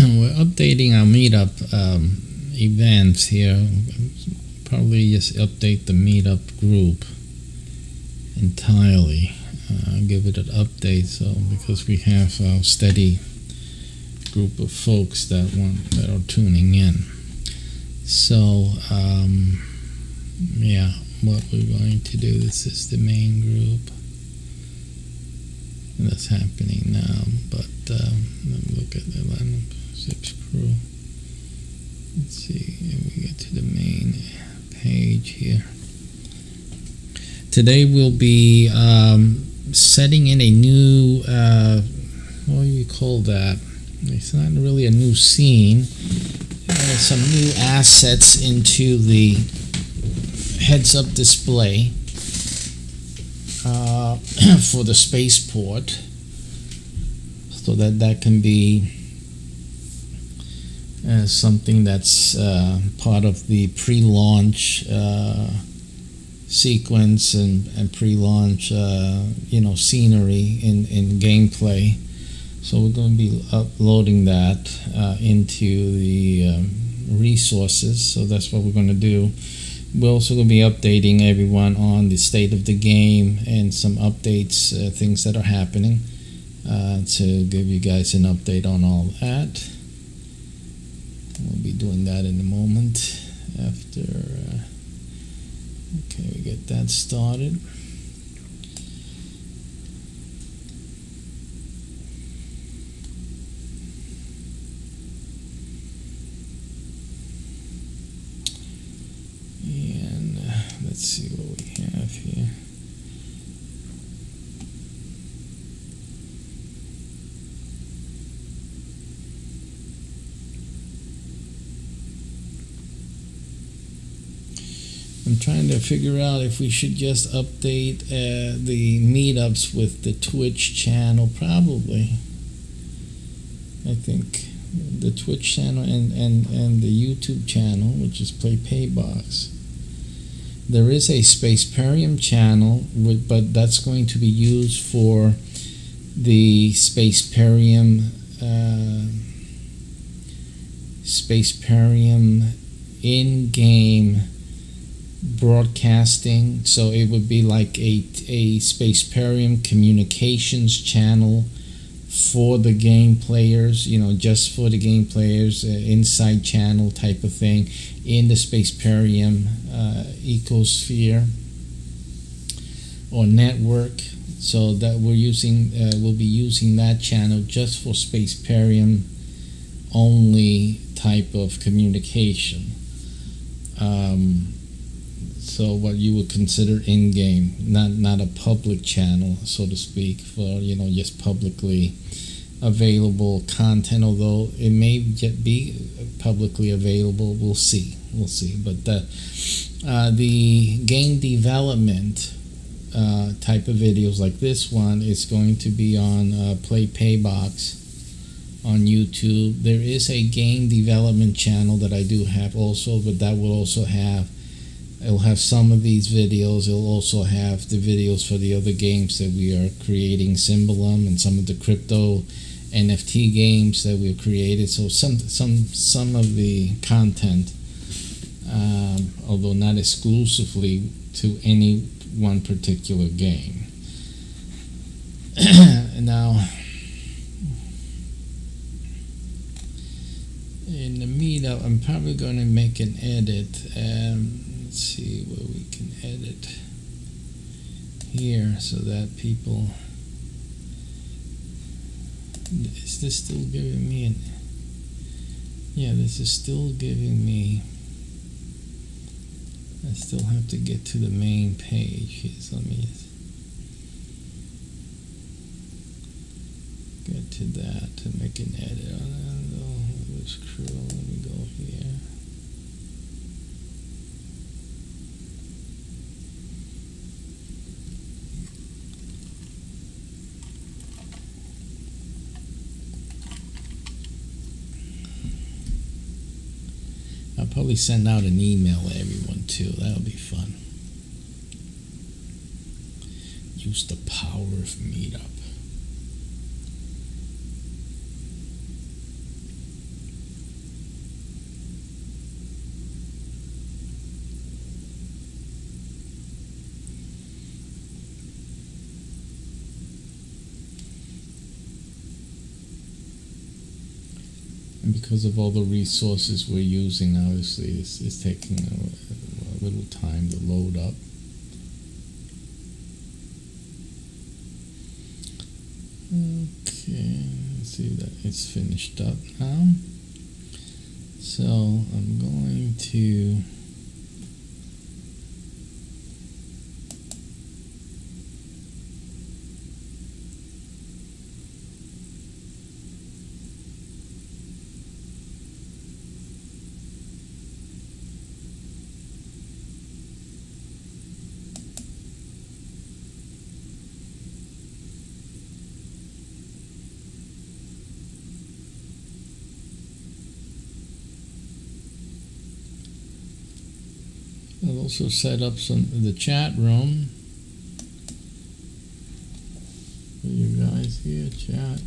we're updating our meetup events here. Probably just update the meetup group entirely. Give it an update, so because we have a steady group of folks that are tuning in. So yeah, what we're going to do, this is the main group that's happening now, but let me look at the lineup. 6 crew. Let's see if we get to the main page here. Today we'll be setting in a new what do you call that? It's not really a new scene. Some new assets into the heads-up display for the spaceport, so that can be something that's part of the pre-launch sequence and pre-launch scenery in gameplay. So we're going to be uploading that into the resources. So that's what we're going to do. We're also going to be updating everyone on the state of the game and some updates, things that are happening, to give you guys an update on all that. We'll be doing that in a moment after. Okay, we get that started. And let's see what we have here. I'm trying to figure out if we should just update the meetups with the Twitch channel. Probably. I think the Twitch channel and the YouTube channel, which is Paybox. There is a SPACEPERIUM channel, but that's going to be used for the SPACEPERIUM in-game broadcasting. So it would be like a SPACEPERIUM communications channel for the game players, just for the game players, inside channel type of thing in the SPACEPERIUM ecosphere or network. So that we'll be using that channel just for SPACEPERIUM only type of communication. So what you would consider in-game, not a public channel, so to speak, for just publicly available content. Although it may yet be publicly available, we'll see. But the game development type of videos like this one is going to be on Paybox on YouTube. There is a game development channel that I do have also, but that will also have. It'll have some of these videos. It'll also have the videos for the other games that we are creating, Symbolum, and some of the crypto NFT games that we've created. So some of the content, although not exclusively to any one particular game. Now, in the meetup, I'm probably going to make an edit. Let's see where we can edit here so that people. Is this still giving me an? Yeah, this is still giving me. I still have to get to the main page here, so let me just get to that to make an edit on that. Let's scroll. Let me go here. I'll probably send out an email to everyone too. That'll be fun. Use the power of Meetup. because of all the resources we're using, obviously it's taking a little time to load up. Okay, let's see that it's finished up now. So I'm going to I'll also set up the chat room for you guys here. Chat.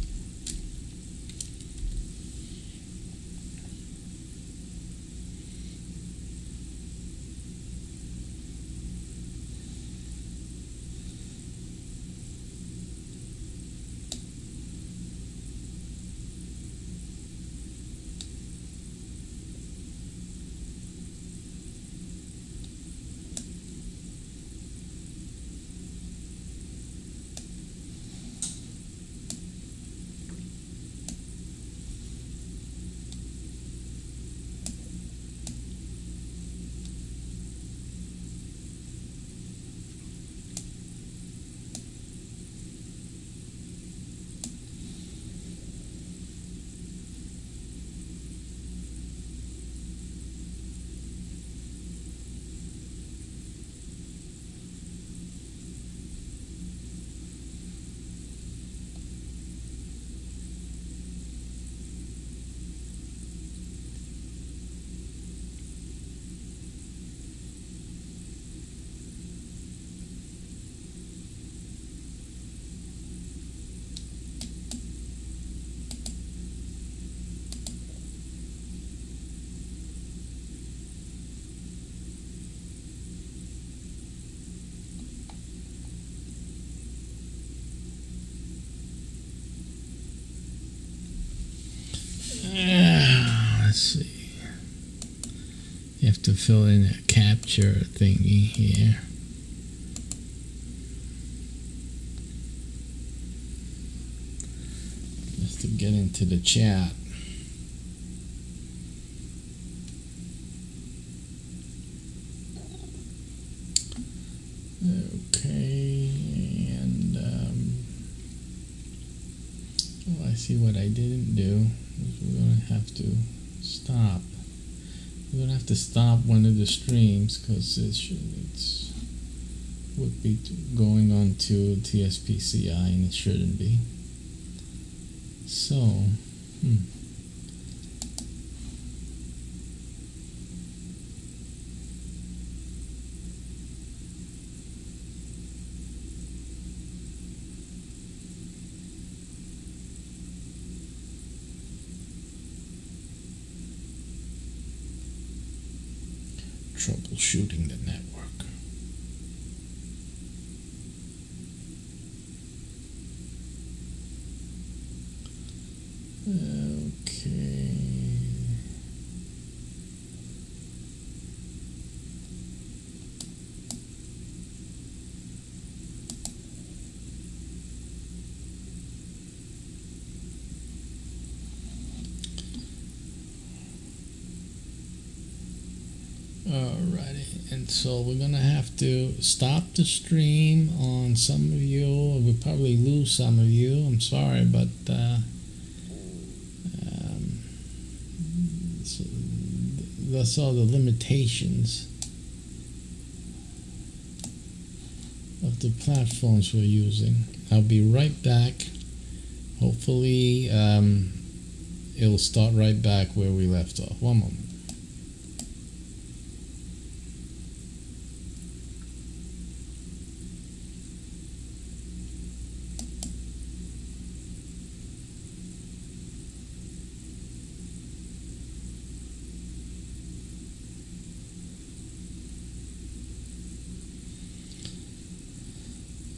Let's see. You have to fill in a capture thingy here. Just to get into the chat. Okay, and I see what I didn't do. We're going to have to stop. We're going to have to stop one of the streams because it's would be going on to TSPCI and it shouldn't be. So, troubleshooting the network. Okay. Alrighty, and so we're gonna have to stop the stream on some of you. We'll probably lose some of you. I'm sorry, but so that's all the limitations of the platforms we're using. I'll be right back. Hopefully, it'll start right back where we left off. One moment.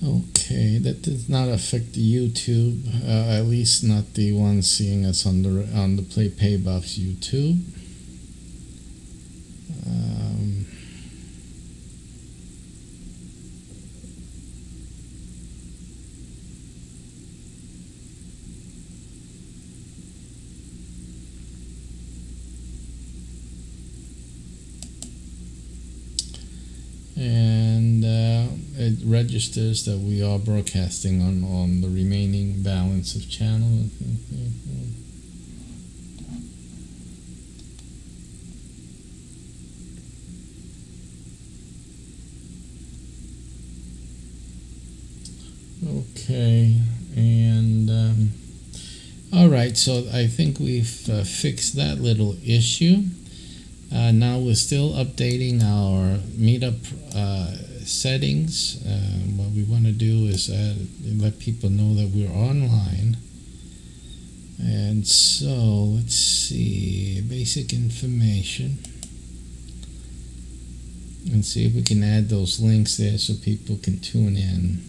Okay, that does not affect the YouTube, at least not the ones seeing us on the Play Paybox YouTube. And it registers that we are broadcasting on the remaining balance of channel. Okay, and all right, so I think we've fixed that little issue. Now we're still updating our meetup settings. What we want to do is let people know that we're online. And so let's see, basic information, and see if we can add those links there so people can tune in.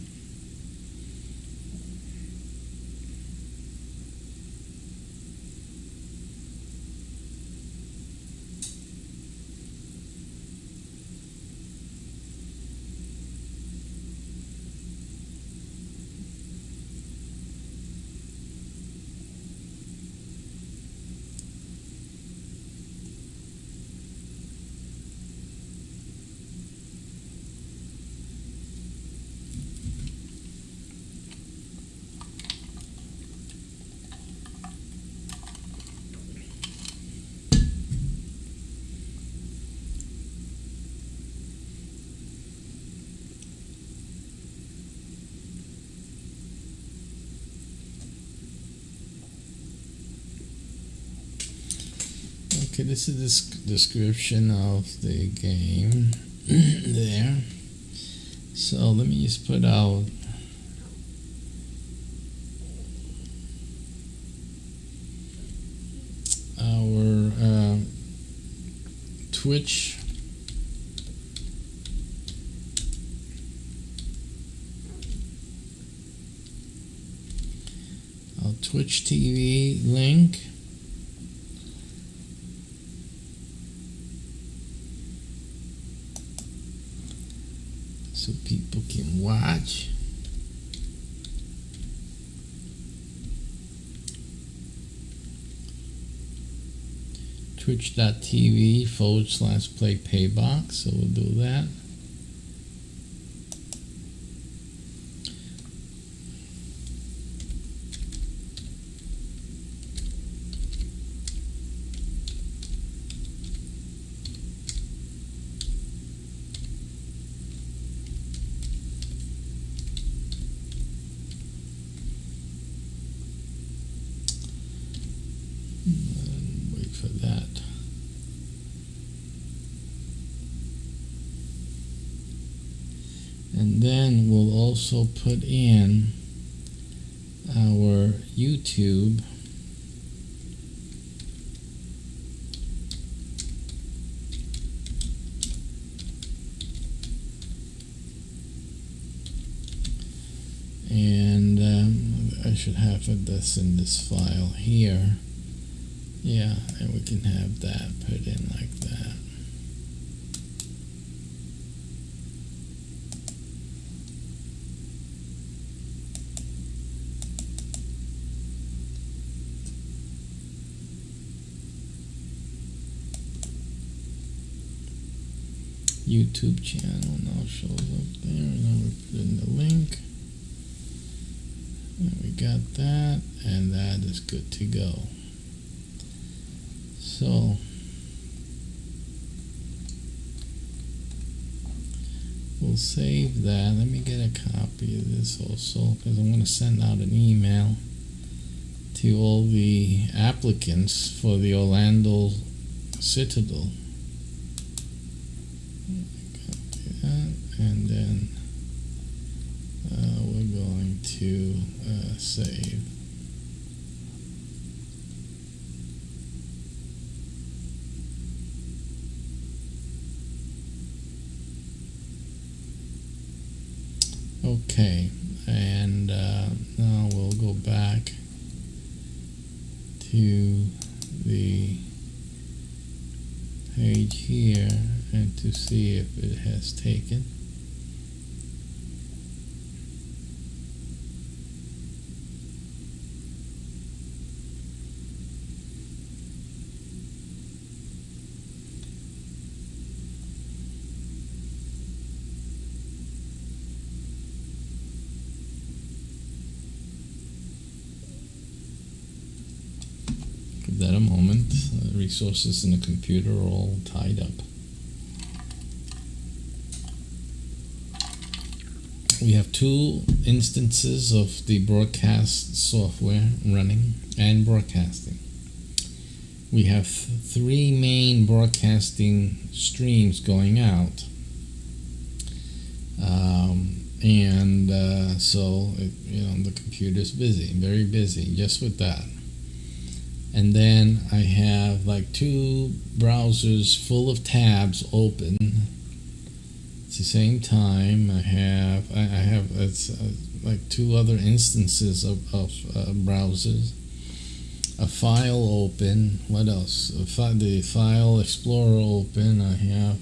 Okay, this is the description of the game there. So let me just put out our Twitch Twitch TV link. So people can watch. Twitch.tv/Play Paybox. So we'll do that. Wait for that. And then we'll also put in our YouTube and I should have this in this file here. Yeah, and we can have that put in like that. YouTube channel now shows up there, and then we put in the link. And we got that, and that is good to go. So we'll save that. Let me get a copy of this also, because I'm going to send out an email to all the applicants for the Orlando Citadel. Copy that, and then we're going to save. Okay, and now we'll go back to the page here and to see if it has taken. Give that a moment. Resources in the computer are all tied up. We have two instances of the broadcast software running and broadcasting. We have three main broadcasting streams going out. So the computer's busy, very busy just with that. And then I have like two browsers full of tabs open at the same time. I have it's like two other instances of browsers. A file open. What else? The file explorer open. I have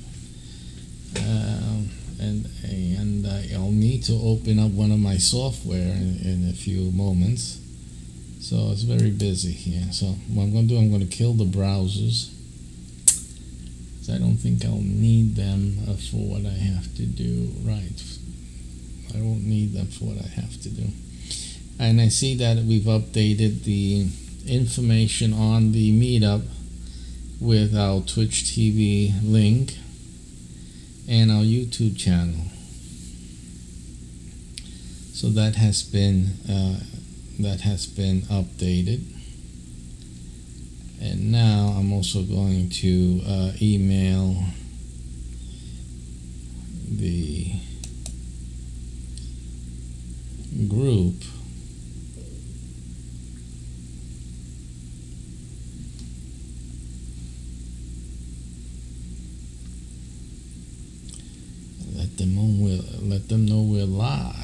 and I'll need to open up one of my software in a few moments. So it's very busy here. So what I'm going to do, I'm going to kill the browsers. So I don't think I'll need them for what I have to do. Right. I won't need them for what I have to do. And I see that we've updated the information on the meetup with our Twitch TV link and our YouTube channel. So that has been updated. And now I'm also going to email the group let them know we're live.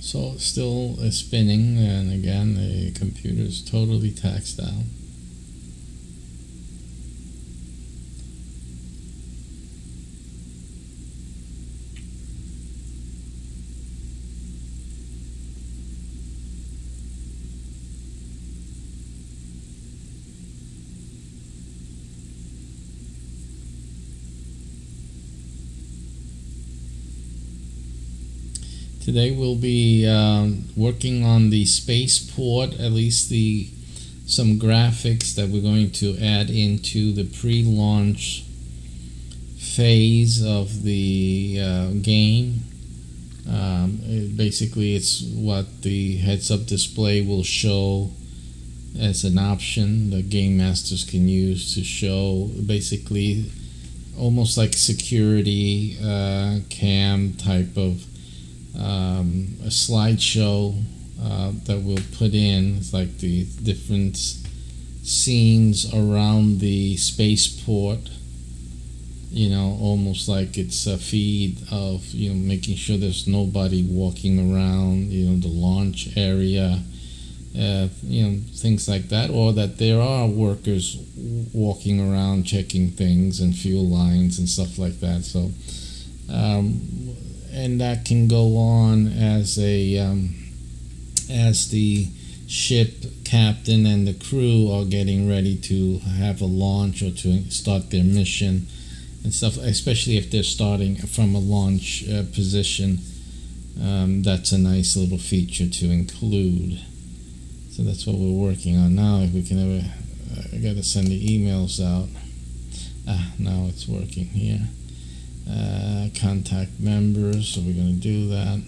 So it's still spinning, and again the computer is totally taxed out. Today we'll be working on the spaceport, at least some graphics that we're going to add into the pre-launch phase of the game. Basically, it's what the heads-up display will show as an option that game masters can use to show basically almost like security cam type of a slideshow that we'll put in. It's like the different scenes around the spaceport, almost like it's a feed of making sure there's nobody walking around the launch area, things like that, or that there are workers walking around checking things and fuel lines and stuff like that. So and that can go on as the ship captain and the crew are getting ready to have a launch or to start their mission and stuff, especially if they're starting from a launch position. That's a nice little feature to include. So that's what we're working on now. If we can ever, I gotta send the emails out. Now it's working here. Contact members, so we're gonna do that.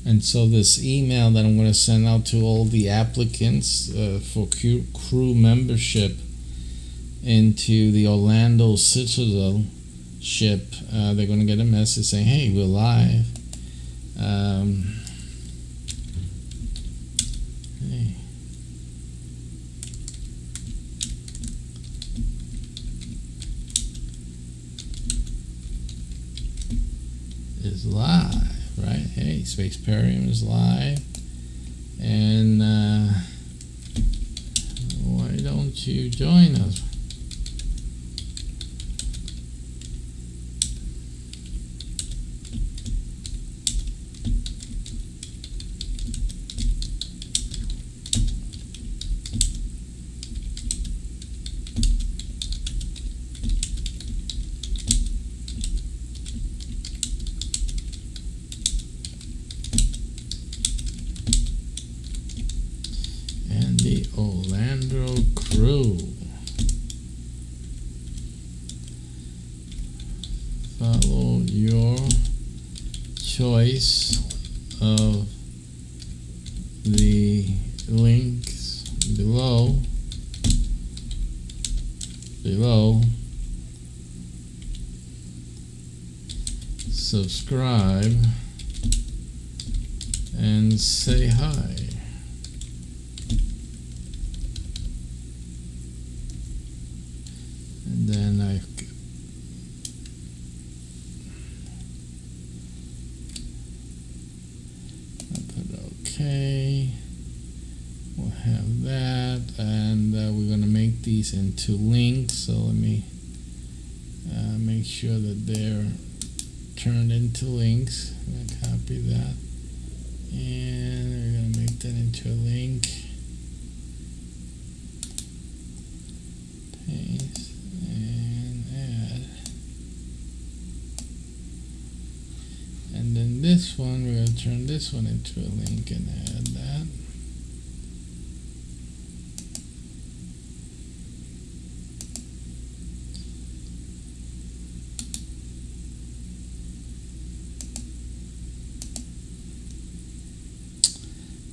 And so this email that I'm going to send out to all the applicants for crew membership into the Orlando Citadel ship, they're going to get a message saying, hey, we're live. Hey. Is live. Right? Hey, SPACEPERIUM is live, and why don't you join us? Orlando crew. Follow your choice of the links below. Subscribe and say hi. And then I put OK. We'll have that, and we're going to make these into links. So let me make sure that they're turned into links. I'm going to copy that, and we're going to make that into a link. Paste and add. And then this one, we're going to turn this one into a link and add that.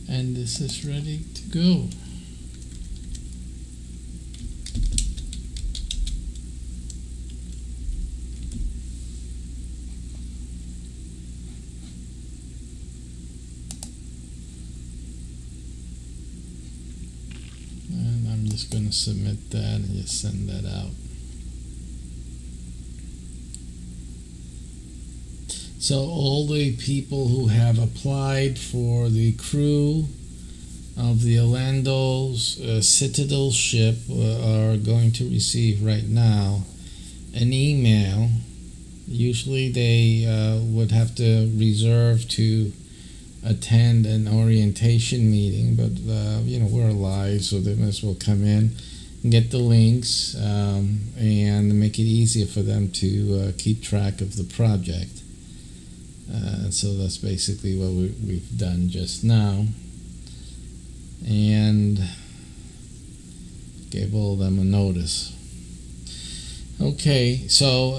And this is ready to go. And I'm just going to submit that and just send that out. So all the people who have applied for the crew of the Orlando's Citadel ship are going to receive right now an email. Usually they would have to reserve to attend an orientation meeting, but we're live, so they might as well come in and get the links and make it easier for them to keep track of the project. So that's basically what we've done just now. And Gave all of them a notice. Okay, so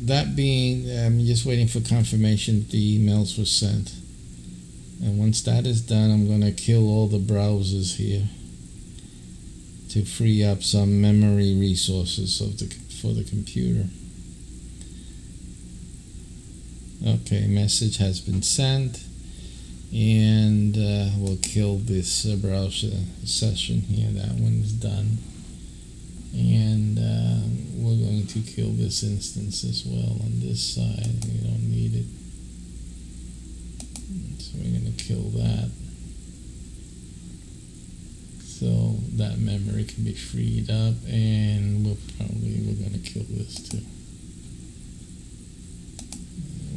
that being, I'm just waiting for confirmation that the emails were sent. And once that is done, I'm going to kill all the browsers here to free up some memory resources for the computer. Okay, message has been sent, and we'll kill this browser session here. That one is done. And we're going to kill this instance as well on this side. We don't need it. So we're going to kill that. So that memory can be freed up, and we're going to kill this too.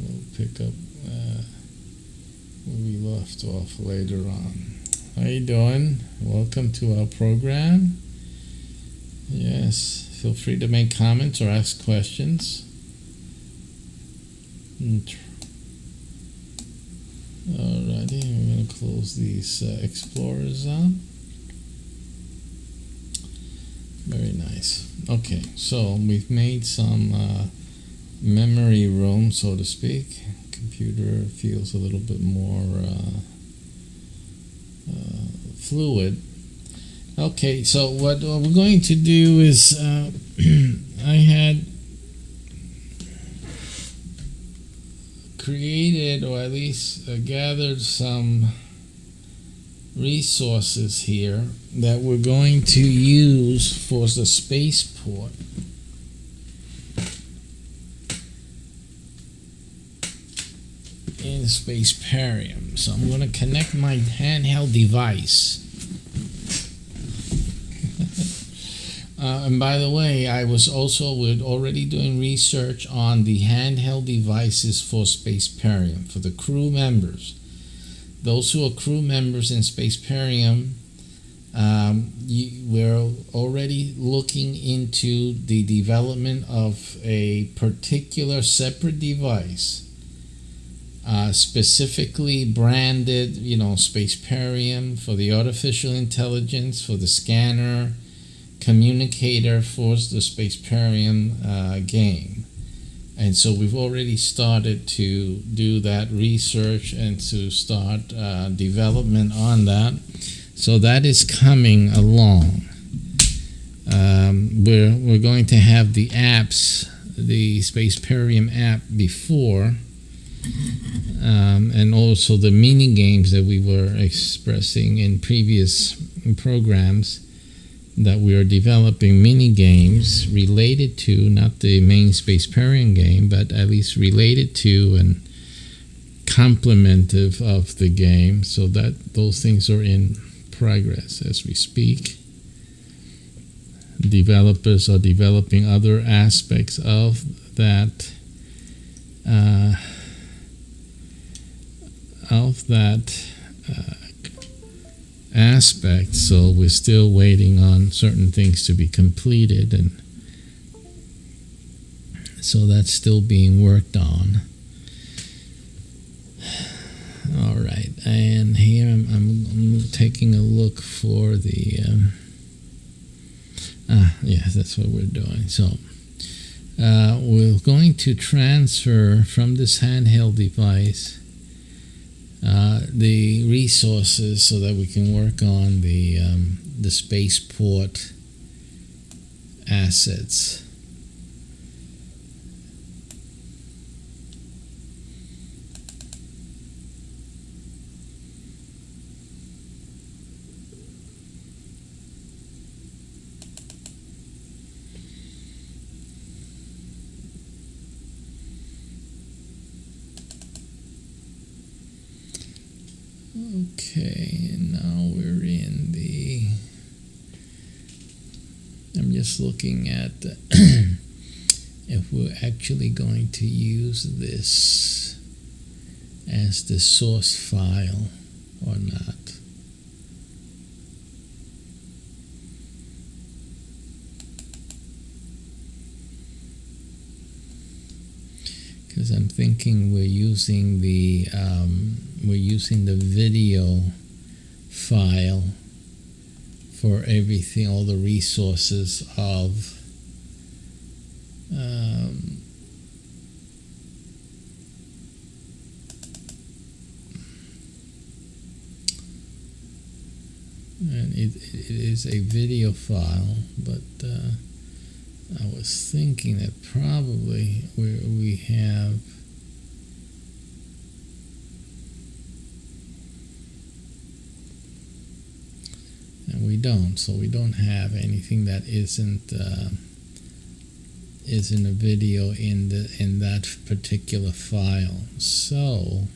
We'll pick up where we left off later on. How you doing? Welcome to our program. Yes, feel free to make comments or ask questions. Alrighty, we're going to close these explorers out. Very nice. Okay, so we've made some memory room, so to speak. Computer feels a little bit more fluid. Okay, so what we're going to do is I had created, or at least gathered, some resources here that we're going to use for the spaceport. In SPACEPERIUM. So I'm going to connect my handheld device. And by the way, we're already doing research on the handheld devices for SPACEPERIUM, for the crew members. Those who are crew members in SPACEPERIUM, we're already looking into the development of a particular separate device, specifically branded, SPACEPERIUM, for the artificial intelligence, for the scanner, communicator for the SPACEPERIUM game. And so we've already started to do that research and to start development on that. So that is coming along. We're going to have the apps, the SPACEPERIUM app before, and also the mini games that we were expressing in previous programs, that we are developing mini games related to, not the main SPACEPERIUM game, but at least related to and complementive of the game, so that those things are in progress as we speak. Developers are developing other aspects of that aspect, so we're still waiting on certain things to be completed, and so that's still being worked on. All right, and here I'm taking a look for the yes, that's what we're doing. So we're going to transfer from this handheld device the resources so that we can work on the spaceport assets. Okay, and now we're in the, I'm just looking at if we're actually going to use this as the source file or not. Because I'm thinking we're using the video file for everything, all the resources of and it is a video file, but I was thinking that probably we have and we don't, so we don't have anything that isn't a video in that particular file. So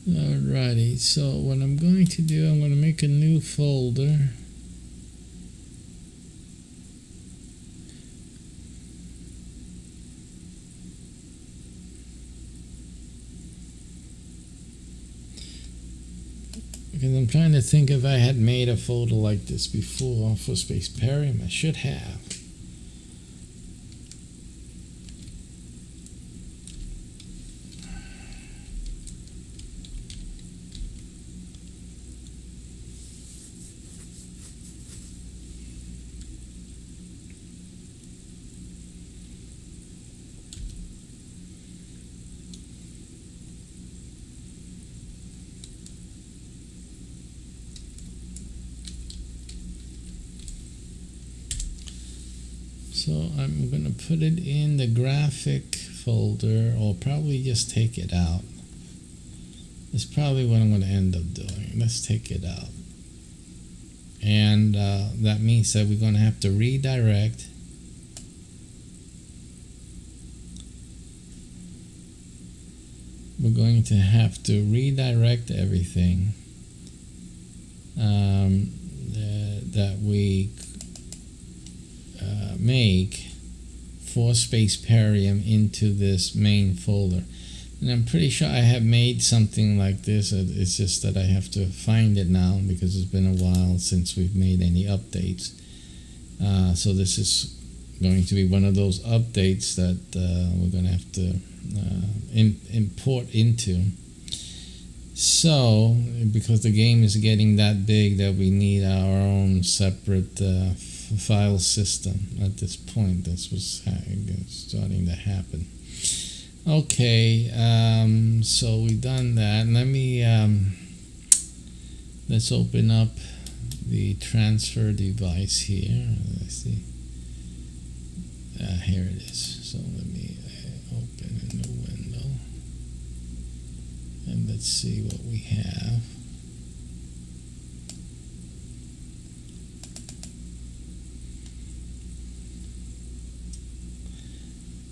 alrighty, so what I'm going to do, I'm going to make a new folder. Because I'm trying to think if I had made a folder like this before for SPACEPERIUM. I should have. So I'm going to put it in the graphic folder, or probably just take it out. That's probably what I'm going to end up doing. Let's take it out. And that means that we're going to have to redirect. We're going to have to redirect everything that we make for SPACEPERIUM into this main folder. And I'm pretty sure I have made something like this. It's just that I have to find it now because it's been a while since we've made any updates. So this is going to be one of those updates that we're going to have to import into. So, because the game is getting that big that we need our own separate file system at this point. That's what's starting to happen. Okay, so we've done that. Let me let's open up the transfer device here. Let's see. Here it is. So let me open a new window and let's see what we have.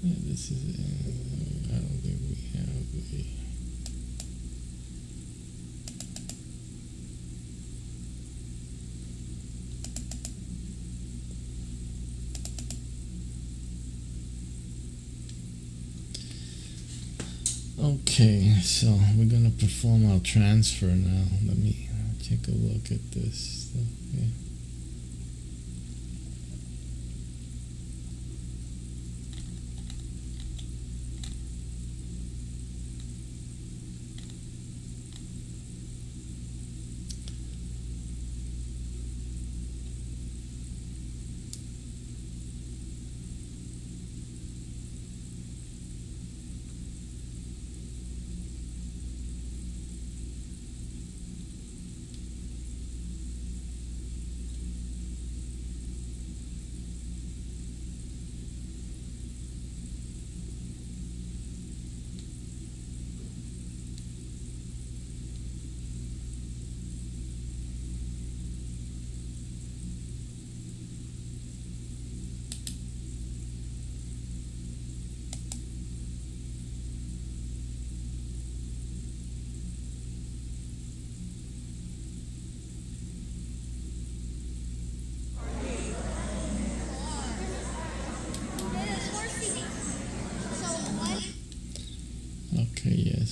This is, I don't think we have the, okay, so we're going to perform our transfer now. Let me take a look at this stuff here.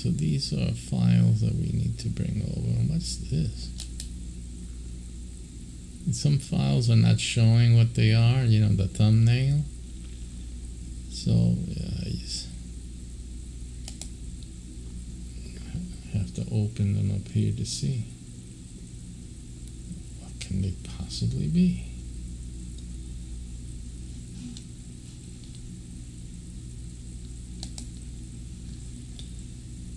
So these are files that we need to bring over. What's this? And some files are not showing what they are, you know, the thumbnail. So I have to open them up here to see. What can they possibly be?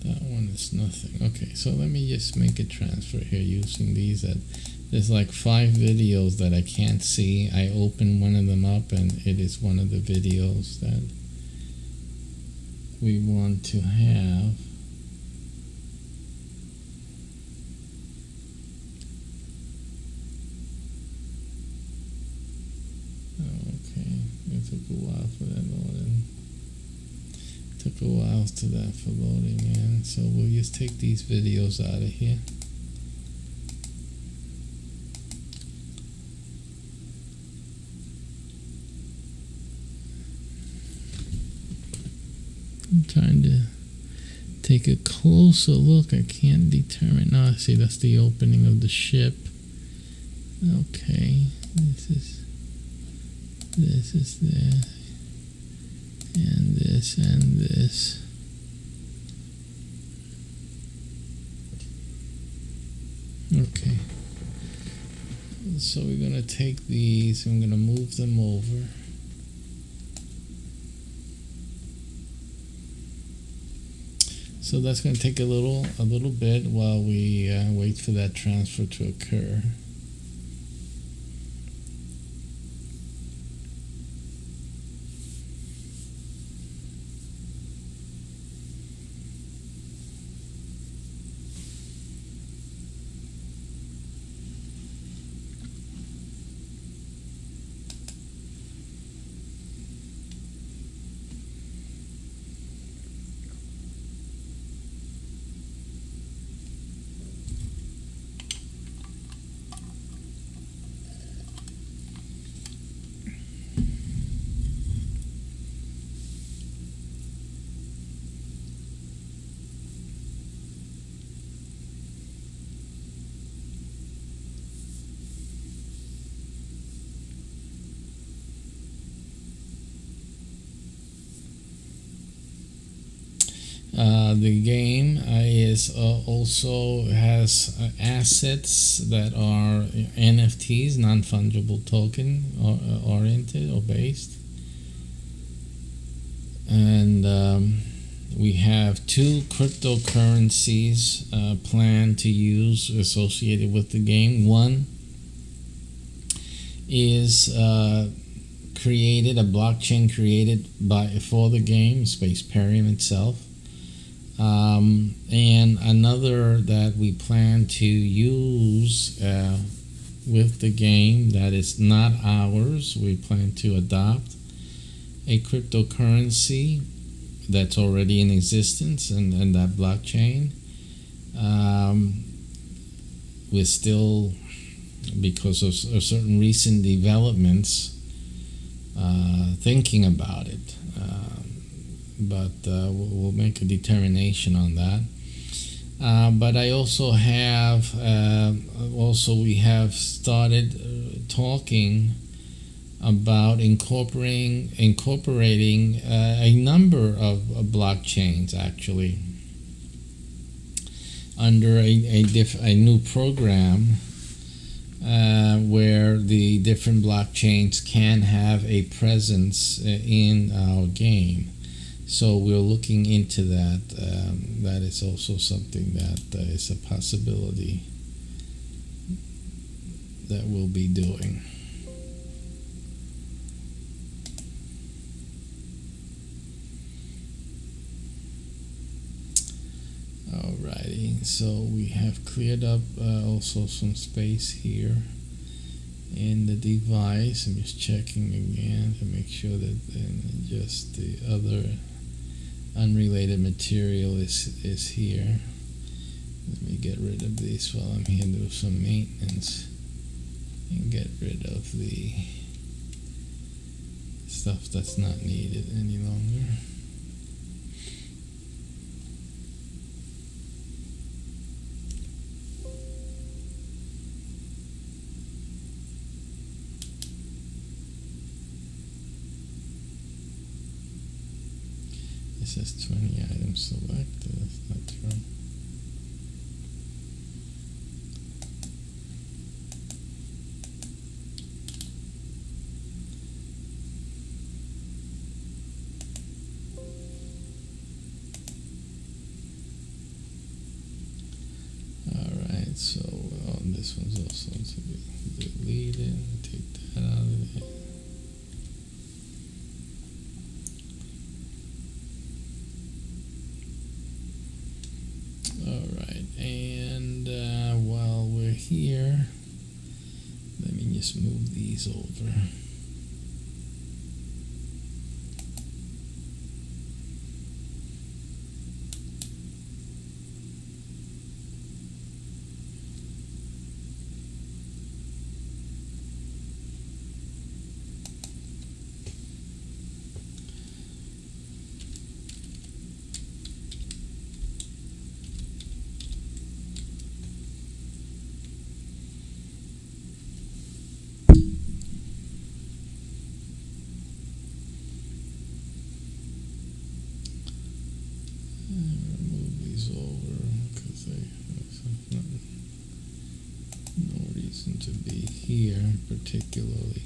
That one is nothing. Okay, so let me just make a transfer here using these. There's like 5 videos that I can't see. I open one of them up and it is one of the videos that we want to have. Okay, it took a while for that loading. Took a while to that for loading in, so we'll just take these videos out of here. I'm trying to take a closer look. I can't determine. No, see, that's the opening of the ship. Okay, this is there. And this and this. Okay. So we're going to take these, I'm going to move them over. So that's going to take a little bit while we wait for that transfer to occur. The game is also has assets that are NFTs, non-fungible token oriented or based, and we have 2 cryptocurrencies planned to use associated with the game. One is created, a blockchain created for the game, SPACEPERIUM itself. And another that we plan to use with the game that is not ours. We plan to adopt a cryptocurrency that's already in existence, and that blockchain. We're still, because of certain recent developments, thinking about it. But we'll make a determination on that. But I also have, we have started talking about incorporating a number of blockchains actually under a new program where the different blockchains can have a presence in our game. So we're looking into that. That is also something that is a possibility that we'll be doing. Alrighty, so we have cleared up also some space here in the device. I'm just checking again to make sure that just the other unrelated material is here. Let me get rid of these while I'm here, do some maintenance and get rid of the stuff that's not needed any longer. It says 20 items selected. That's not true. Alright, so this one's also to be deleted. Take that out of there. Alright, and while we're here, let me just move these over. Move these over because there's no reason to be here particularly.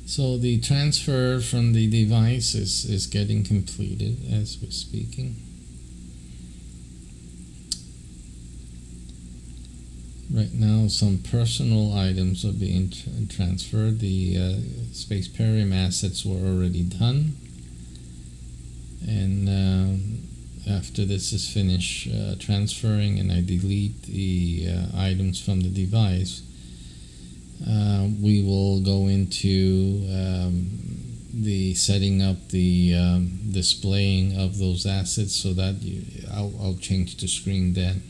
So the transfer from the device is getting completed as we're speaking. Right now some personal items are being transferred. The SPACEPERIUM assets were already done. And after this is finished transferring and I delete the items from the device, we will go into the setting up the displaying of those assets so that I'll change the screen then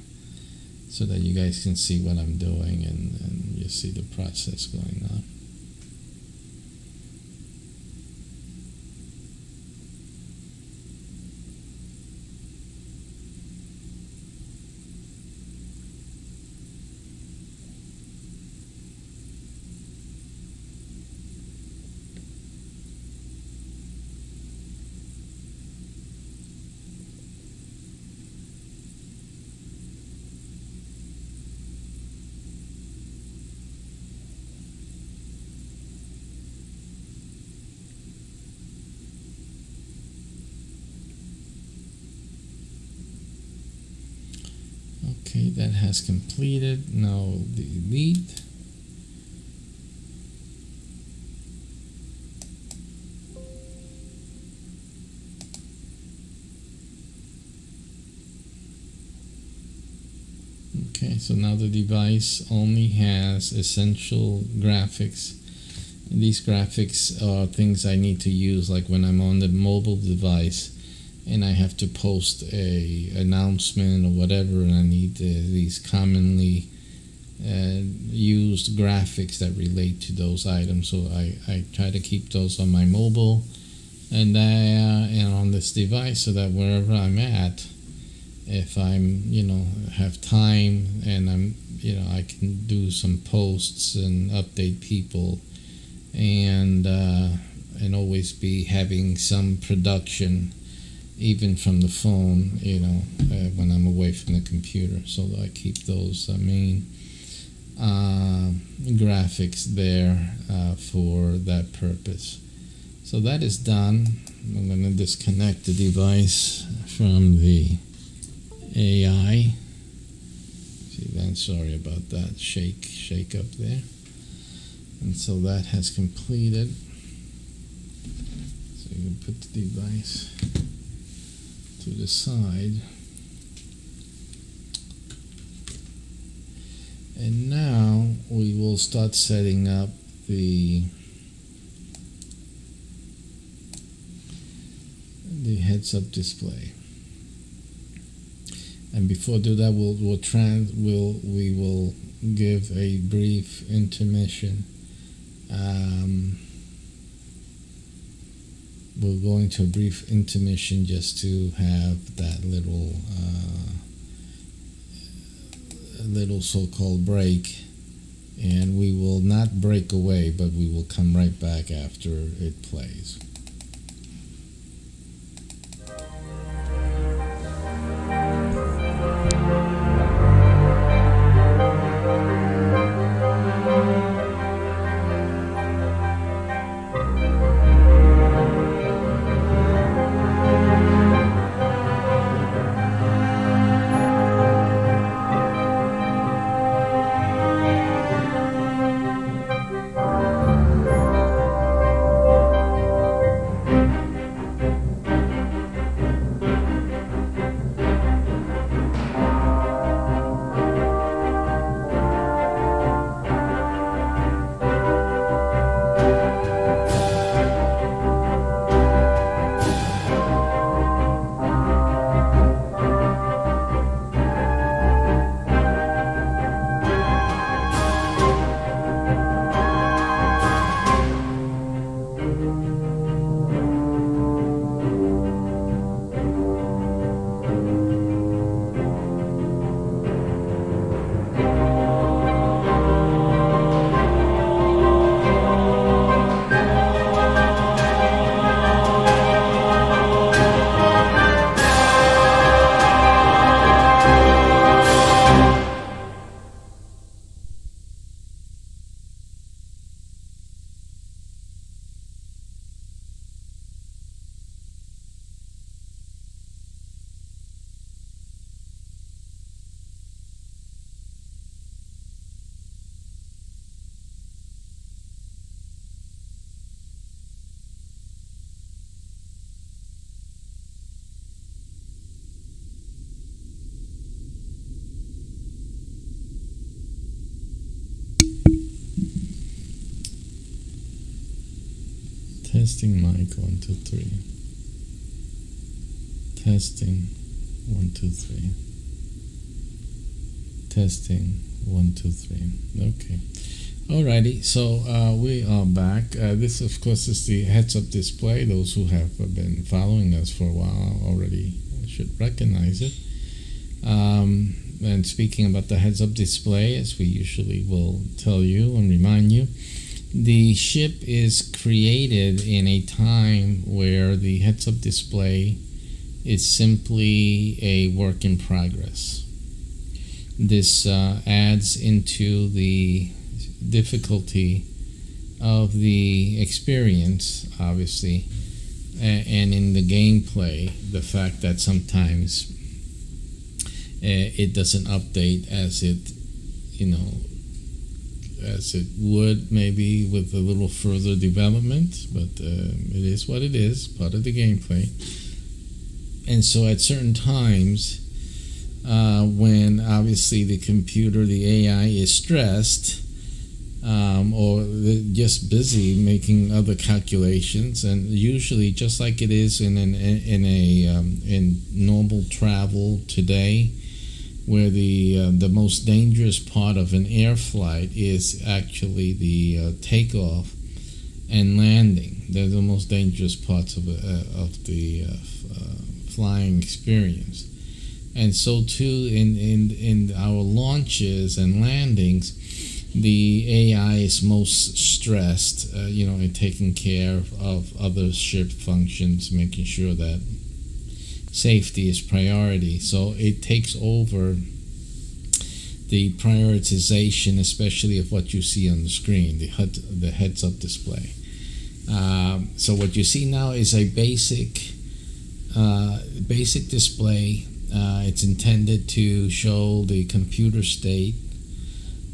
so that you guys can see what I'm doing and you see the process going on. Okay, that has completed. Now delete. Okay, so now the device only has essential graphics. And these graphics are things I need to use, like when I'm on the mobile device and I have to post a announcement or whatever, and I need these commonly used graphics that relate to those items. So I try to keep those on my mobile and on this device, so that wherever I'm at, if I'm have time and I'm I can do some posts and update people and always be having some production even from the phone, when I'm away from the computer. So I keep those main graphics there for that purpose. So that is done. I'm going to disconnect the device from the AI. See that? Sorry about that shake up there. And so that has completed. So you can put the device to the side. And now we will start setting up the heads-up display. And before do that, we will give a brief intermission. We're going to a brief intermission just to have that little so-called break, and we will not break away, but we will come right back after it plays. Testing mic 1 2 3. Testing 1 2 3. Testing 1 2 3. Okay. Alrighty. So we are back. This, of course, is the heads-up display. Those who have been following us for a while already should recognize it. And speaking about the heads-up display, as we usually will tell you and remind you, the ship is created in a time where the heads-up display is simply a work in progress. This adds into the difficulty of the experience, obviously, and in the gameplay, the fact that sometimes it doesn't update as it, as it would maybe with a little further development, but it is what it is, part of the gameplay. And so at certain times, when obviously the computer, the AI is stressed, or just busy making other calculations, and usually just like it is in normal travel today, where the most dangerous part of an air flight is actually the takeoff and landing. They're the most dangerous parts of the flying experience. And so too in our launches and landings, the AI is most stressed, in taking care of other ship functions, making sure that safety is priority. So it takes over the prioritization, especially of what you see on the screen, the heads-up display. So what you see now is a basic display. It's intended to show the computer state.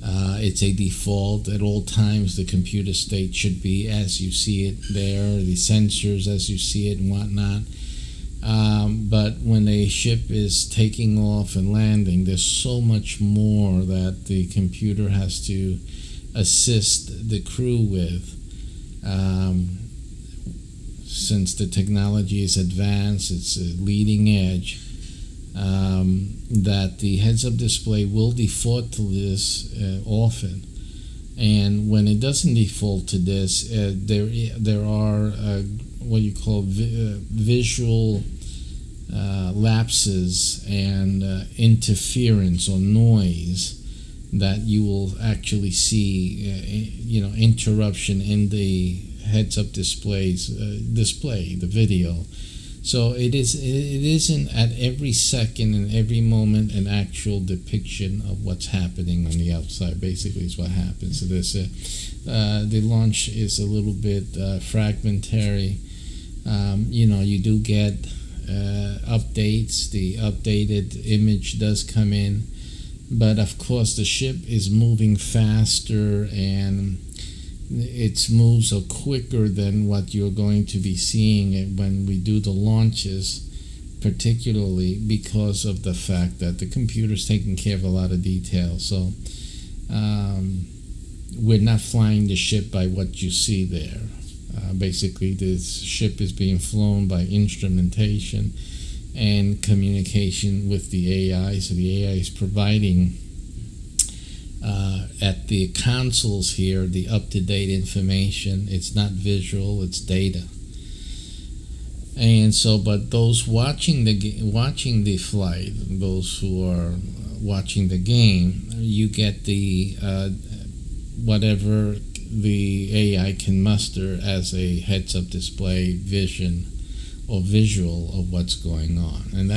It's a default. At all times, the computer state should be as you see it there, the sensors as you see it and whatnot. But when a a ship is taking off and landing, there's so much more that the computer has to assist the crew with. Since the technology is advanced, it's a leading edge, that the heads-up display will default to this often. And when it doesn't default to this, there are what you call visual lapses and interference or noise that you will actually see, interruption in the heads-up display, the video. So it isn't at every second and every moment an actual depiction of what's happening on the outside. Basically, is what happens. So there's the launch is a little bit fragmentary. You do get updates. The updated image does come in, but of course the ship is moving faster and it moves so quicker than what you're going to be seeing when we do the launches, particularly because of the fact that the computer's taking care of a lot of details. So we're not flying the ship by what you see there. Basically, this ship is being flown by instrumentation and communication with the AI. So the AI is providing at the consoles here the up-to-date information. It's not visual, it's data. And so, but those watching the flight, those who are watching the game, you get the whatever the AI can muster as a heads-up display vision or visual of what's going on, and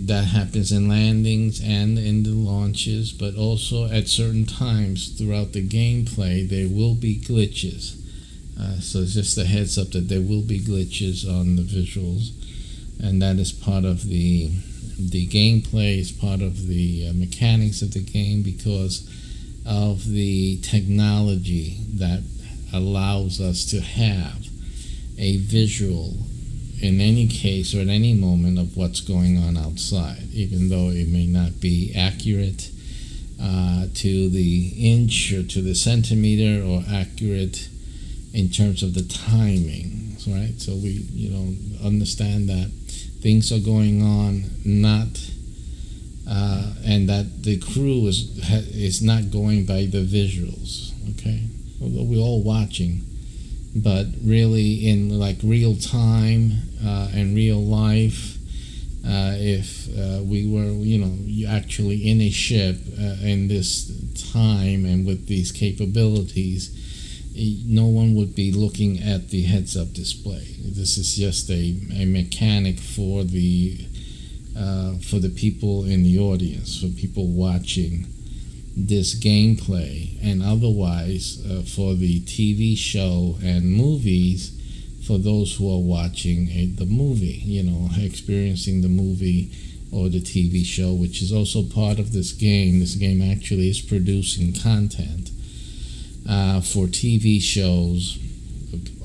that happens in landings and in the launches, but also at certain times throughout the gameplay there will be glitches. So it's just a heads up that there will be glitches on the visuals, and that is part of the gameplay, is part of the mechanics of the game, because of the technology that allows us to have a visual in any case or at any moment of what's going on outside, even though it may not be accurate to the inch or to the centimeter, or accurate in terms of the timing, right? So we understand that things are going on, and that the crew is not going by the visuals, okay? Although we're all watching, but really in like real time and real life, if we were actually in a ship in this time and with these capabilities, no one would be looking at the heads-up display. This is just a mechanic for the people in the audience, for people watching this gameplay, and otherwise for the TV show and movies, for those who are watching the movie, experiencing the movie or the TV show, which is also part of this game. This game actually is producing content for TV shows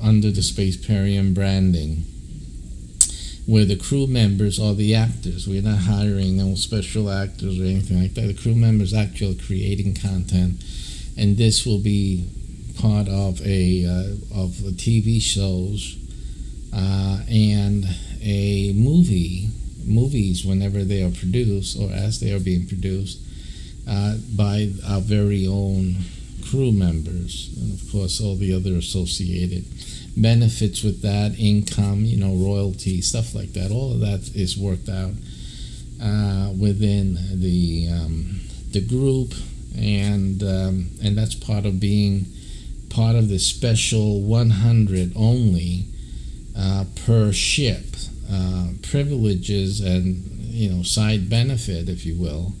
under the SPACEPERIUM branding, where the crew members are the actors. We're not hiring no special actors or anything like that. The crew members actually creating content, and this will be part of TV shows and a movies whenever they are produced or as they are being produced by our very own crew members, and of course all the other associated benefits with that, income, royalty, stuff like that. All of that is worked out within the group, and that's part of being part of the special 100 only per ship privileges and side benefit, if you will,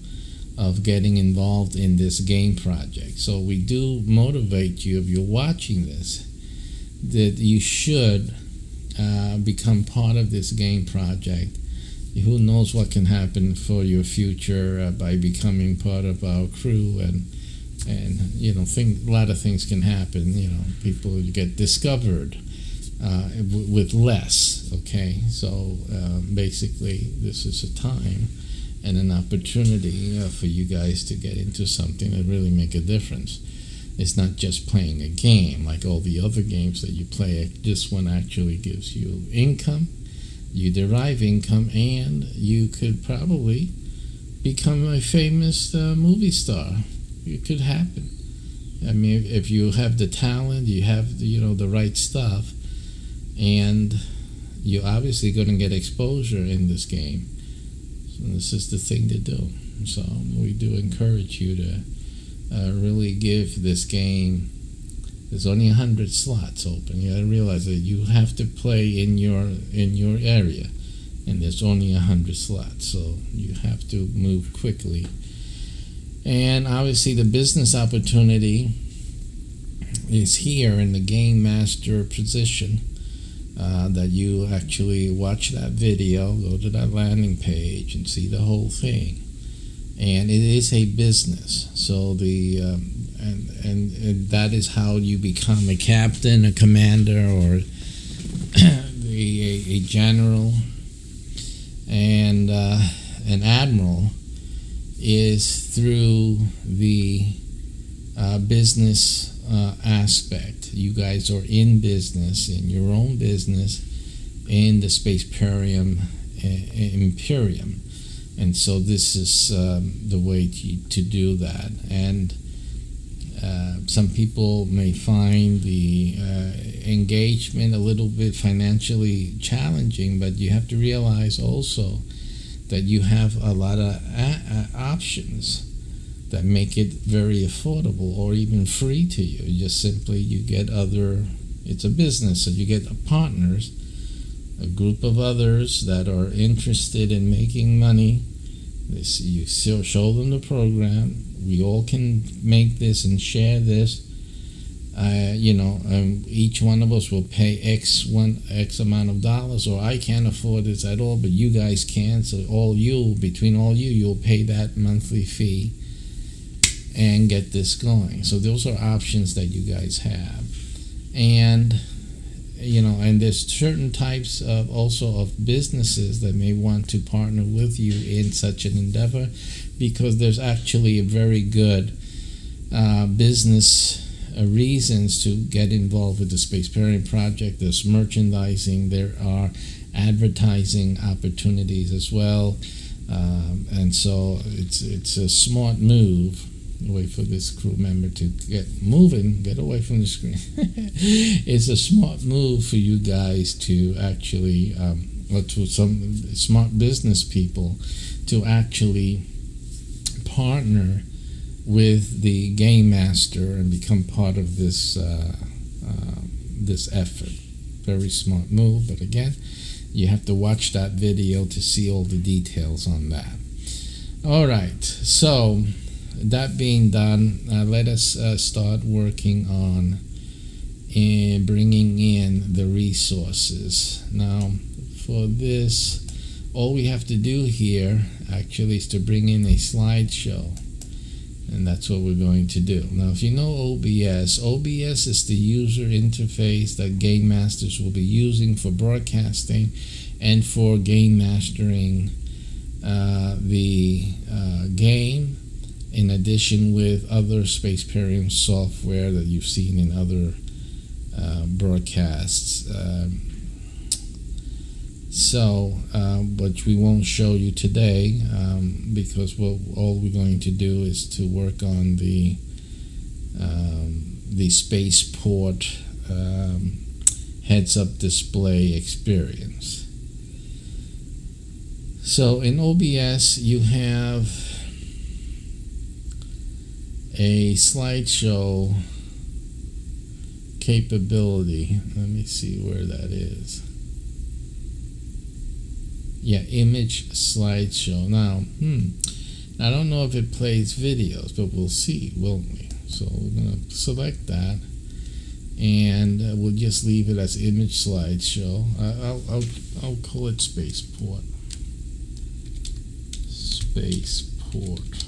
of getting involved in this game project. So we do motivate you, if you're watching this, that you should become part of this game project. Who knows what can happen for your future by becoming part of our crew, and a lot of things can happen. People get discovered with less. Okay, so basically, this is a time and an opportunity for you guys to get into something that really make a difference. It's not just playing a game like all the other games that you play. This one actually gives you income. You derive income, and you could probably become a famous movie star. It could happen. I mean, if you have the talent, you have the right stuff, and you're obviously going to get exposure in this game. So this is the thing to do. So we do encourage you to really give this game. There's only 100 slots open. You got to realize that you have to play in your area, and there's only 100 slots, so you have to move quickly. And obviously, the business opportunity is here in the game master position. That you actually watch that video, go to that landing page, and see the whole thing. And it is a business, so and that is how you become a captain, a commander, or a general, and an admiral, is through the business aspect. You guys are in business, in your own business, in the SPACEPERIUM Imperium. And so this is the way to do that. And some people may find the engagement a little bit financially challenging, but you have to realize also that you have a lot of options that make it very affordable or even free to you. Just simply you get it's a business, so you get partners, a group of others that are interested in making money. You show them the program. We all can make this and share this. Each one of us will pay X amount of dollars, or I can't afford this at all, but you guys can. So between all you, you'll pay that monthly fee and get this going. So those are options that you guys have. And and there's certain types of businesses that may want to partner with you in such an endeavor, because there's actually a very good business reasons to get involved with the SPACEPERIUM project. There's merchandising, there are advertising opportunities as well, and so it's a smart move. Wait for this crew member to get moving, get away from the screen. It's a smart move for you guys to actually, or to some smart business people, to actually partner with the game master and become part of this this effort. Very smart move, but again, you have to watch that video to see all the details on that. All right, so that being done, let us start working on bringing in the resources. Now, for this, all we have to do here actually is to bring in a slideshow, and that's what we're going to do. Now, if you know OBS is the user interface that game masters will be using for broadcasting and for game mastering the game, in addition with other SPACEPERIUM software that you've seen in other broadcasts. But we won't show you today because all we're going to do is to work on the spaceport heads-up display experience. So in OBS, you have a slideshow capability. Let me see where that is. Yeah, image slideshow. Now, I don't know if it plays videos, but we'll see, won't we? So we're going to select that, and we'll just leave it as image slideshow. I'll call it spaceport. Spaceport.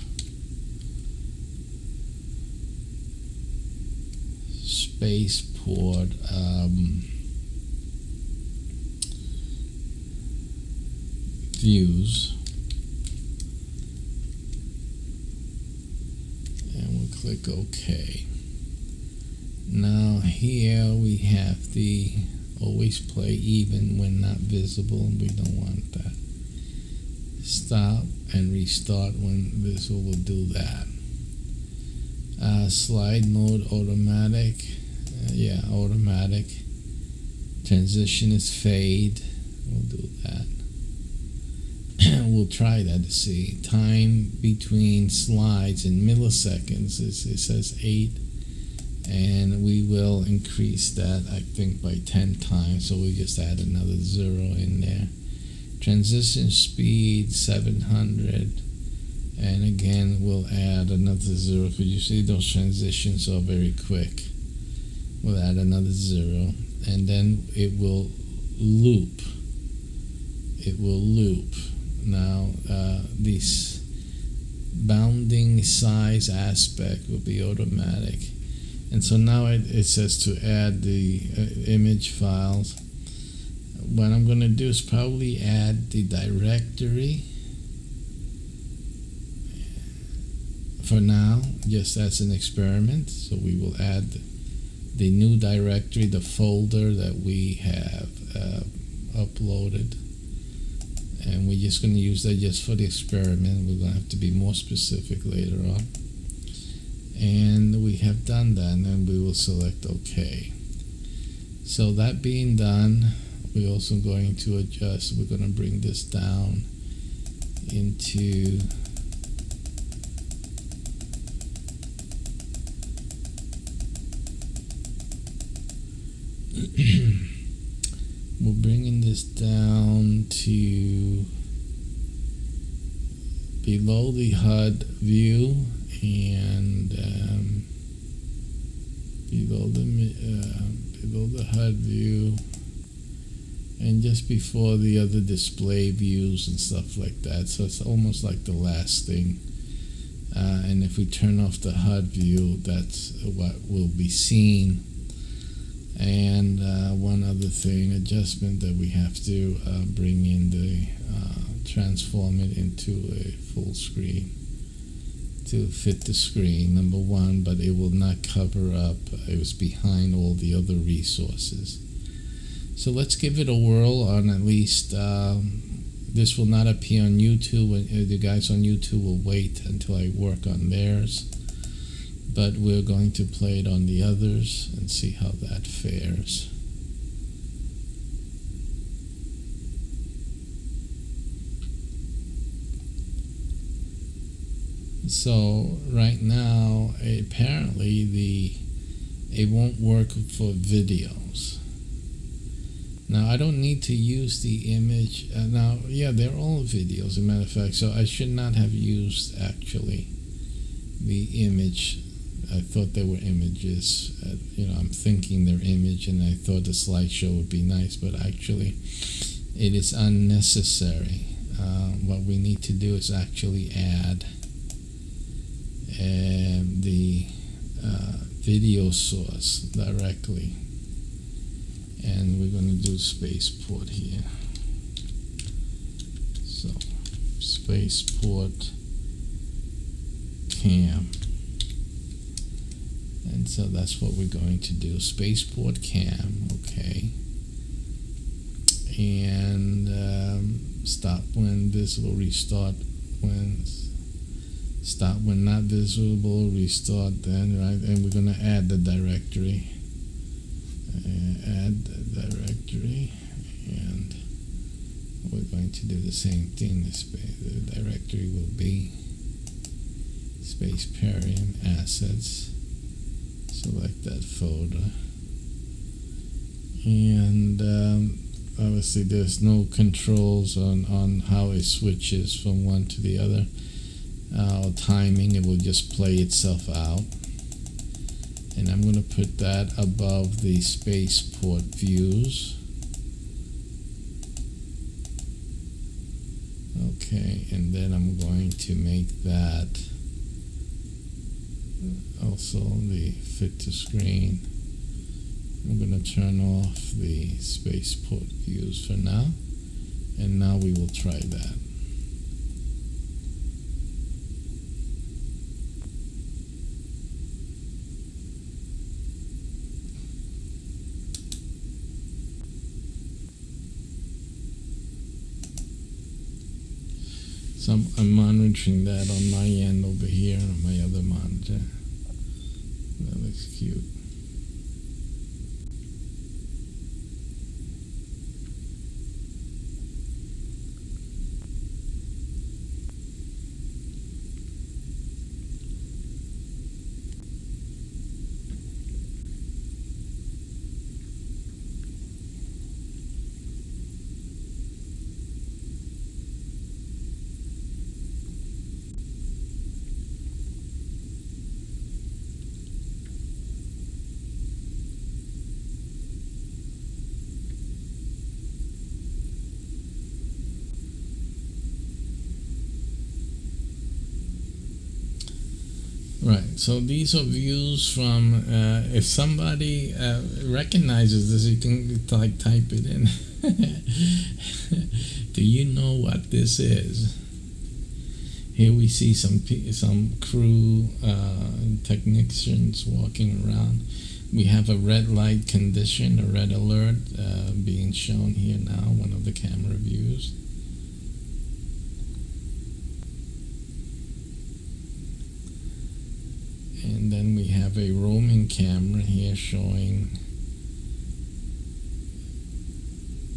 Spaceport. views, and we'll click OK. Now here we have the always play even when not visible. We don't want that. Stop and restart when visible will do that. Slide mode automatic. Yeah, automatic. Transition is fade. We'll do that. We'll try that to see. Time between slides in milliseconds. It says 8. And we will increase that, I think, by 10 times. So we just add another 0 in there. Transition speed 700. And again, we'll add another 0 because you see those transitions are very quick. We'll add another 0. And then it will loop. It will loop. Now, this bounding size aspect will be automatic. And so now it says to add the image files. What I'm going to do is probably add the directory for now, just as an experiment. So we will add the new directory, the folder that we have uploaded. And we're just going to use that just for the experiment. We're going to have to be more specific later on. And we have done that, and then we will select OK. So that being done, we're also going to adjust. We're going to bring this down into we're bringing this down to below the HUD view and below the HUD view and just before the other display views and stuff like that. So it's almost like the last thing. And if we turn off the HUD view, that's what will be seen. And one other thing, adjustment that we have to bring in the transform it into a full screen to fit the screen, number one, but it will not cover up. It was behind all the other resources. So let's give it a whirl on at least. This will not appear on YouTube. The guys on YouTube will wait until I work on theirs. But we're going to play it on the others and see how that fares. So right now, apparently it won't work for videos. Now I don't need to use the image. Now, yeah, they're all videos, as a matter of fact. So I should not have used actually the image. I thought they were images. I'm thinking they're image, and I thought the slideshow would be nice, but actually it is unnecessary. What we need to do is actually add the video source directly, and we're going to do spaceport here. So spaceport cam. And so that's what we're going to do. Spaceport cam, okay. And stop when visible, restart when stop when not visible, restart then, right? And we're going to add the directory. Add the directory, and we're going to do the same thing. The directory will be SPACEPERIUM assets. Select that folder, and obviously there's no controls on how it switches from one to the other, or timing. It will just play itself out. And I'm going to put that above the spaceport views. Okay, and then I'm going to make that also the fit to screen. I'm going to turn off the spaceport views for now, And now we will try that. So I'm monitoring that on my end over here on my other monitor. That looks cute. Right, so these are views from, if somebody recognizes this, you can type it in. Do you know what this is? Here we see some crew technicians walking around. We have a red light condition, a red alert being shown here now, one of the camera views. And then we have a roaming camera here showing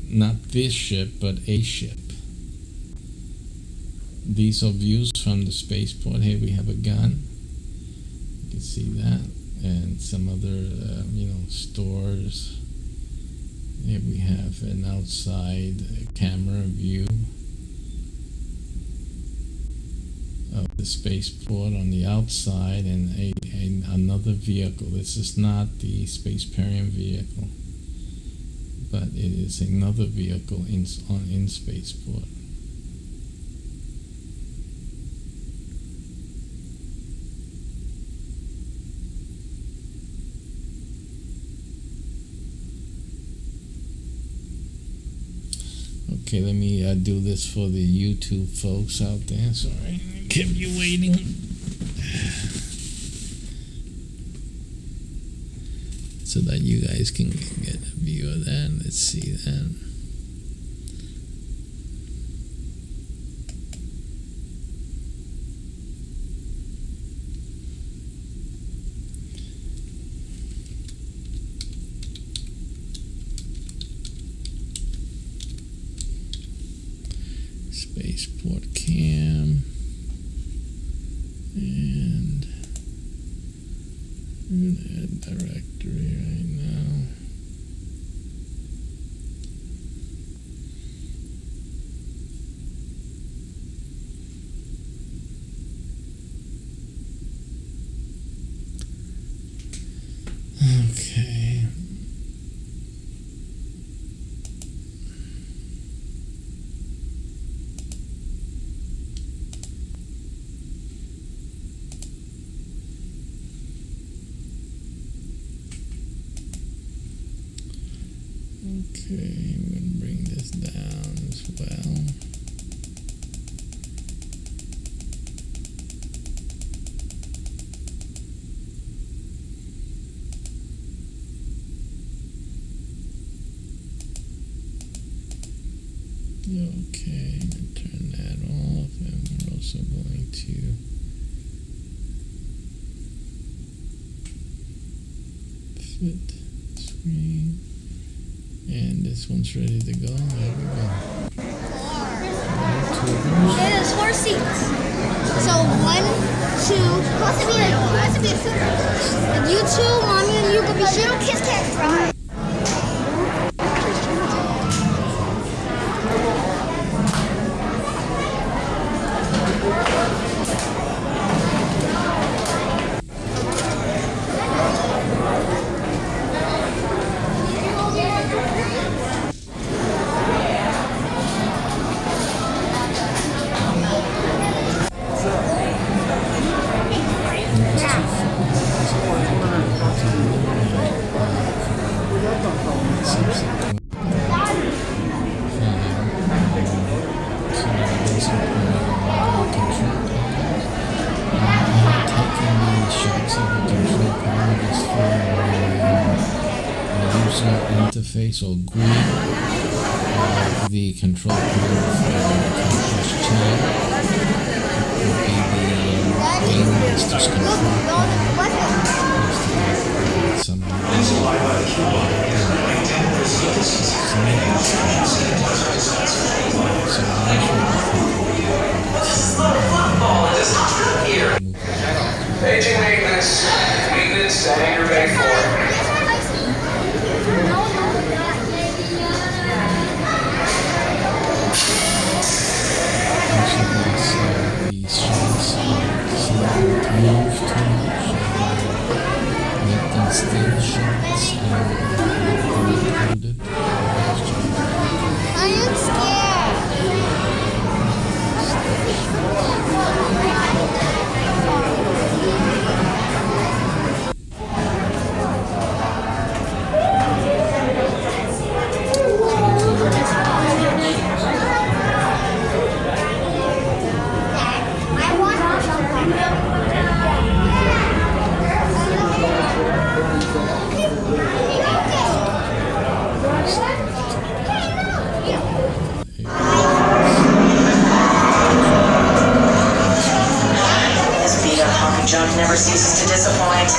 not this ship, but a ship. These are views from the spaceport. Here we have a gun. You can see that. And some other, stores. Here we have an outside camera view of the spaceport on the outside, and another vehicle. This is not the SPACEPERIUM vehicle, but it is another vehicle in spaceport. Okay, let me do this for the YouTube folks out there. Sorry, kept you waiting. So that you guys can get a view of that. Let's see that. Spaceport cam, and I'm gonna add directory right now. Okay. Okay, I'm going to bring this down as well. Okay, I'm going to turn that off, and we're also going to fit screen. And this one's ready to go. There we go. It is 4 seats. So 1, 2, has to be a super. You two, mommy and you could be little kids can't cry. focusing point on the control panel. Taking the shots of the control panel just for a user interface or GUI of the control panel for the campus channel. It would be the game master's control panel. Some Paging maintenance. Maintenance to hangar bay 4. these shots move too much. Make them still shots and included. I am scared. Junk never ceases to disappoint.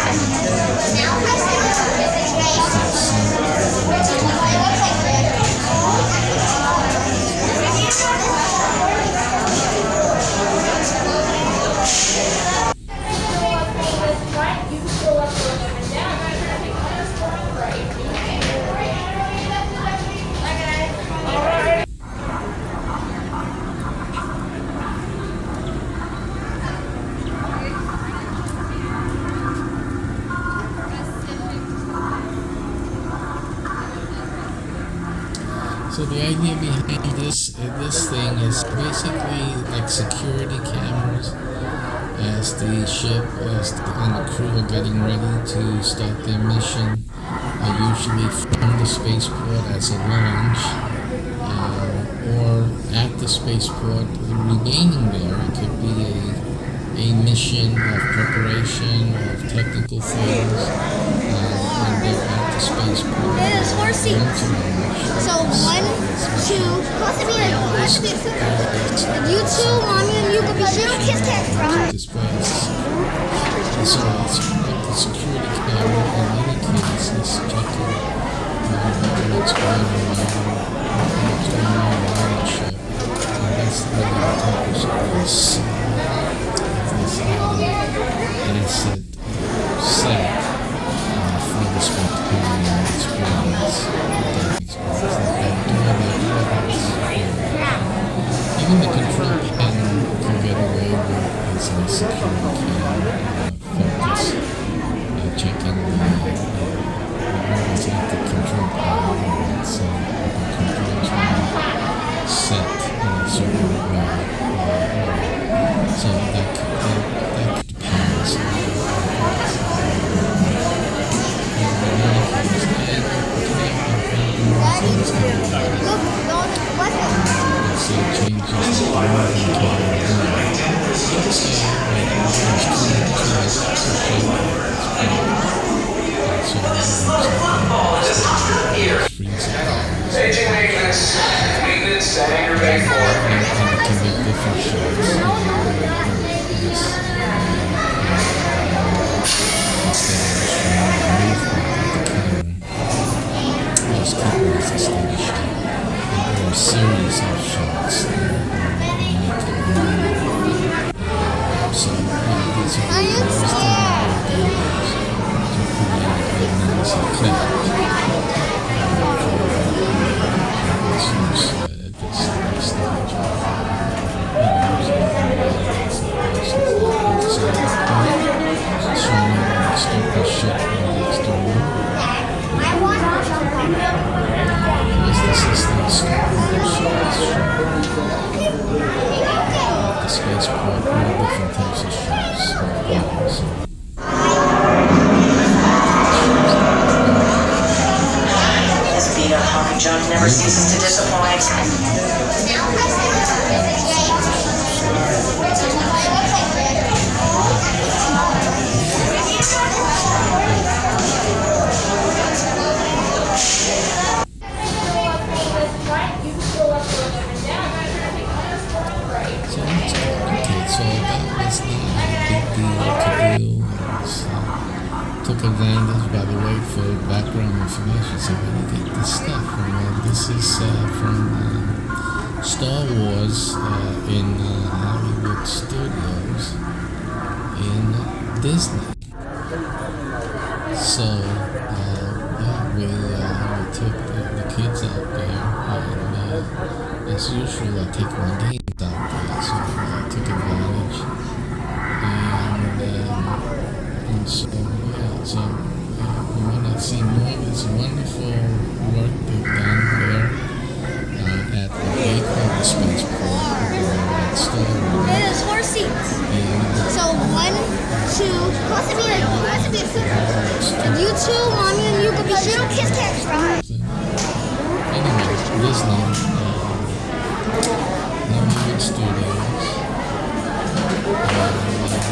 So the idea behind this thing is basically like security cameras as the ship and the crew are getting ready to start their mission, usually from the spaceport as a launch, or at the spaceport remaining there. It could be a mission of preparation of technical things, and they're at the spaceport. There's 4 seats. So 1, 2, possibly like you two, mommy and you could be little kids can't cry. Displays. So it's like the security camera in any case is checking what's going on the ship. And that's really the purpose of this asset set for the spectacular experience. Even the control panel can get away with as a security camera focus, checking the what is at the control panel, and so the controls are set in a certain way. So that could pass. So it changes the Paging maintenance. Maintenance to hangar bay 4. and it can make different shots. Just keep it as a steady shot. Or a series of shots. So these are the nice effect its use at this stage. Showing the stupid shit next door. Here's the system stupid shit. The spaceport, all different types of shots. This beat up honky junk never ceases to disappoint. took advantage, by the way, for background information. So where do you get this stuff from? Well, this is from Star Wars in Hollywood Studios in Disney. So yeah, we took the kids out there, and as usual, I take my games out there. So I took advantage, and so yeah, so we want to see more of this wonderful work they've done there at the Gateway Spaceport at Star Wars. There's 4 seats. So 1, 2, plus to be a super. And you two, mommy and you could be little kids can't drive. Anyway, Disney, Hollywood Studios,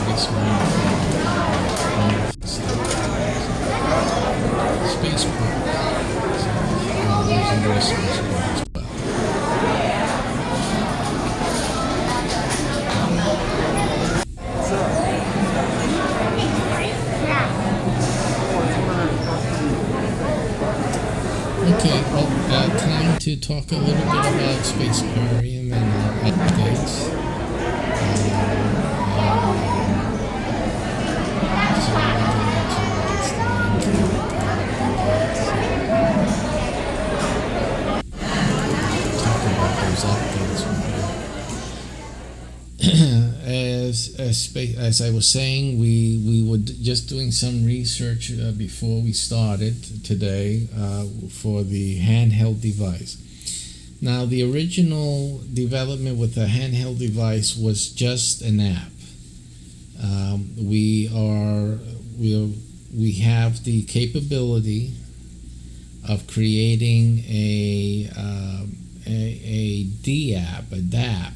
this wonderful spaceport. So, there's another spaceport as well. Okay, well, time to talk a little bit about SPACEPERIUM and our updates. So talk about those updates. As I was saying, we were just doing some research before we started today for the handheld device. Now, the original development with the handheld device was just an app. We have the capability of creating a DApp, a DApp.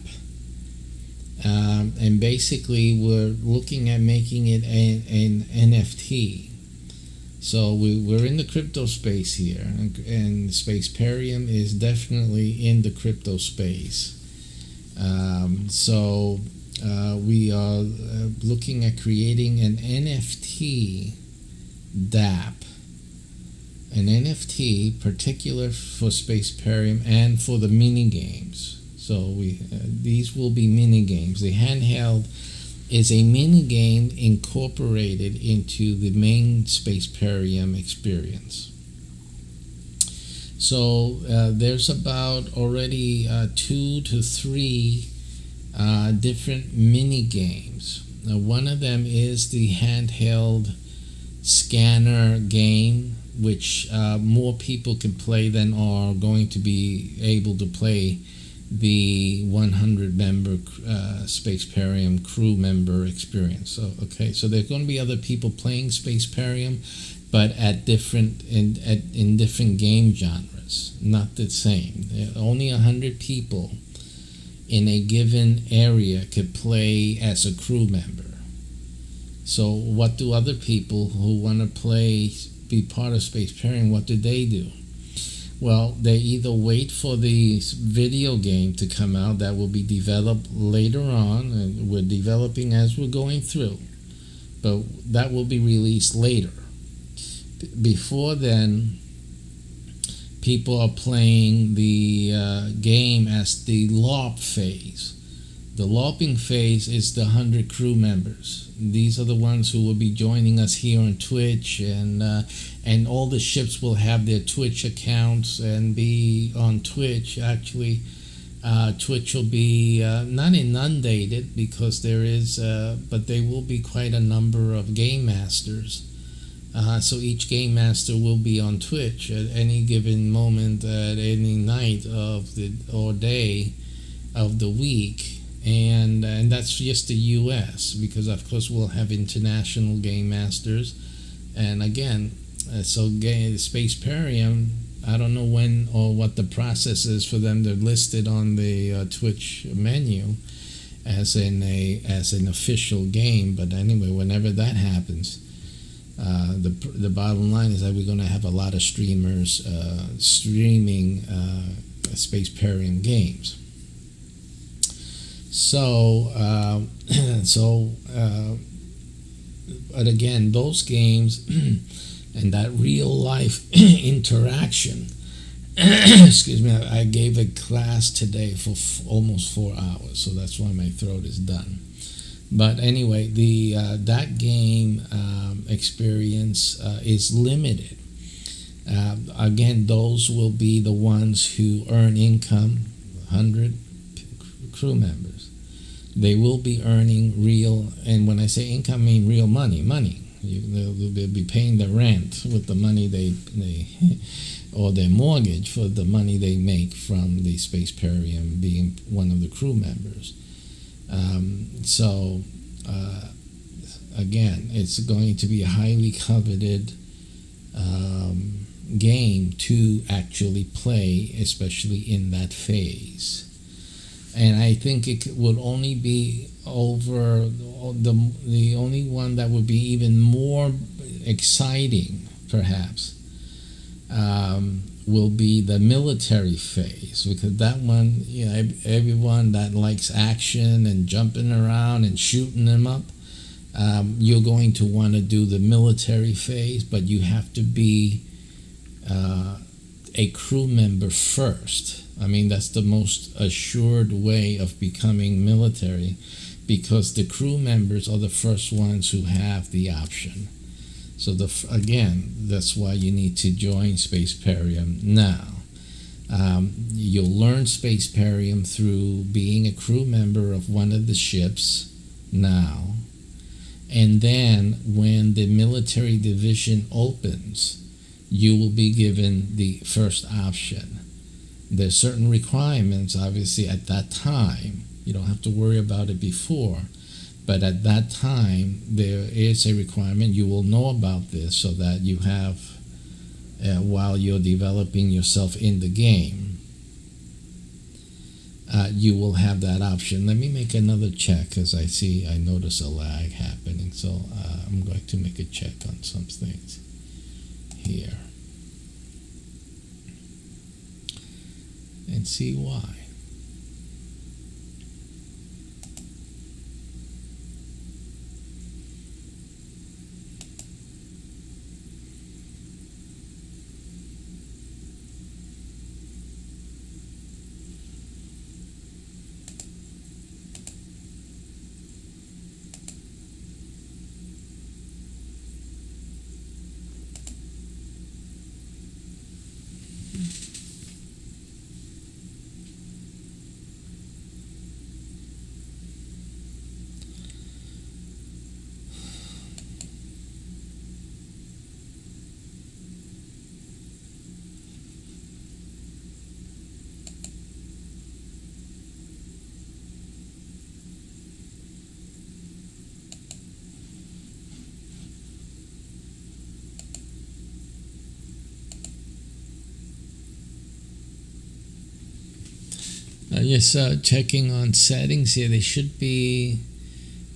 And basically, we're looking at making it an NFT. So we're in the crypto space here, and SPACEPERIUM is definitely in the crypto space. So we are looking at creating an NFT DApp, an NFT particular for SPACEPERIUM and for the mini games. So these will be mini games. The handheld is a mini game incorporated into the main SPACEPERIUM experience. So there's about already 2 to 3 different mini games. Now, one of them is the handheld scanner game, which more people can play than are going to be able to play the 100-member SPACEPERIUM crew member experience. So so there's going to be other people playing SPACEPERIUM, but at different in different game genres, not the same. Only 100 people in a given area could play as a crew member. So what do other people who want to be part of SPACEPERIUM, what do they do? Well, they either wait for the video game to come out that will be developed later on, and we're developing as we're going through, but that will be released later. Before then, people are playing the game as the LARP phase. The LARPing phase is the 100 crew members. These are the ones who will be joining us here on Twitch, and all the ships will have their Twitch accounts and be on Twitch. Actually, Twitch will be not inundated because there is, but there will be quite a number of game masters. So each game master will be on Twitch at any given moment, at any night of or day of the week. And that's just the U.S. because, of course, we'll have international game masters. And again, so SPACEPERIUM, I don't know when or what the process is for them. They're listed on the Twitch menu as an official game. But anyway, whenever that happens, the bottom line is that we're going to have a lot of streamers streaming SPACEPERIUM games. So But again, those games and that real life interaction. Excuse me, I gave a class today for almost 4 hours, so that's why my throat is done. But anyway, the that game experience is limited. Again, those will be the ones who earn income, 100 crew members. They will be earning real, and when I say income, I mean real money. They'll be paying the rent with the money they or their mortgage for the money they make from the SPACEPERIUM being one of the crew members. Again, it's going to be a highly coveted game to actually play, especially in that phase. And I think it would only be over the only one that would be even more exciting, perhaps, will be the military phase, because that one, everyone that likes action and jumping around and shooting them up, you're going to want to do the military phase, but you have to be a crew member first. I mean, that's the most assured way of becoming military, because the crew members are the first ones who have the option. So again, that's why you need to join SPACEPERIUM now. You'll learn SPACEPERIUM through being a crew member of one of the ships now. And then when the military division opens, you will be given the first option. There's certain requirements, obviously, at that time. You don't have to worry about it before. But at that time, there is a requirement. You will know about this so that you have, while you're developing yourself in the game, you will have that option. Let me make another check, because I notice a lag happening. So I'm going to make a check on some things here and see why. Yes, checking on settings here. They should be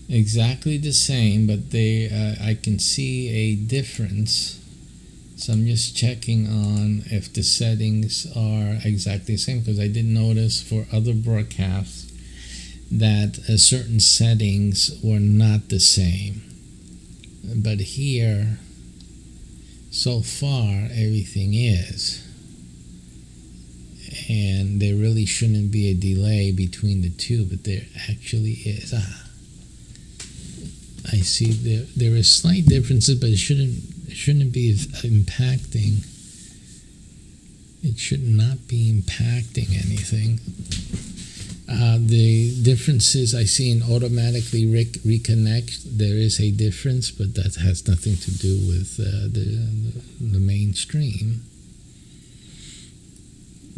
exactly the same, but I can see a difference. So I'm just checking on if the settings are exactly the same, because I did notice for other broadcasts that certain settings were not the same. But here, so far, everything is. And there really shouldn't be a delay between the two, but there actually is. I see there is slight differences, but it shouldn't be impacting. It should not be impacting anything. The differences I see in automatically reconnect, there is a difference, but that has nothing to do with the mainstream.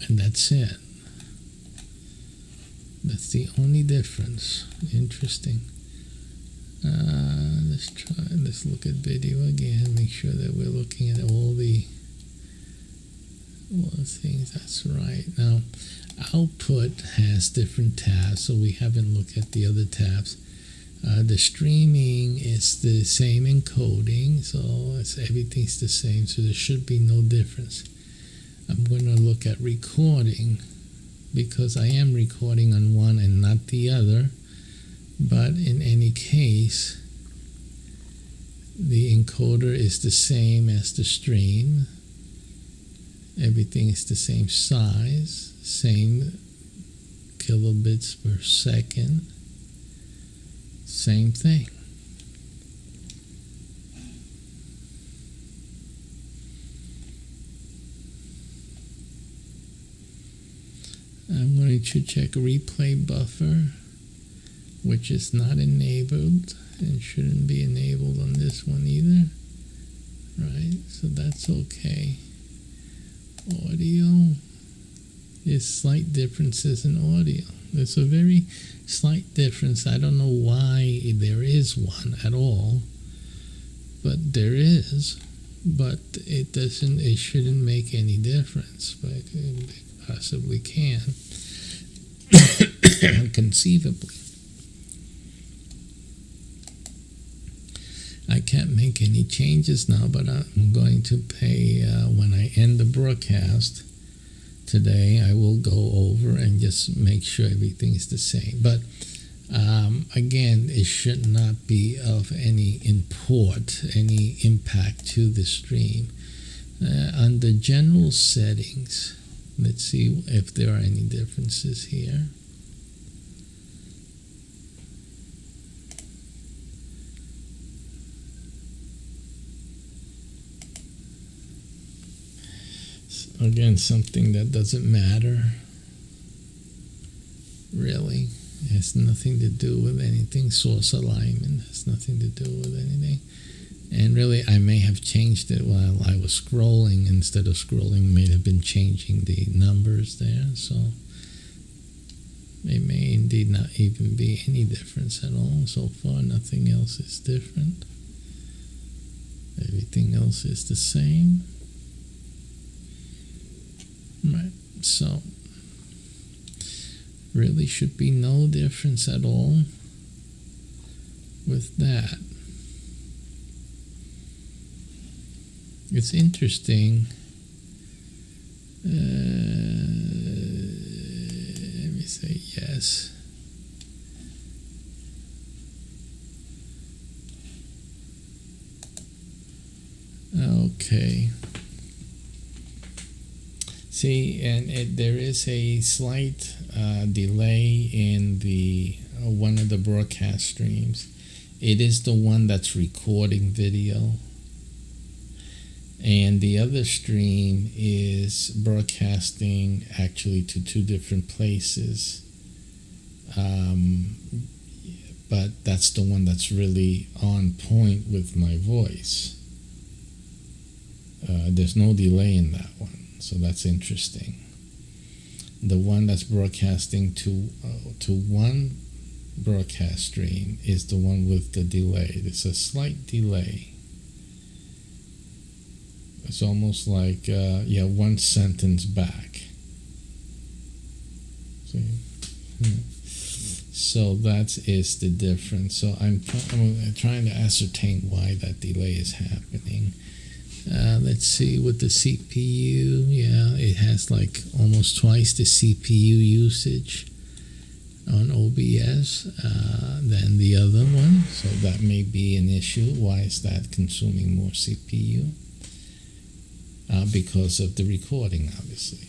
And that's it. That's the only difference. Interesting. Let's look at video again. Make sure that we're looking at all the things. That's right. Now, output has different tabs, so we haven't looked at the other tabs. The streaming is the same encoding, so everything's the same, so there should be no difference. I'm going to look at recording, because I am recording on one and not the other. But in any case, The encoder is the same as the stream. Everything is the same size, same kilobits per second, same thing. I'm going to check replay buffer, which is not enabled and shouldn't be enabled on this one either. Right, so that's okay. Audio is slight differences in audio. There's a very slight difference. I don't know why there is one at all, but there is. But it shouldn't make any difference, but it possibly can. Conceivably. I can't make any changes now, but I'm going to pay, when I end the broadcast today, I will go over and just make sure everything is the same. But again, it should not be of any any impact to the stream. Under general settings, let's see if there are any differences here. Again, something that doesn't matter, really. It has nothing to do with anything. Source alignment has nothing to do with anything. And really, I may have changed it while I was scrolling. Instead of scrolling, may have been changing the numbers there. So it may indeed not even be any difference at all. So far, nothing else is different. Everything else is the same. Right, so really should be no difference at all with that. It's interesting. Let me say yes. Okay. See, and there is a slight delay in the one of the broadcast streams. It is the one that's recording video, and the other stream is broadcasting actually to two different places. But that's the one that's really on point with my voice. There's no delay in that one. So that's interesting. The one that's broadcasting to one broadcast stream is the one with the delay. There's a slight delay. It's almost like one sentence back. See? So that is the difference. So I'm trying to ascertain why that delay is happening. Let's see, with the CPU, yeah, it has like almost twice the CPU usage on OBS than the other one, so that may be an issue. Why is that consuming more CPU? Because of the recording, obviously.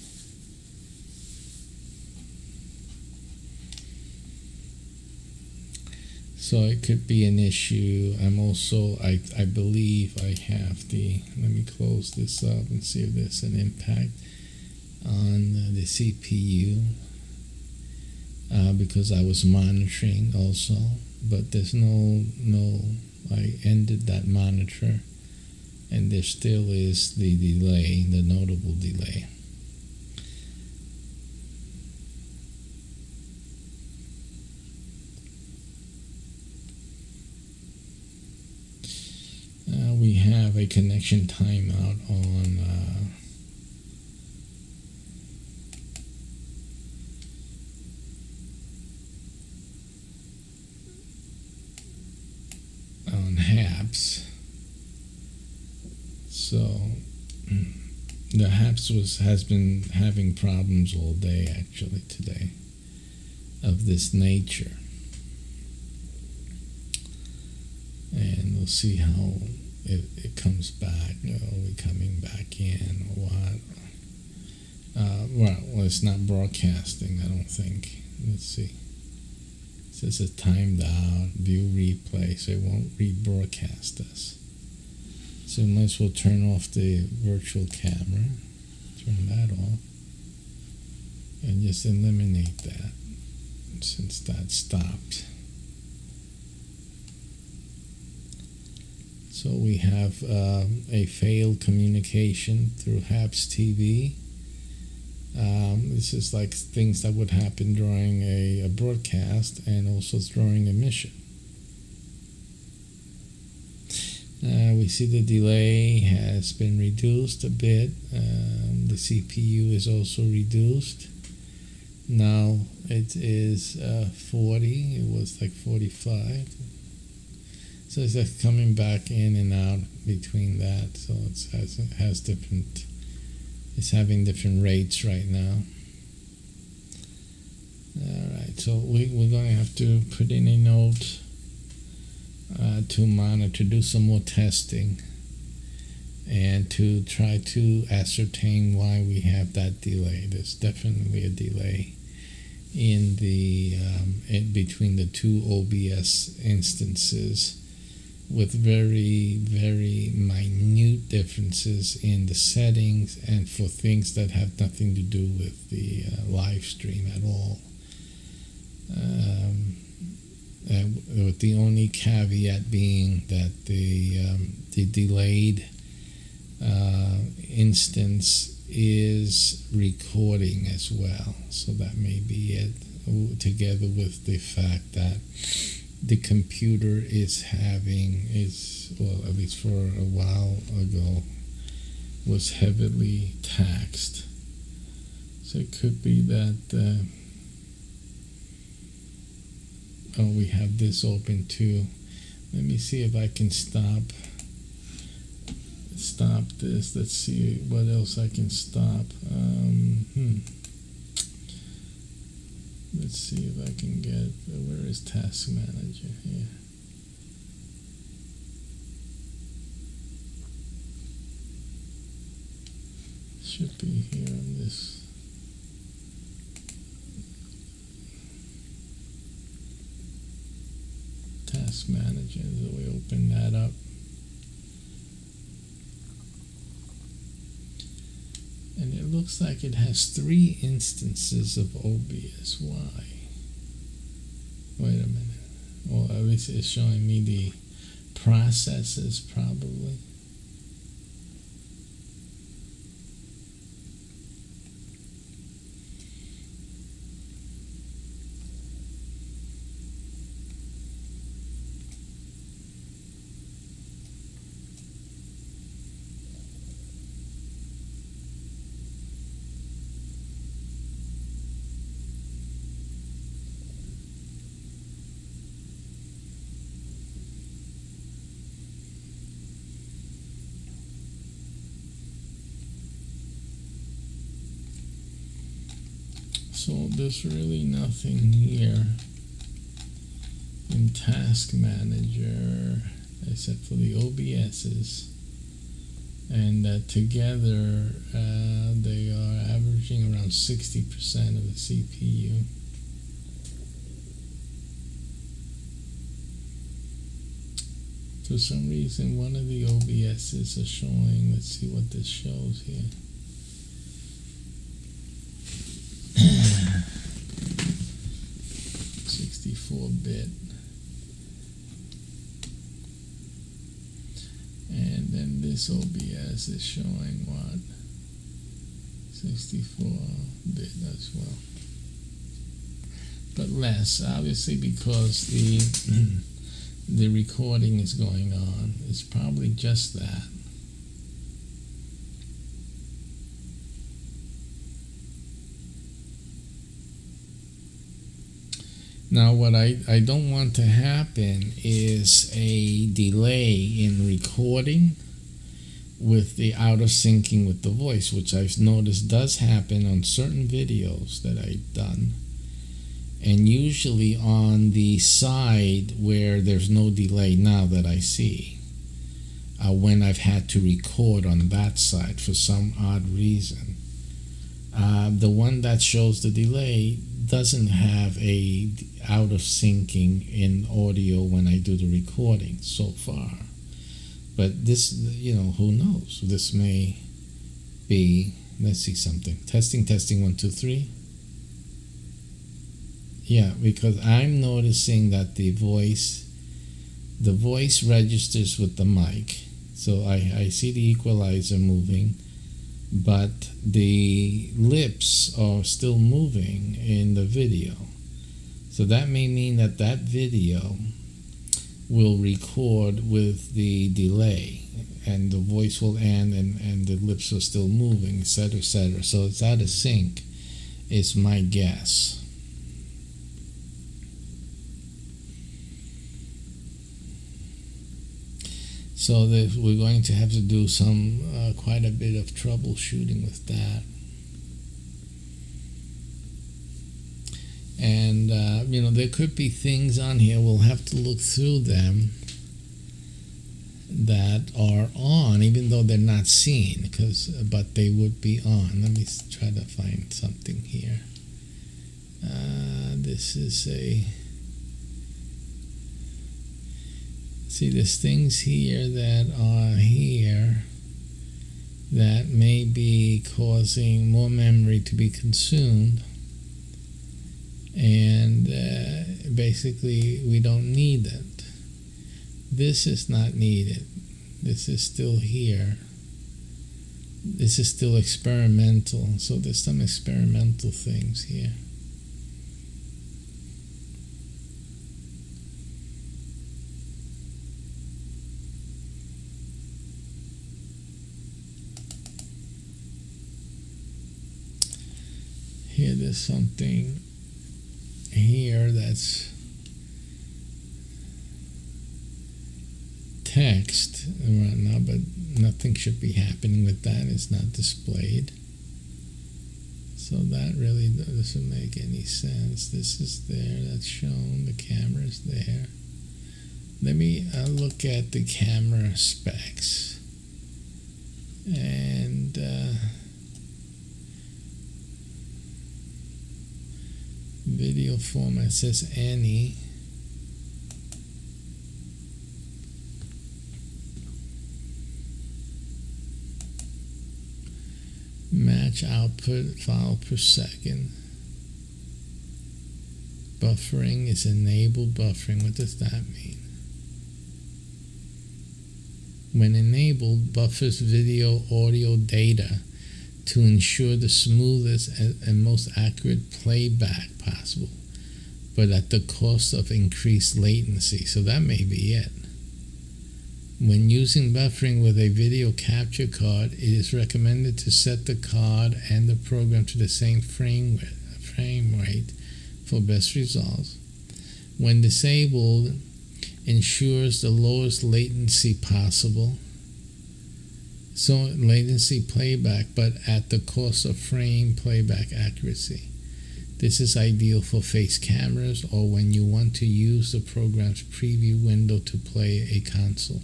So it could be an issue. I'm also, I believe I have let me close this up and see if there's an impact on the CPU, because I was monitoring also, but there's no, I ended that monitor and there still is the delay, the notable delay. We have a connection timeout on HAPS. So the HAPS has been having problems all day actually today of this nature. And we'll see how it comes back. Are we coming back in or what? Well, it's not broadcasting, I don't think. Let's see. It says it's timed out, view replay, so it won't rebroadcast us. So unless we'll turn off the virtual camera, turn that off, and just eliminate that since that stopped. So we have a failed communication through HAPS TV. This is like things that would happen during a broadcast and also during a mission. We see the delay has been reduced a bit. The CPU is also reduced. Now it is 40. It was like 45. So it's like coming back in and out between that. So it has different. It's having different rates right now. All right. So we're going to have to put in a note to monitor, do some more testing, and to try to ascertain why we have that delay. There's definitely a delay in the between the two OBS instances, with very, very minute differences in the settings and for things that have nothing to do with the live stream at all. With the only caveat being that the delayed instance is recording as well. So that may be it, together with the fact that the computer well, at least for a while ago, was heavily taxed. So it could be that we have this open too. Let me see if I can stop this. Let's see what else I can stop. Let's see if I can get, where is Task Manager here? Should be here on this. Task Manager, so we open that up. And it looks like it has 3 instances of OBS. Why? Wait a minute. Well, at least it's showing me the processes, probably. So there's really nothing here in Task Manager except for the OBSs, and together they are averaging around 60% of the CPU. For some reason, one of the OBSs are showing, let's see what this shows here. 64-bit, and then this OBS is showing what? 64-bit as well, but less, obviously, because the recording is going on. It's probably just that. Now, what I don't want to happen is a delay in recording with the out of syncing with the voice, which I've noticed does happen on certain videos that I've done. and usually on the side where there's no delay now that I see, when I've had to record on that side for some odd reason. The one that shows the delay doesn't have a out of syncing in audio when I do the recording so far. But this, who knows? This may be, let's see something. Testing, 1, 2, 3. Yeah, because I'm noticing that the voice registers with the mic. So I see the equalizer moving, but the lips are still moving in the video. So that may mean that video will record with the delay, and the voice will end and the lips are still moving, etc., etc. So it's out of sync, is my guess. So we're going to have to do quite a bit of troubleshooting with that. And, there could be things on here, we'll have to look through them, that are on, even though they're not seen, but they would be on. Let me try to find something here. This is see, there's things here that are here that may be causing more memory to be consumed, and basically we don't need it. This is not needed. This is still here. This is still experimental, so there's some experimental things here. Here there's something here that's text right now, but nothing should be happening with that. It's not displayed. So that really doesn't make any sense. This is there, that's shown, the camera's there. Let me look at the camera specs. And video format says any. Match output file per second. Buffering is enabled buffering. What does that mean? When enabled, buffers video audio data to ensure the smoothest and most accurate playback possible, but at the cost of increased latency. So that may be it. When using buffering with a video capture card, it is recommended to set the card and the program to the same frame rate for best results. When disabled, ensures the lowest latency possible. So latency playback, but at the cost of frame playback accuracy. This is ideal for face cameras or when you want to use the program's preview window to play a console.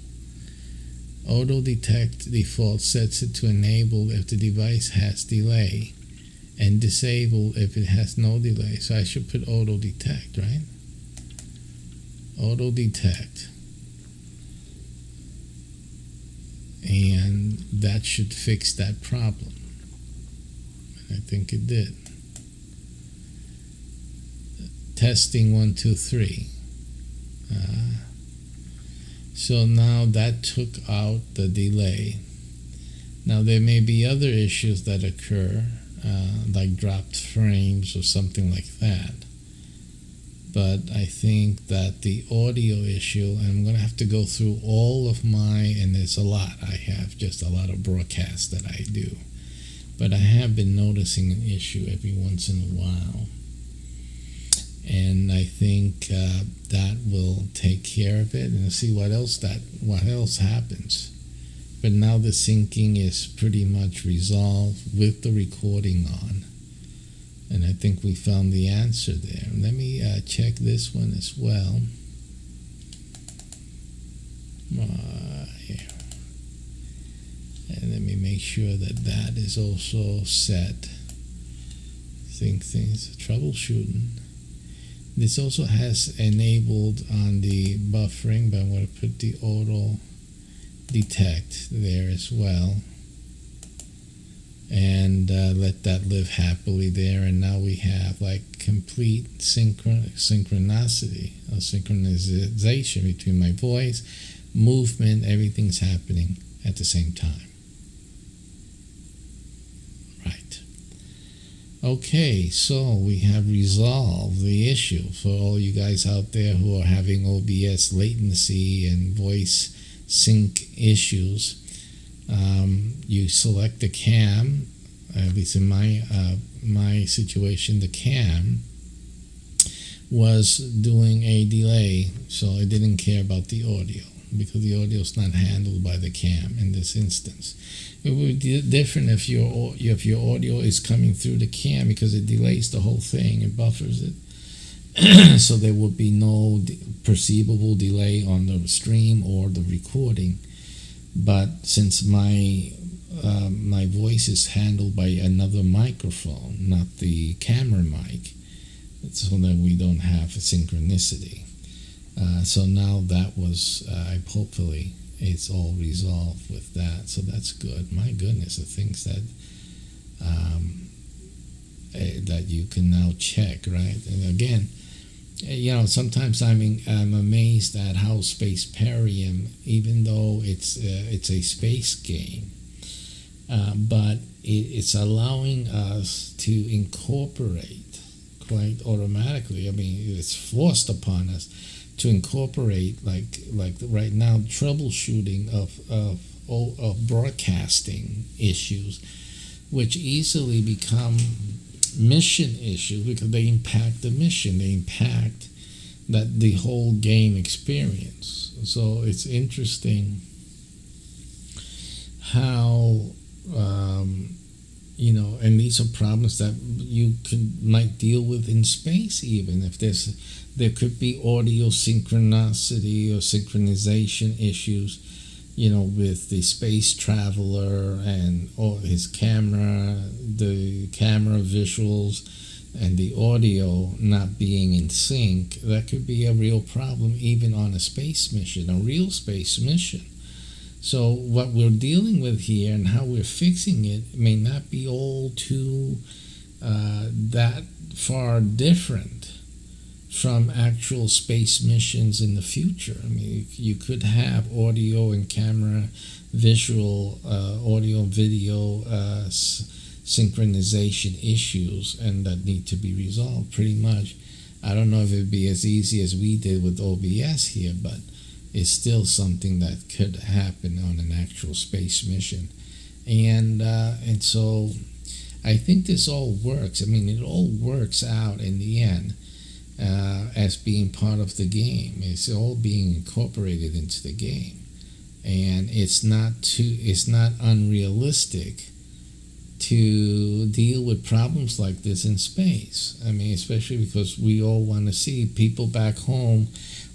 Auto detect default sets it to enable if the device has delay and disable if it has no delay. So I should put auto detect, right? Auto detect. And that should fix that problem. I think it did. Testing 1, 2, 3. So now that took out the delay. Now there may be other issues that occur, like dropped frames or something like that. But I think that the audio issue, and I'm going to have to go through all of and there's a lot. I have just a lot of broadcasts that I do. But I have been noticing an issue every once in a while. And I think that will take care of it, and see what else happens. But now the syncing is pretty much resolved with the recording on. And I think we found the answer there. Let me check this one as well. Here. And let me make sure that that is also set. Things troubleshooting. This also has enabled on the buffering, but I'm going to put the auto detect there as well. And let that live happily there. And now we have like complete synchronicity or synchronization between my voice, movement, everything's happening at the same time. Right. Okay, so we have resolved the issue for all you guys out there who are having OBS latency and voice sync issues. You select the cam, at least in my situation, the cam was doing a delay, so I didn't care about the audio because the audio is not handled by the cam in this instance. It would be different if your audio is coming through the cam because it delays the whole thing, it buffers it, so there would be no perceivable delay on the stream or the recording. But since my voice is handled by another microphone, not the camera mic, so that we don't have a synchronicity. So now that was, hopefully, it's all resolved with that. So that's good. My goodness, the things that that you can now check, right? And again, sometimes I'm amazed at how SPACEPERIUM, even though it's a space game, but it's allowing us to incorporate quite automatically. I mean, it's forced upon us to incorporate, like right now, troubleshooting of broadcasting issues, which easily become mission issues because they impact the mission, they impact the whole game experience. So it's interesting how and these are problems that you might deal with in space. Even if there could be audio synchronicity or synchronization issues, with the space traveler and his camera, the camera visuals, and the audio not being in sync. That could be a real problem even on a space mission, a real space mission. So what we're dealing with here and how we're fixing it may not be all too that far different from actual space missions in the future. I mean, you could have audio and camera, visual, audio and video synchronization issues, and that need to be resolved pretty much. I don't know if it would be as easy as we did with OBS here, but it's still something that could happen on an actual space mission. And so I think this all works. I mean, it all works out in the end. As being part of the game. It's all being incorporated into the game, and it's not unrealistic to deal with problems like this in space. I mean, especially because we all want to see, people back home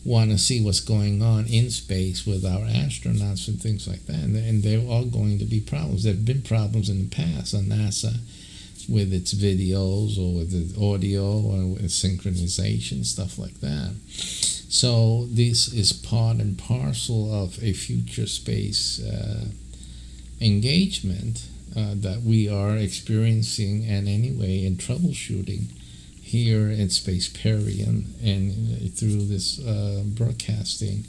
want to see what's going on in space with our astronauts and things like that, and there are going to be problems. There have been problems in the past on NASA with its videos or with the audio or with synchronization, stuff like that. So this is part and parcel of a future space engagement that we are experiencing and anyway in troubleshooting here at SPACEPERIUM and through this broadcasting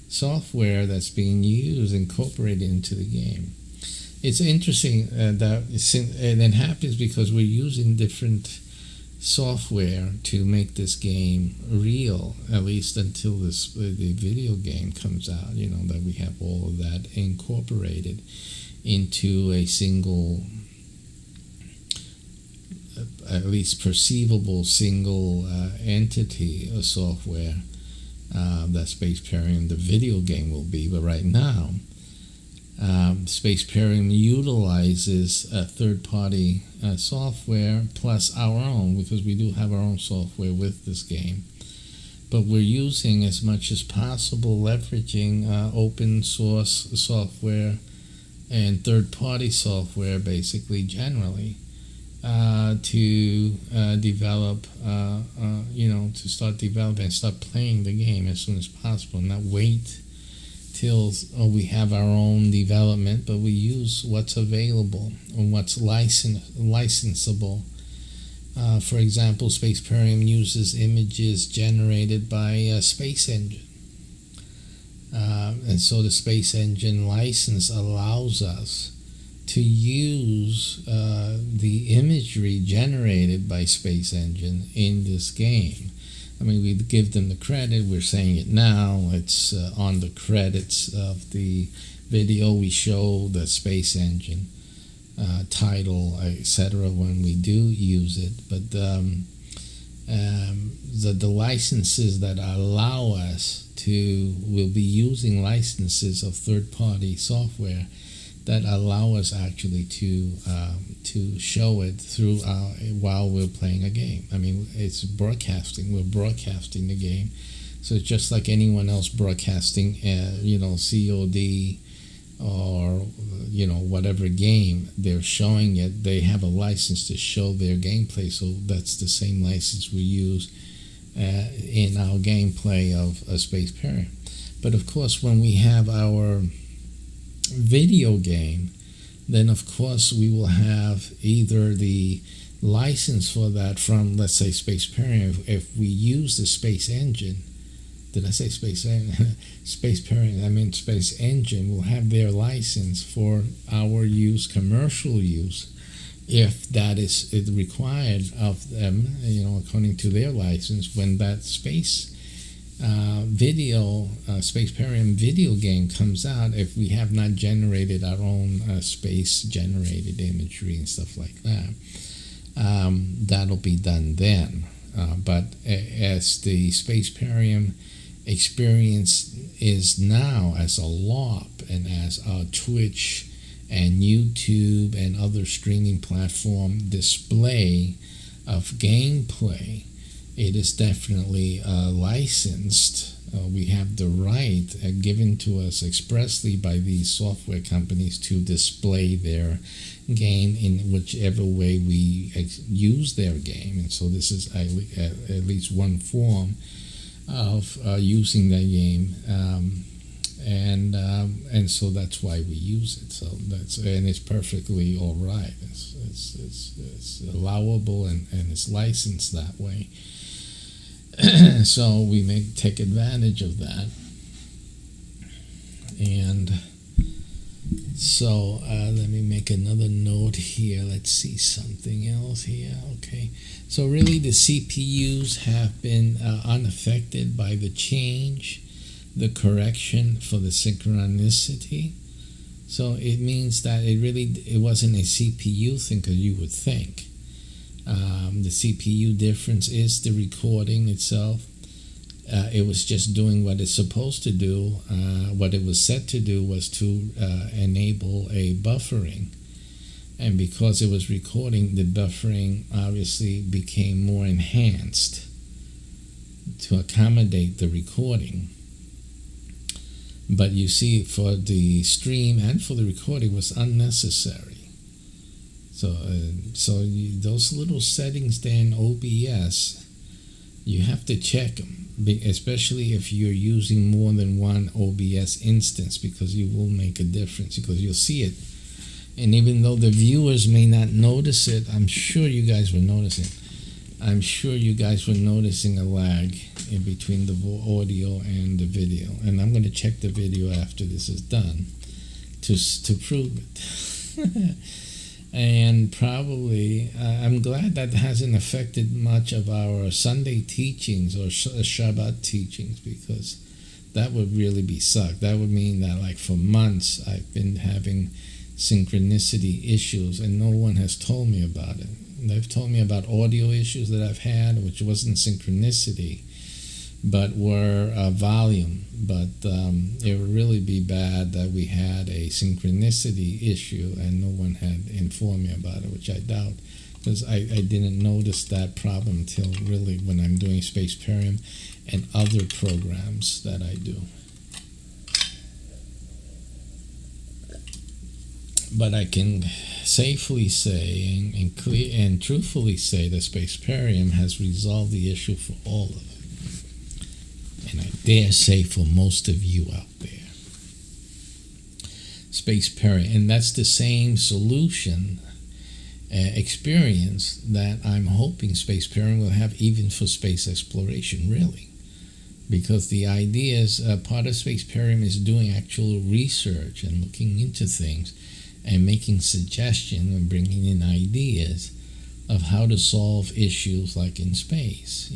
software that's being used, incorporated into the game. It's interesting that it happens because we're using different software to make this game real, at least until the video game comes out, that we have all of that incorporated into a single, at least perceivable single entity of software that SPACEPERIUM, the video game, will be. But right now, SPACEPERIUM utilizes third-party software plus our own, because we do have our own software with this game. But we're using as much as possible, leveraging open source software and third-party software, basically, generally, to develop, to start developing and start playing the game as soon as possible, not wait till we have our own development, but we use what's available and what's licensable. For example, SPACEPERIUM uses images generated by Space Engine. And so the Space Engine license allows us to use the imagery generated by Space Engine in this game. I mean, we give them the credit. We're saying it now. It's on the credits of the video. We show the Space Engine title, etc. when we do use it. But the licenses that allow us we'll be using licenses of third-party software that allow us actually to show it through while we're playing a game. I mean, it's broadcasting. We're broadcasting the game, so it's just like anyone else broadcasting, COD or whatever game they're showing it. They have a license to show their gameplay, so that's the same license we use in our gameplay of SPACEPERIUM. But of course, when we have our video game, then of course we will have either the license for that from, let's say, SPACEPERIUM. If we use the Space Engine, did I say SPACEPERIUM? I mean Space Engine will have their license for our use, commercial use, if that is required of them, according to their license. When that SPACEPERIUM video game comes out, if we have not generated our own space-generated imagery and stuff like that, that'll be done then. But as the SPACEPERIUM experience is now as a LARP and as a Twitch and YouTube and other streaming platform display of gameplay, it is definitely licensed. We have the right given to us expressly by these software companies to display their game in whichever way we use their game. And so this is at least one form of using the game. And so that's why we use it. So it's perfectly all right. It's allowable and it's licensed that way. So we may take advantage of that. And so let me make another note here. Let's see something else here. Okay. So really the CPUs have been unaffected by the change, the correction for the synchronicity. So it means that it wasn't a CPU thing, because you would think. The CPU difference is the recording itself. It was just doing what it's supposed to do. What it was set to do was to enable a buffering. And because it was recording, the buffering obviously became more enhanced to accommodate the recording. But you see, for the stream and for the recording was unnecessary. So those little settings there in OBS, you have to check them, especially if you're using more than one OBS instance, because you will make a difference, because you'll see it. And even though the viewers may not notice it, I'm sure you guys were noticing. I'm sure you guys were noticing a lag in between the audio and the video. And I'm going to check the video after this is done to prove it. And probably, I'm glad that hasn't affected much of our Sunday teachings or Shabbat teachings, because that would really be sucked. That would mean that, like, for months I've been having synchronicity issues and no one has told me about it. They've told me about audio issues that I've had, which wasn't synchronicity, but were volume But it would really be bad that we had a synchronicity issue and no one had informed me about it, which I doubt, because I didn't notice that problem until really when I'm doing SPACEPERIUM and other programs that I do. But I can safely say and clear and truthfully say that SPACEPERIUM has resolved the issue for all of it. And I dare say for most of you out there. SPACEPERIUM, and that's the same solution experience that I'm hoping SPACEPERIUM will have even for space exploration, really. Because the idea is, part of SPACEPERIUM is doing actual research and looking into things and making suggestions and bringing in ideas of how to solve issues like in space,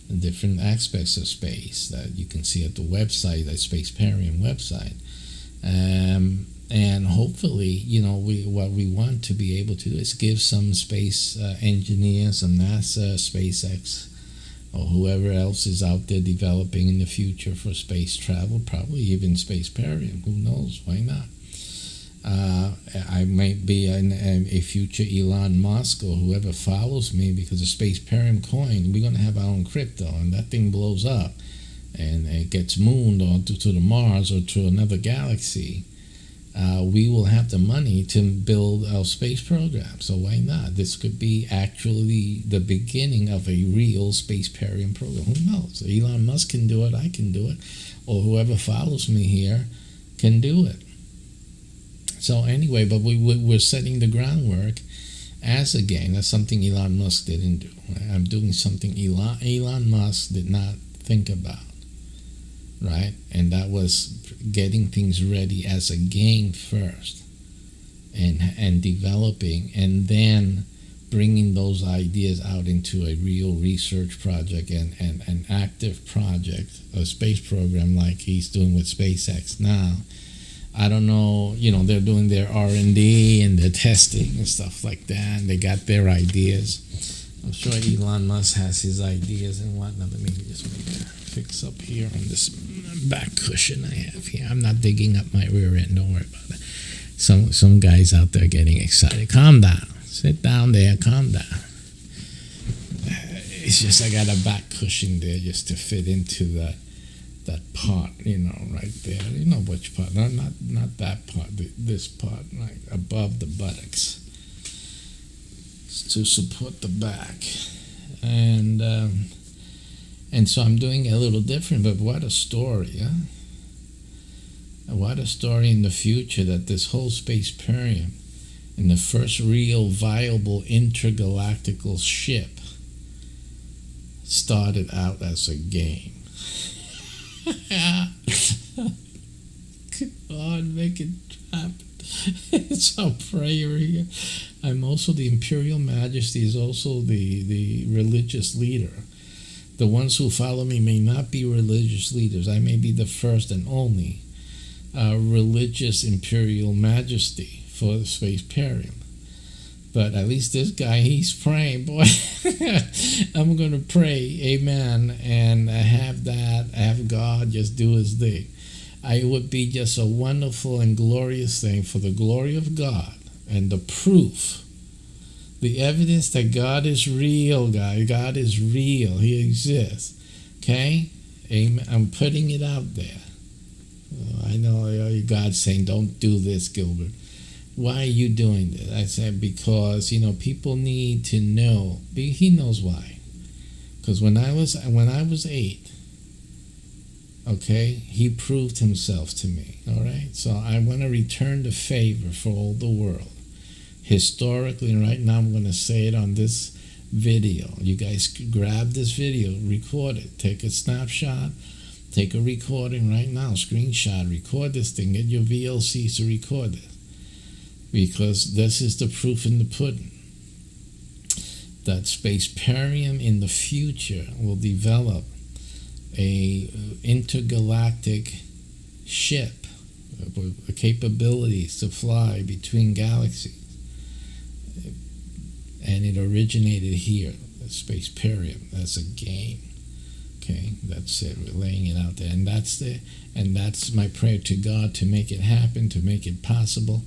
the different aspects of space that you can see at the website, the SPACEPERIUM website. And hopefully, what we want to be able to do is give some space engineers, some NASA, SpaceX, or whoever else is out there developing in the future for space travel, probably even SPACEPERIUM, who knows, why not? I might be a future Elon Musk or whoever follows me, because the SPACEPERIUM coin, we're going to have our own crypto, and that thing blows up and it gets mooned or to the Mars or to another galaxy. We will have the money to build our space program, so why not? This could be actually the beginning of a real SPACEPERIUM program. Who knows? Elon Musk can do it, I can do it, or whoever follows me here can do it. So anyway, but we're setting the groundwork as a game. That's something Elon Musk didn't do. I'm doing something Elon Musk did not think about, right? And that was getting things ready as a game first, and developing, and then bringing those ideas out into a real research project and an active project, a space program like he's doing with SpaceX now. I don't know, they're doing their R&D and their testing and stuff like that, and they got their ideas. I'm sure Elon Musk has his ideas and whatnot. Let me just fix up here on this back cushion I have here. I'm not digging up my rear end, don't worry about it. Some guys out there getting excited. Calm down. Sit down there, calm down. It's just I got a back cushion there just to fit into that part, right there. You know which part? Not that part. This part, right above the buttocks, to support the back. And so I'm doing a little different. But what a story, huh? What a story in the future that this whole SPACEPERIUM, and the first real viable intergalactical ship, started out as a game. Come on, make it happen. It's our prayer here. I'm also the Imperial Majesty, is also the religious leader. The ones who follow me may not be religious leaders. I may be the first and only religious Imperial Majesty for the SPACEPERIUM. But at least this guy, he's praying, boy. I'm going to pray, amen, and have God just do his thing. It would be just a wonderful and glorious thing for the glory of God and the proof, the evidence that God is real, guys. God is real. He exists. Okay? Amen. I'm putting it out there. I know God's saying, don't do this, Gilbert. Why are you doing this? I said, because, people need to know. He knows why. Because when I was 8, okay, he proved himself to me, all right? So I want to return the favor for all the world. Historically, and right now I'm going to say it on this video. You guys grab this video, record it, take a snapshot, take a recording right now, screenshot, record this thing, get your VLCs to record it. Because this is the proof in the pudding that SPACEPERIUM in the future will develop a intergalactic ship with the capabilities to fly between galaxies. And it originated here, the SPACEPERIUM. That's a game. Okay, that's it. We're laying it out there, and that's my prayer to God to make it happen, to make it possible,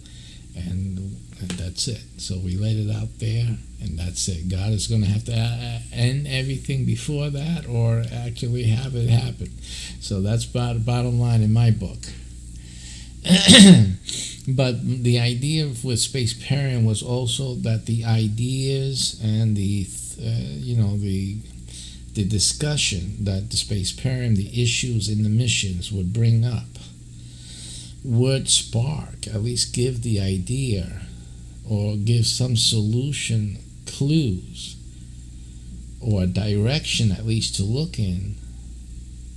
and that's it. So we laid it out there, and that's it. God is going to have to end everything before that, or actually have it happen. So that's bottom line in my book. But the idea with SPACEPERIUM was also that the ideas and the discussion that the SPACEPERIUM, the issues in the missions would bring up, would spark, at least give the idea or give some solution clues or direction at least to look in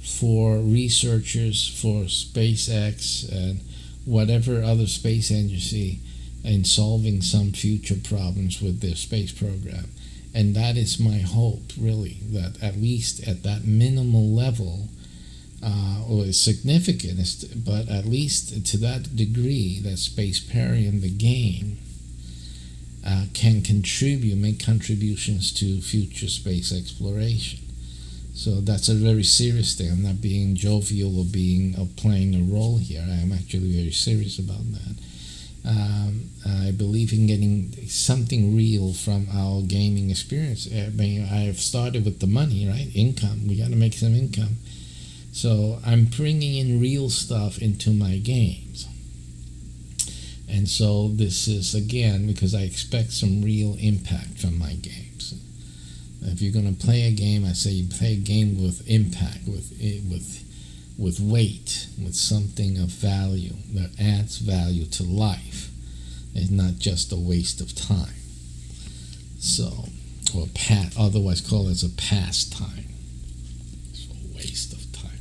for researchers, for SpaceX and whatever other space agency in solving some future problems with their space program. And that is my hope, really, that at least at that minimal level, or significant, but at least to that degree, that SPACEPERIUM, the game, can contribute, make contributions to future space exploration. So that's a very serious thing. I'm not being jovial or playing a role here. I am actually very serious about that. I believe in getting something real from our gaming experience. I mean, I've started with the money, right? Income. We got to make some income. So I'm bringing in real stuff into my games. And so this is, again, because I expect some real impact from my games. If you're going to play a game, I say you play a game with impact, with weight, with something of value that adds value to life. It's not just a waste of time. So, or otherwise called as a pastime. It's a waste of time.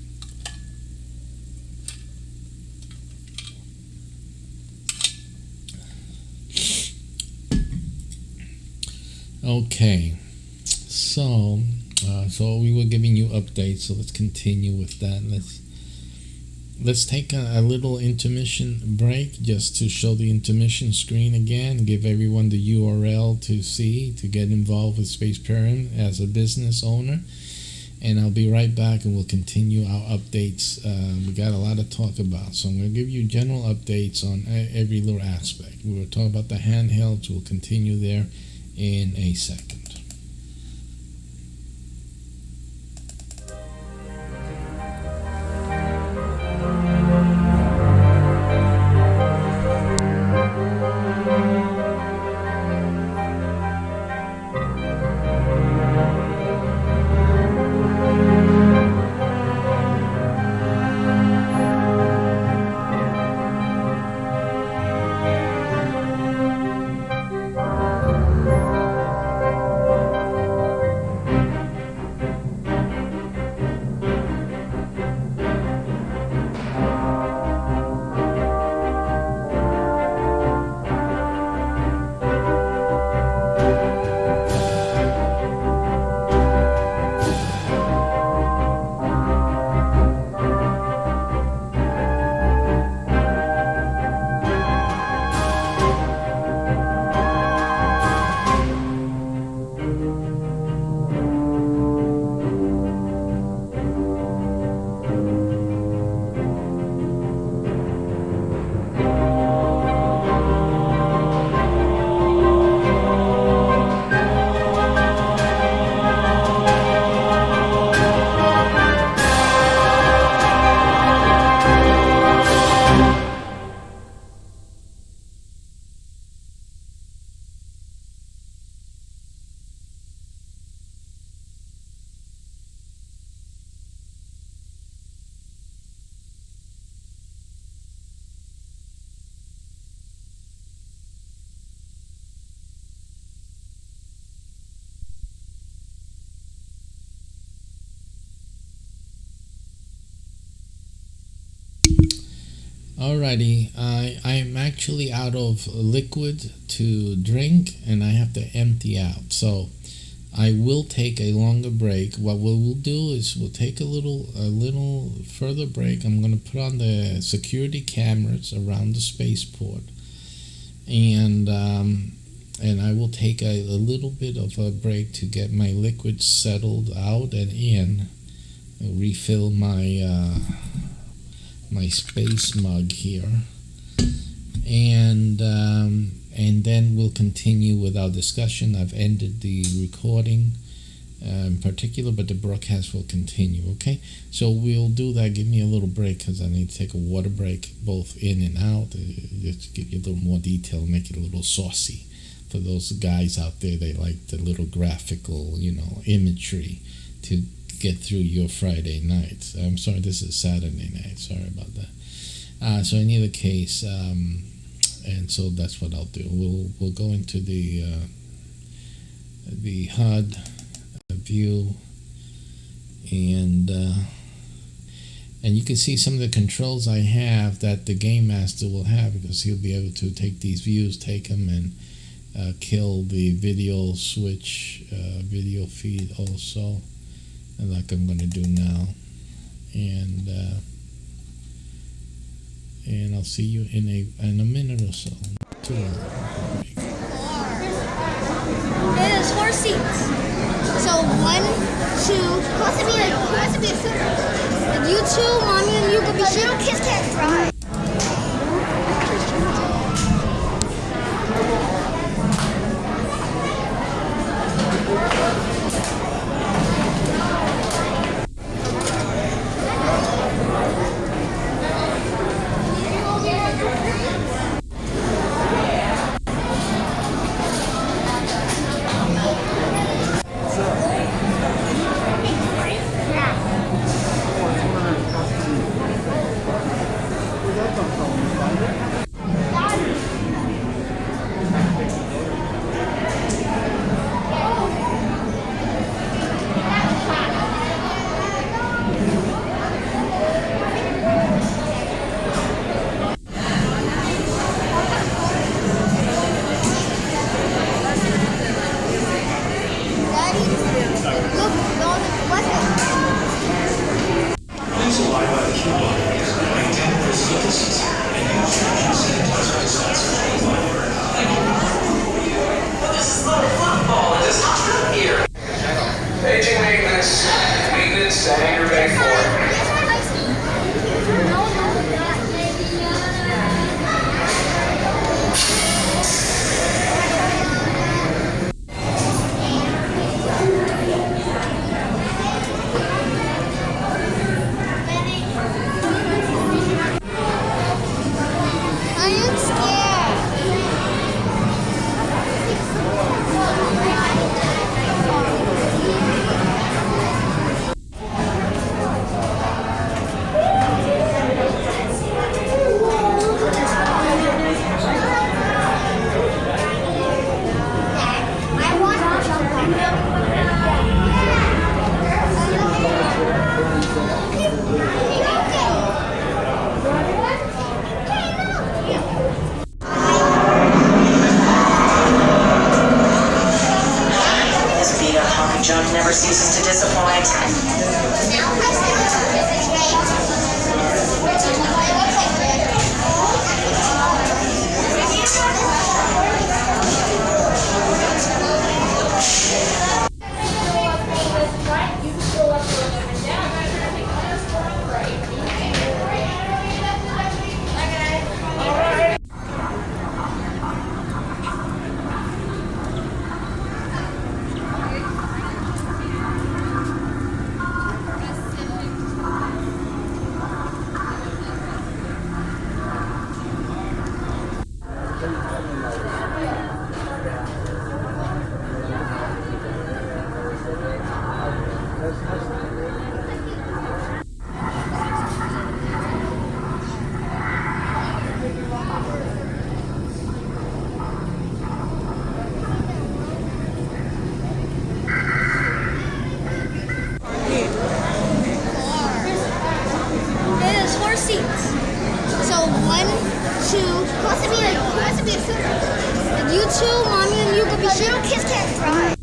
Okay. So we were giving you updates, so let's continue with that. Let's take a little intermission break just to show the intermission screen again, give everyone the URL to get involved with SPACEPERIUM as a business owner. And I'll be right back and we'll continue our updates. We got a lot to talk about, so I'm going to give you general updates on every little aspect. We were talking about the handhelds. We'll continue there in a second. Alrighty, I'm actually out of liquid to drink and I have to empty out. So I will take a longer break. What we'll do is we'll take a little further break. I'm going to put on the security cameras around the spaceport, and I will take a little bit of a break to get my liquid settled out and in refill my space mug here, and then we'll continue with our discussion. I've ended the recording in particular, but the broadcast will continue. Okay, so we'll do that. Give me a little break because I need to take a water break, both in and out, just to give you a little more detail, make it a little saucy for those guys out there. They like the little graphical, imagery to get through your Friday nights. I'm sorry, this is Saturday night. Sorry about that. So in either case, and so that's what I'll do. We'll go into the HUD view, and you can see some of the controls I have that the game master will have, because he'll be able to take these views, take them, and kill the video switch, video feed also, and like I'm going to do now, and I'll see you in a minute or so. There's 4 seats. So 1, 2, who wants to be a super? If you two, mommy and you could be little kids can't drive. Paging maintenance. Maintenance to hangar bay 4. Junk never ceases to disappoint. You two, mommy and you could be little kids can't drive.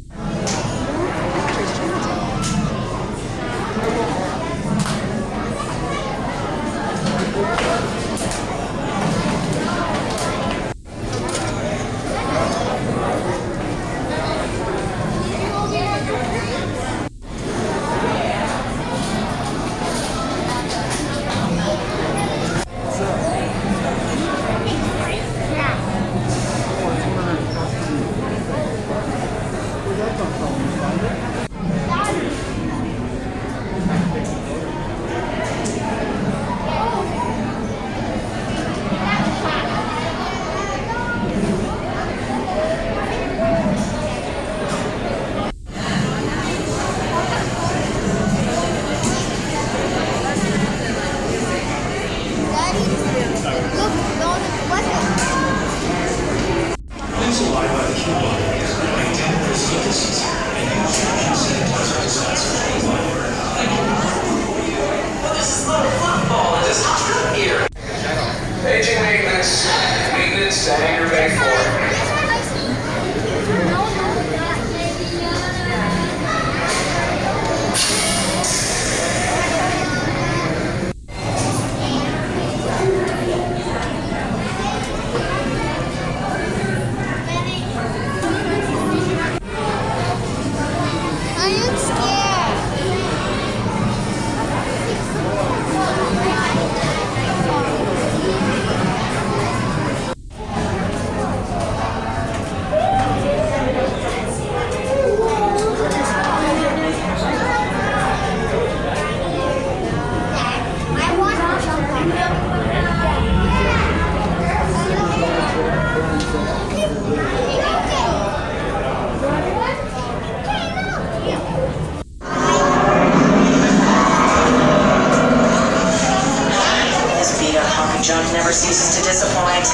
talking junk never ceases to disappoint.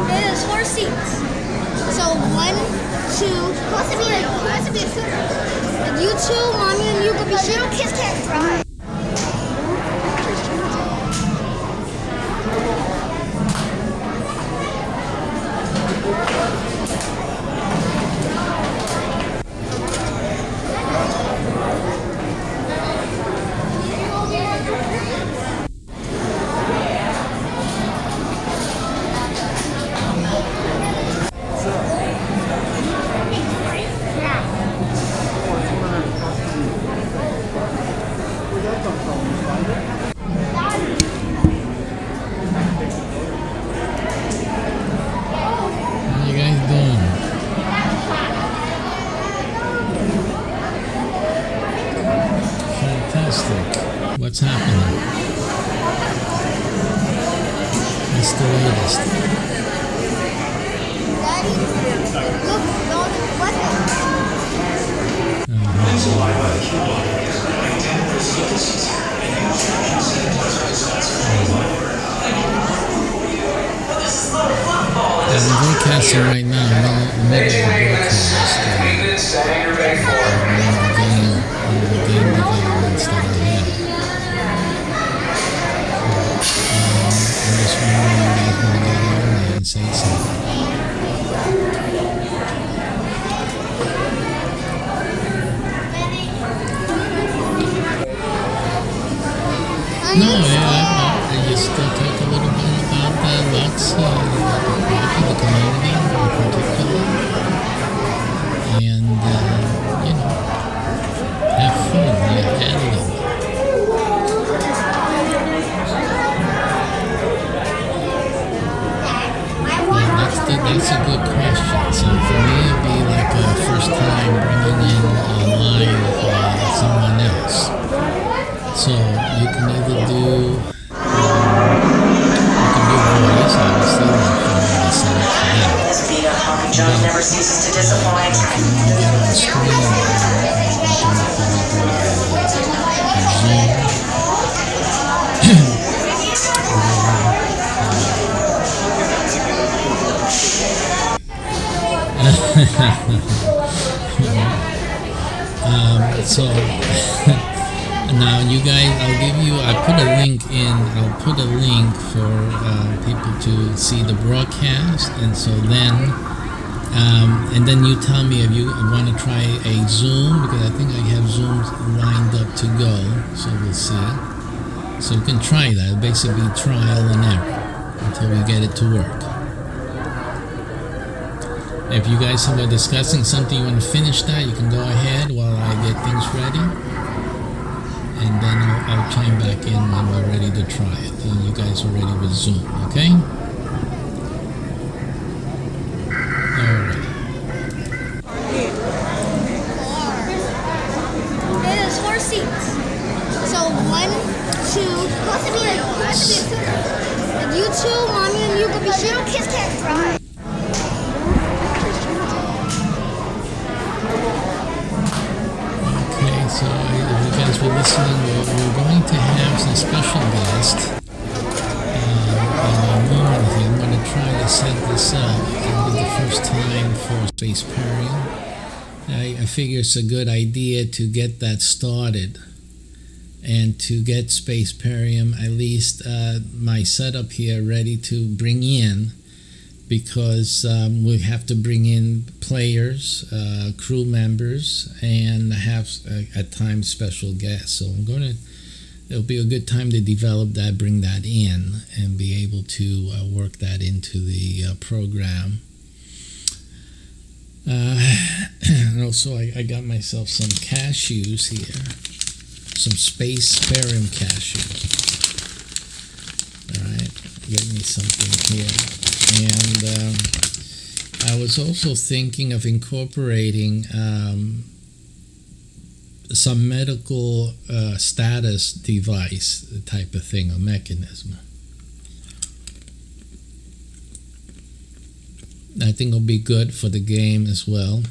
There's 4 seats. So 1, 2, possibly a third. And you two, mommy and you could be little kids can't drive. How you guys doing? Fantastic. What's happening? What's the latest? Daddy, look, what? I'm broadcasting right now. I'm in the middle of a broadcast. Maintenance at Hangar Bay 4. The game developments that I have. I'm just wondering if you guys want to get on there and say something. No, I just talk a little bit about lots of the community in particular, and have fun, editing. That's a good question. So for me, it'd be like a first time bringing in live someone else. So you can either do voice, obviously, like I set up for that. This beat up talking junk never ceases to disappoint. If you want to get on screen, you can probably do a Zoom. So now you guys, I'll put a link for people to see the broadcast, and so then and then you tell me if you want to try a Zoom, because I think I have Zooms lined up to go, so we'll see. So you can try that, basically trial and error until we get it to work. If you guys are discussing something, you want to finish that, you can go ahead while I get things ready. And then I'll chime back in when we're ready to try it. And you guys are ready with Zoom, okay? Alright. There's 4 seats. So 1, 2, possibly a third. And you two, mommy and you could be little kids can't drive. So if you guys were listening, we're going to have some special guests in a moment here. I'm going to try to set this up. It'll be the first time for SPACEPERIUM. I figure it's a good idea to get that started and to get SPACEPERIUM, at least my setup here, ready to bring in, because we have to bring in players, crew members, and have at times special guests. So it'll be a good time to develop that, bring that in, and be able to work that into the program. And also I got myself some cashews here, some SPACEPERIUM cashews. All right, get me something here. And I was also thinking of incorporating some medical status device type of thing, a mechanism. I think it'll be good for the game as well,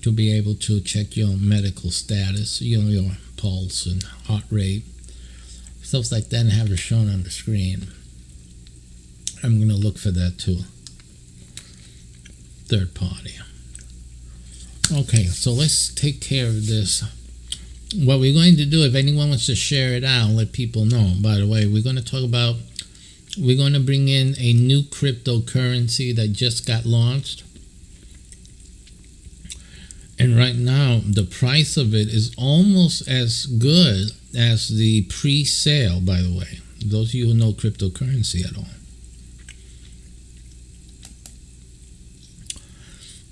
to be able to check your medical status, your pulse and heart rate, stuff like that, and have it shown on the screen. I'm going to look for that too. Third party. Okay, so let's take care of this. What we're going to do, if anyone wants to share it out, let people know. By the way, we're going to talk about, we're going to bring in a new cryptocurrency that just got launched. And right now, the price of it is almost as good as the pre-sale, by the way. Those of you who know cryptocurrency at all.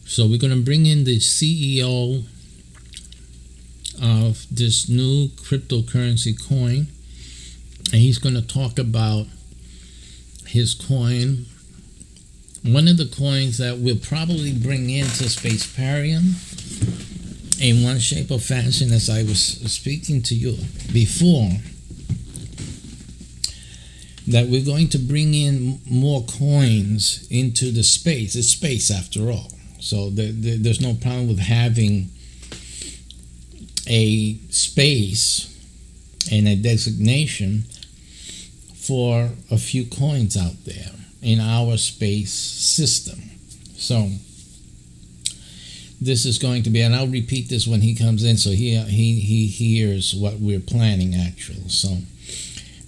So we're going to bring in the CEO of this new cryptocurrency coin, and he's going to talk about his coin. One of the coins that we'll probably bring into SPACEPERIUM in one shape or fashion, as I was speaking to you before, that we're going to bring in more coins into the space. It's space after all. So there's no problem with having a space and a designation for a few coins out there in our space system. So this is going to be, and I'll repeat this when he comes in, so he hears what we're planning actually. So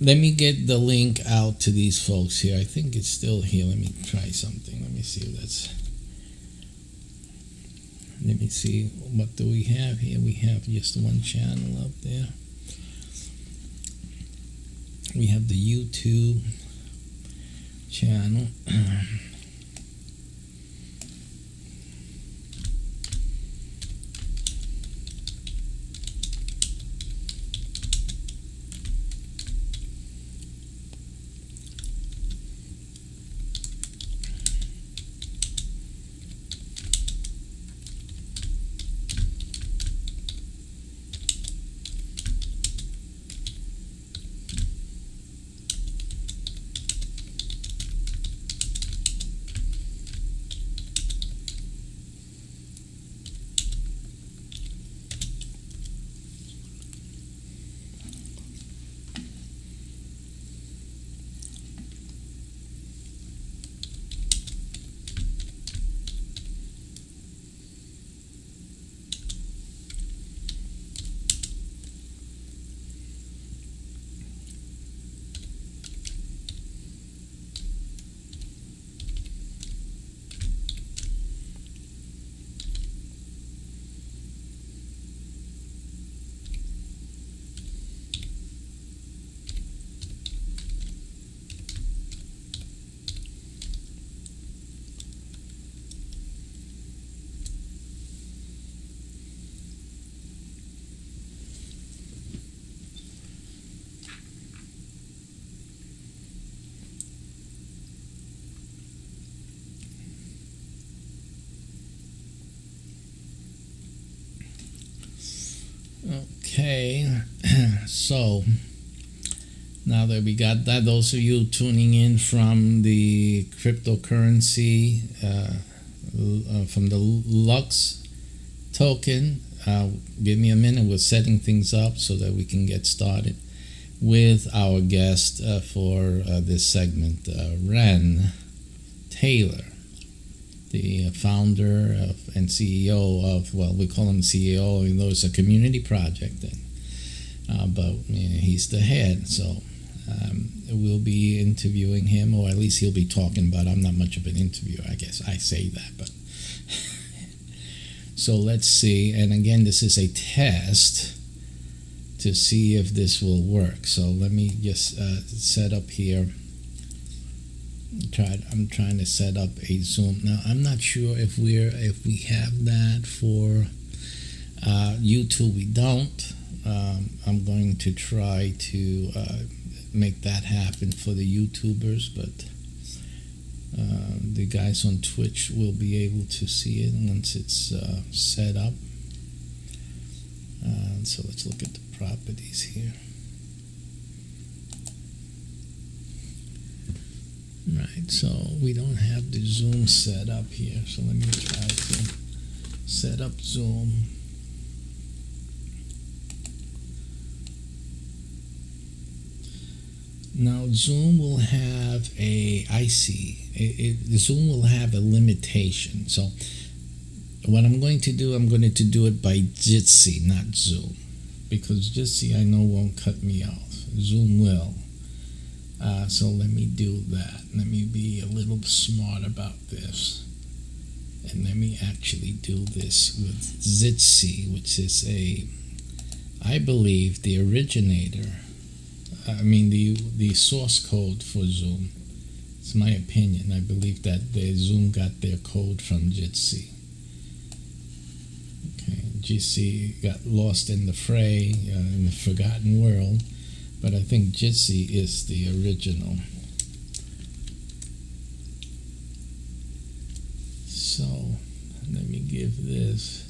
let me get the link out to these folks here. I think it's still here. Let me try something. Let me see if that's... Let me see, what do we have here? We have just one channel up there. We have the YouTube channel. Okay, so now that we got that, those of you tuning in from the cryptocurrency, from the Lux token, give me a minute. We're setting things up so that we can get started with our guest for this segment, Ren Taylor, the founder of, and CEO of, well, we call him CEO, even though it's a community project. And but he's the head, so we'll be interviewing him, or at least he'll be talking about. I'm not much of an interviewer, I guess I say that, but so let's see. And again, this is a test to see if this will work. So let me just set up here. I'm trying to set up a Zoom. Now I'm not sure if we have that for YouTube. We don't. I'm going to try to make that happen for the YouTubers, but the guys on Twitch will be able to see it once it's set up. So let's look at the properties here. Right, so we don't have the Zoom set up here, so let me try to set up Zoom. Now Zoom will have Zoom will have a limitation. So what I'm going to do it by Jitsi, not Zoom, because Jitsi I know won't cut me off. Zoom will. So let me do that. Let me be a little smart about this. And let me actually do this with Jitsi, which is I believe, the originator. The source code for Zoom. It's my opinion. I believe that Zoom got their code from Jitsi. Okay, Jitsi got lost in the fray, in the forgotten world, but I think Jitsi is the original. So let me give this.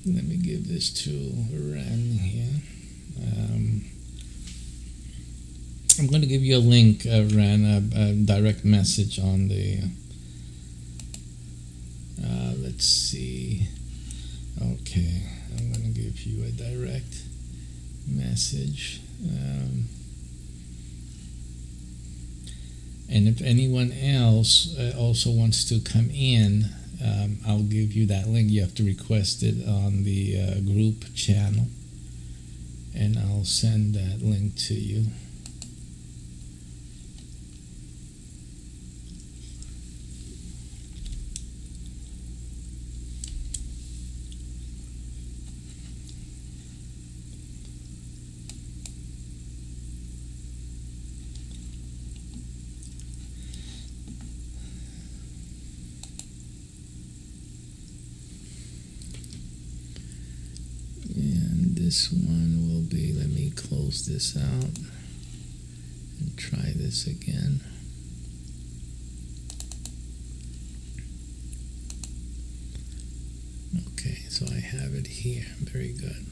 Let me give this to Ren here. I'm going to give you a link, Ren, a direct message on the. Let's see. Okay, I'm going to give you a direct message. And if anyone else also wants to come in, I'll give you that link. You have to request it on the group channel, and I'll send that link to you. This one will be, let me close this out and try this again. Okay, so I have it here. Very good.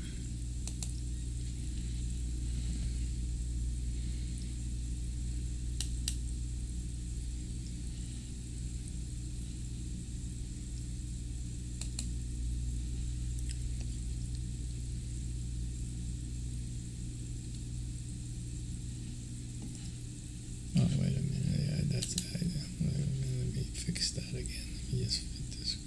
Oh, wait a minute. Yeah, let me fix that again. Let me just fit the screen.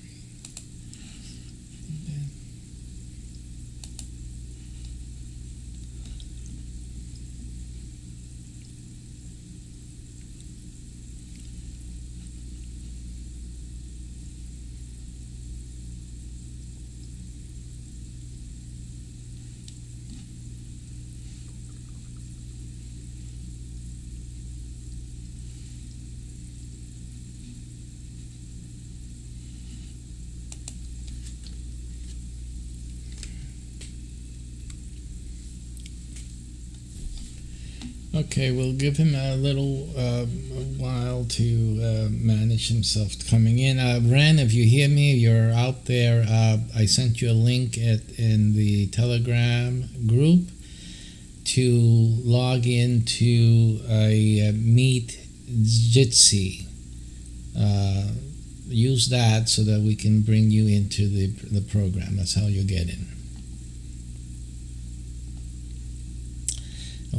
Okay, we'll give him a little while to manage himself coming in. Ren, if you hear me, you're out there. I sent you a link in the Telegram group to log into a Meet Jitsi. Use that so that we can bring you into the program. That's how you get in.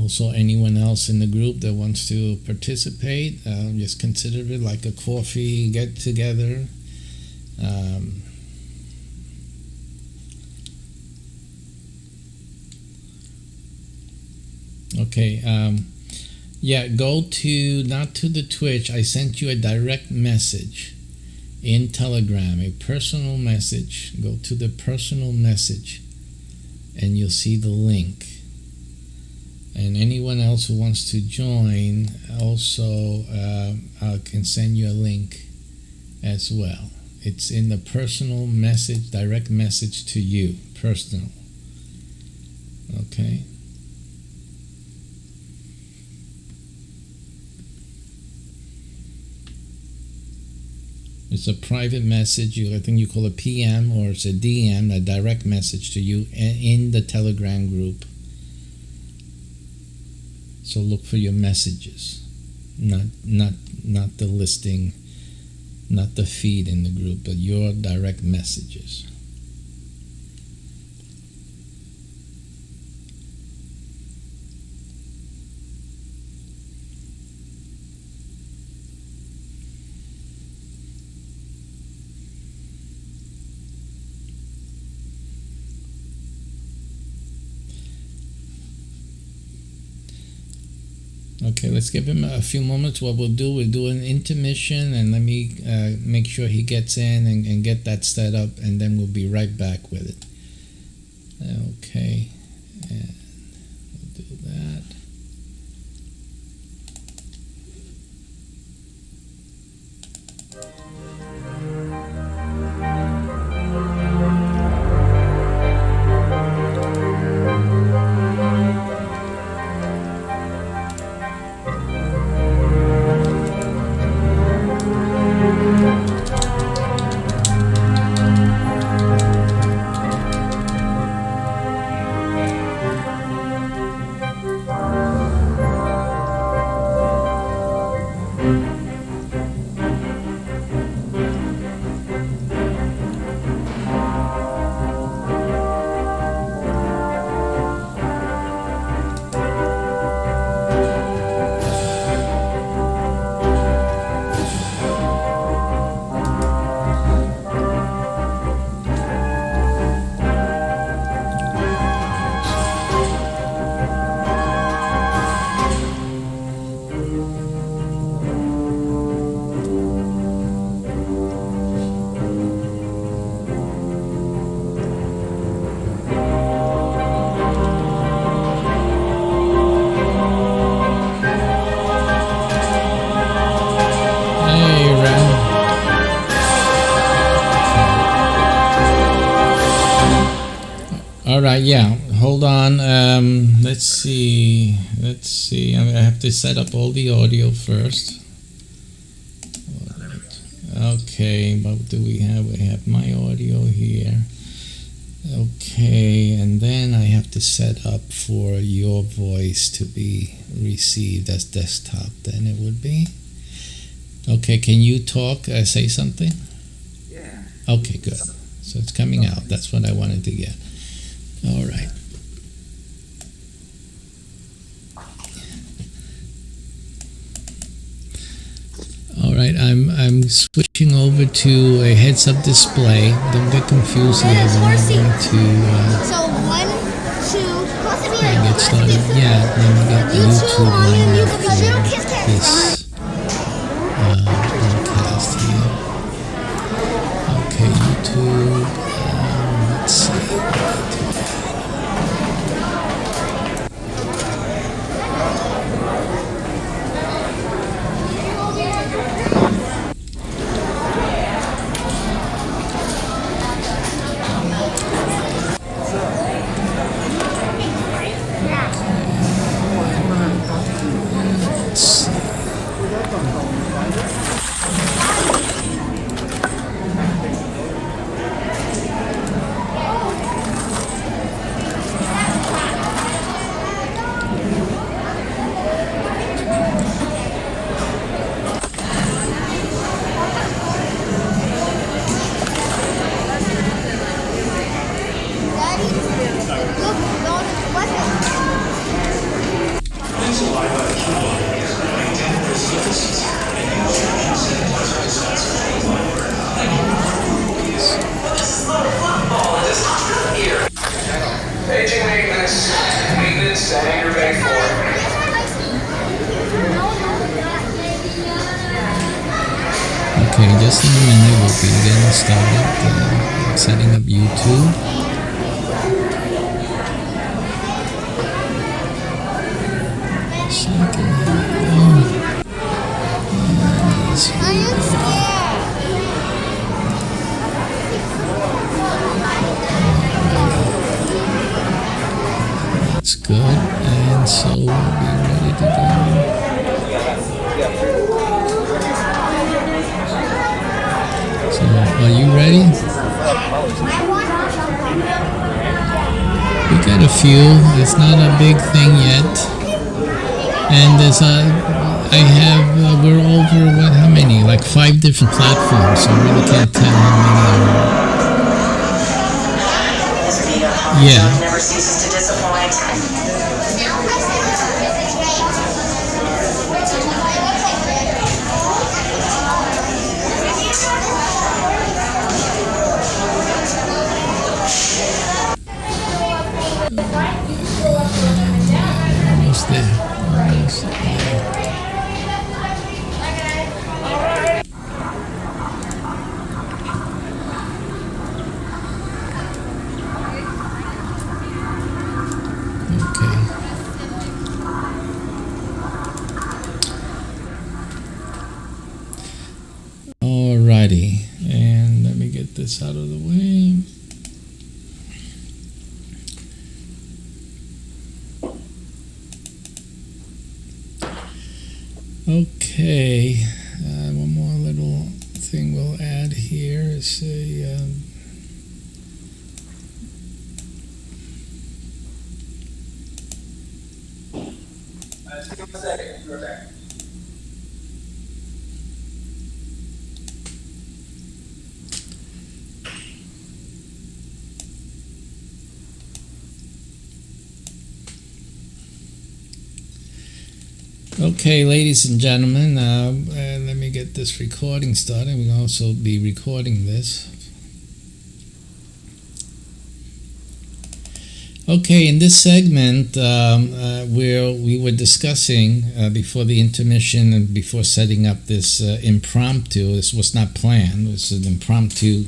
Also, anyone else in the group that wants to participate, just consider it like a coffee get together. Okay, yeah, go to, not to the Twitch. I sent you a direct message in Telegram, a personal message. Go to the personal message and you'll see the link. And anyone else who wants to join, also, I can send you a link as well. It's in the personal message, direct message to you, personal. Okay? It's a private message. I think you call it PM, or it's a DM, a direct message to you in the Telegram group. So look for your messages, not the listing, not the feed in the group, but your direct messages. Okay, let's give him a few moments. What we'll do an intermission, and let me make sure he gets in and get that set up, and then we'll be right back with it. Okay, and we'll do that. All right, yeah, hold on. Let's see. I have to set up all the audio first. Okay, what do we have? We have my audio here. Okay, and then I have to set up for your voice to be received as desktop. Then it would be. Okay, can you talk, say something? Yeah. Okay, good. So it's coming out. That's what I wanted to get. All right. All right, I'm switching over to a heads-up display. Don't get confused here. There's We're four not going seats. to So 1, 2, possibly get like started yet. Let me get the You two, YouTube mommy, and you lineup could be little kiss for cats, this broadcast here. Okay, YouTube. Let's see. Just in a minute, we'll be getting started, setting up YouTube. I am scared. That's good, and so we'll be ready to go. So, are you ready? We got a few. It's not a big thing yet. And we're over, how many? Like 5 different platforms, so I really can't tell how many are. Yeah. Never ceases to disappoint. Almost there. Almost there. Okay. Alrighty, and let me get this out of the way. Okay, one more little thing we'll add here is Just give me a second. You're back. Okay, ladies and gentlemen, let me get this recording started. We'll also be recording this. Okay, in this segment, where we were discussing before the intermission and before setting up this impromptu, this was not planned, it was an impromptu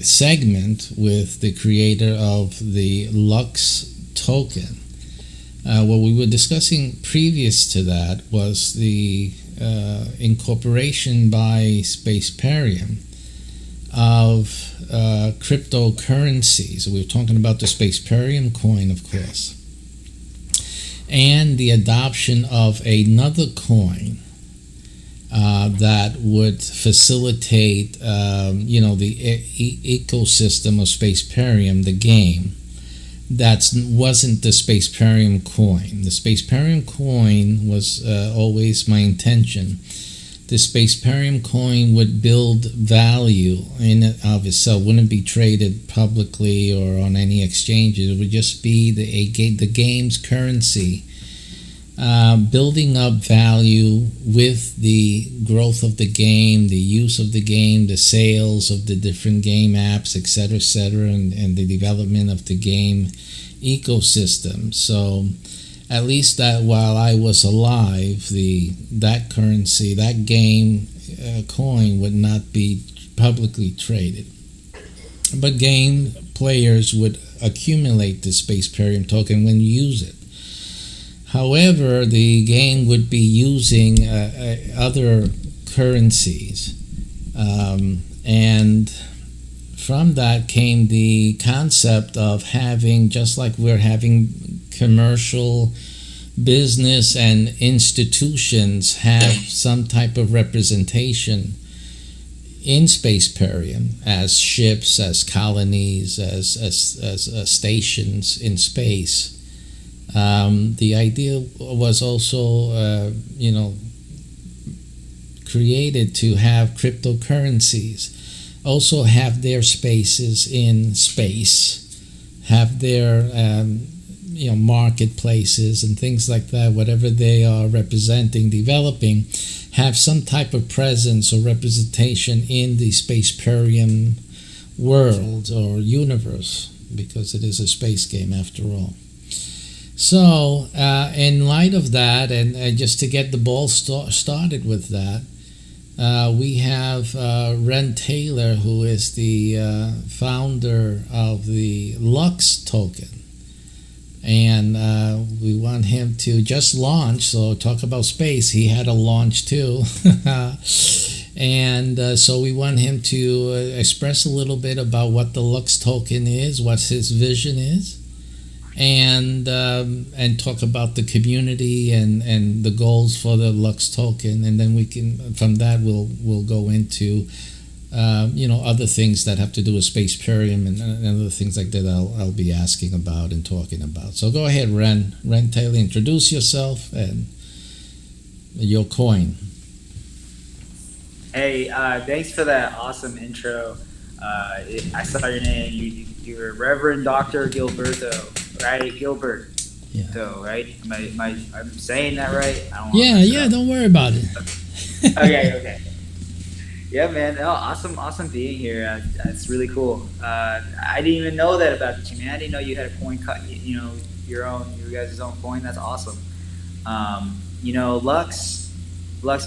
segment with the creator of the Lux token. What we were discussing previous to that was the incorporation by SPACEPERIUM of cryptocurrencies. We were talking about the SPACEPERIUM coin, of course, and the adoption of another coin that would facilitate, the ecosystem of SPACEPERIUM, the game. That wasn't the SPACEPERIUM coin. The SPACEPERIUM coin was always my intention. The SPACEPERIUM coin would build value in and of itself. Wouldn't be traded publicly or on any exchanges. It would just be the game's currency, building up value with the growth of the game, the use of the game, the sales of the different game apps, etc., and the development of the game ecosystem. So at least that while I was alive, that currency, that game coin would not be publicly traded. But game players would accumulate the SPACEPERIUM token when you use it. However, the game would be using other currencies, and from that came the concept of having, just like we're having commercial business and institutions have some type of representation in SPACEPERIUM as ships, as colonies, as stations in space. The idea was also, created to have cryptocurrencies also have their spaces in space, have their marketplaces and things like that, whatever they are representing, developing, have some type of presence or representation in the SPACEPERIUM world or universe, because it is a space game after all. So, in light of that, and just to get the ball started with that, we have Ren Taylor, who is the founder of the Lux token. And we want him to just launch. So, talk about space. He had a launch too. And so, we want him to express a little bit about what the Lux token is, what his vision is, and talk about the community and the goals for the Lux token, and then we can from that we'll go into other things that have to do with SPACEPERIUM and other things like that I'll be asking about and talking about. So go ahead, Ren Taylor, introduce yourself and your coin. Hey, thanks for that awesome intro. I saw your name. You're Reverend Dr. Gilberto, right? Gilbert. Yeah. So, right? I'm saying that right? Yeah. Don't worry about it. Okay. Yeah, man. No, awesome being here. It's really cool. I didn't even know that about you, man. I didn't know you had a coin cut. Your guys' own coin. That's awesome. Lux,